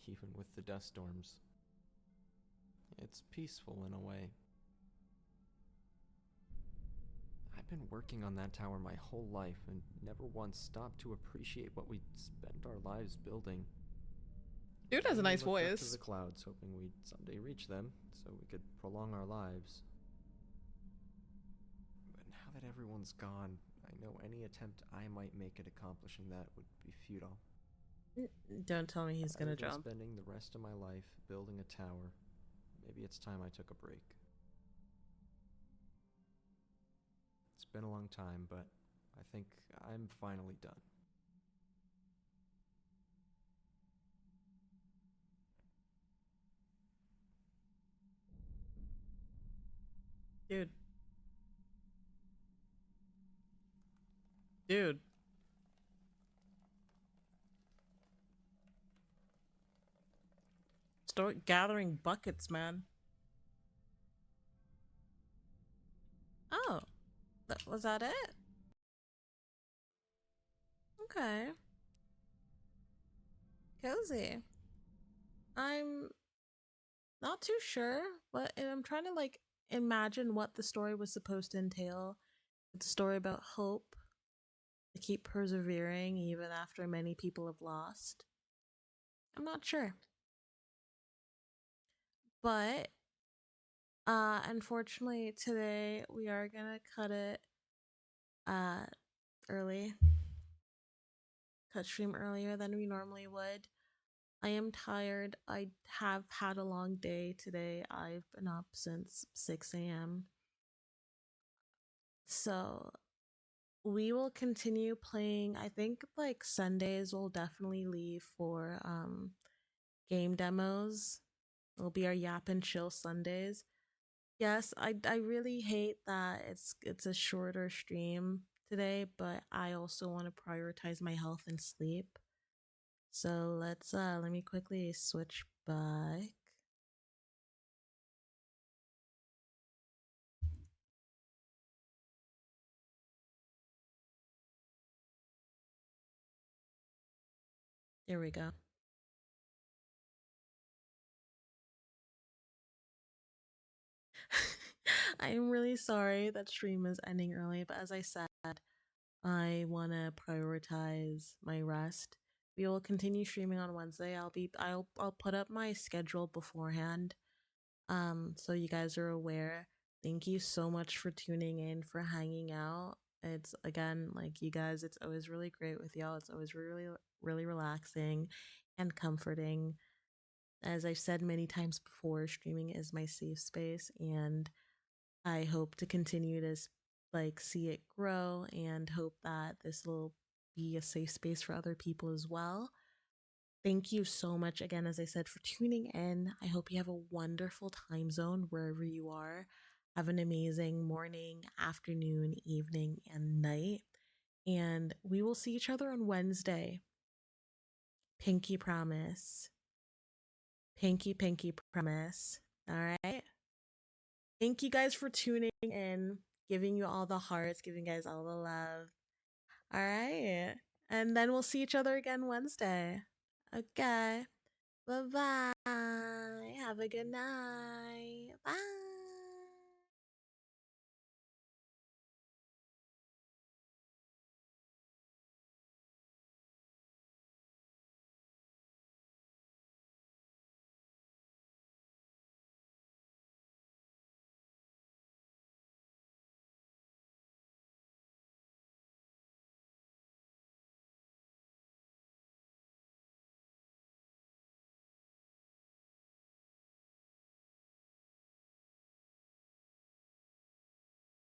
even with the dust storms. It's peaceful in a way. I've been working on that tower my whole life and never once stopped to appreciate what we'd spent our lives building. Dude has a And we nice looked up to voice. the clouds, hoping we'd someday reach them, so we could prolong our lives. But now that everyone's gone, I know any attempt I might make at accomplishing that would be futile. Don't tell me he's Rather gonna than jump. spending the rest of my life building a tower, maybe it's time I took a break. It's been a long time, but I think I'm finally done. Dude. Dude. Start gathering buckets, man. Oh. Was that it? Okay. Cozy. I'm not too sure, but I'm trying to like imagine what the story was supposed to entail. It's a story about hope, to keep persevering even after many people have lost. I'm not sure. But unfortunately today we are gonna cut it uh early. Cut stream earlier than we normally would. I am tired. I have had a long day today. I've been up since 6 a.m. So we will continue playing. I think like Sundays we'll definitely leave for game demos. It'll be our Yap and Chill Sundays. Yes, I really hate that it's a shorter stream today, but I also want to prioritize my health and sleep. So let me quickly switch back. There we go. I am really sorry that stream is ending early, but as I said, I want to prioritize my rest. We will continue streaming on Wednesday. I'll put up my schedule beforehand, so you guys are aware. Thank you so much for tuning in, for hanging out, It's again, like you guys, it's always really great with y'all. It's always really, really relaxing and comforting. As I've said many times before, streaming is my safe space, and I hope to continue to like see it grow and hope that this will be a safe space for other people as well. Thank you so much again, as I said, for tuning in. I hope you have a wonderful time zone wherever you are. Have an amazing morning, afternoon, evening, and night. And we will see each other on Wednesday. Pinky promise. Pinky promise. All right. Thank you guys for tuning in, giving you all the hearts, giving you guys all the love. All right. And then we'll see each other again Wednesday. Okay. Bye bye. Have a good night. Bye.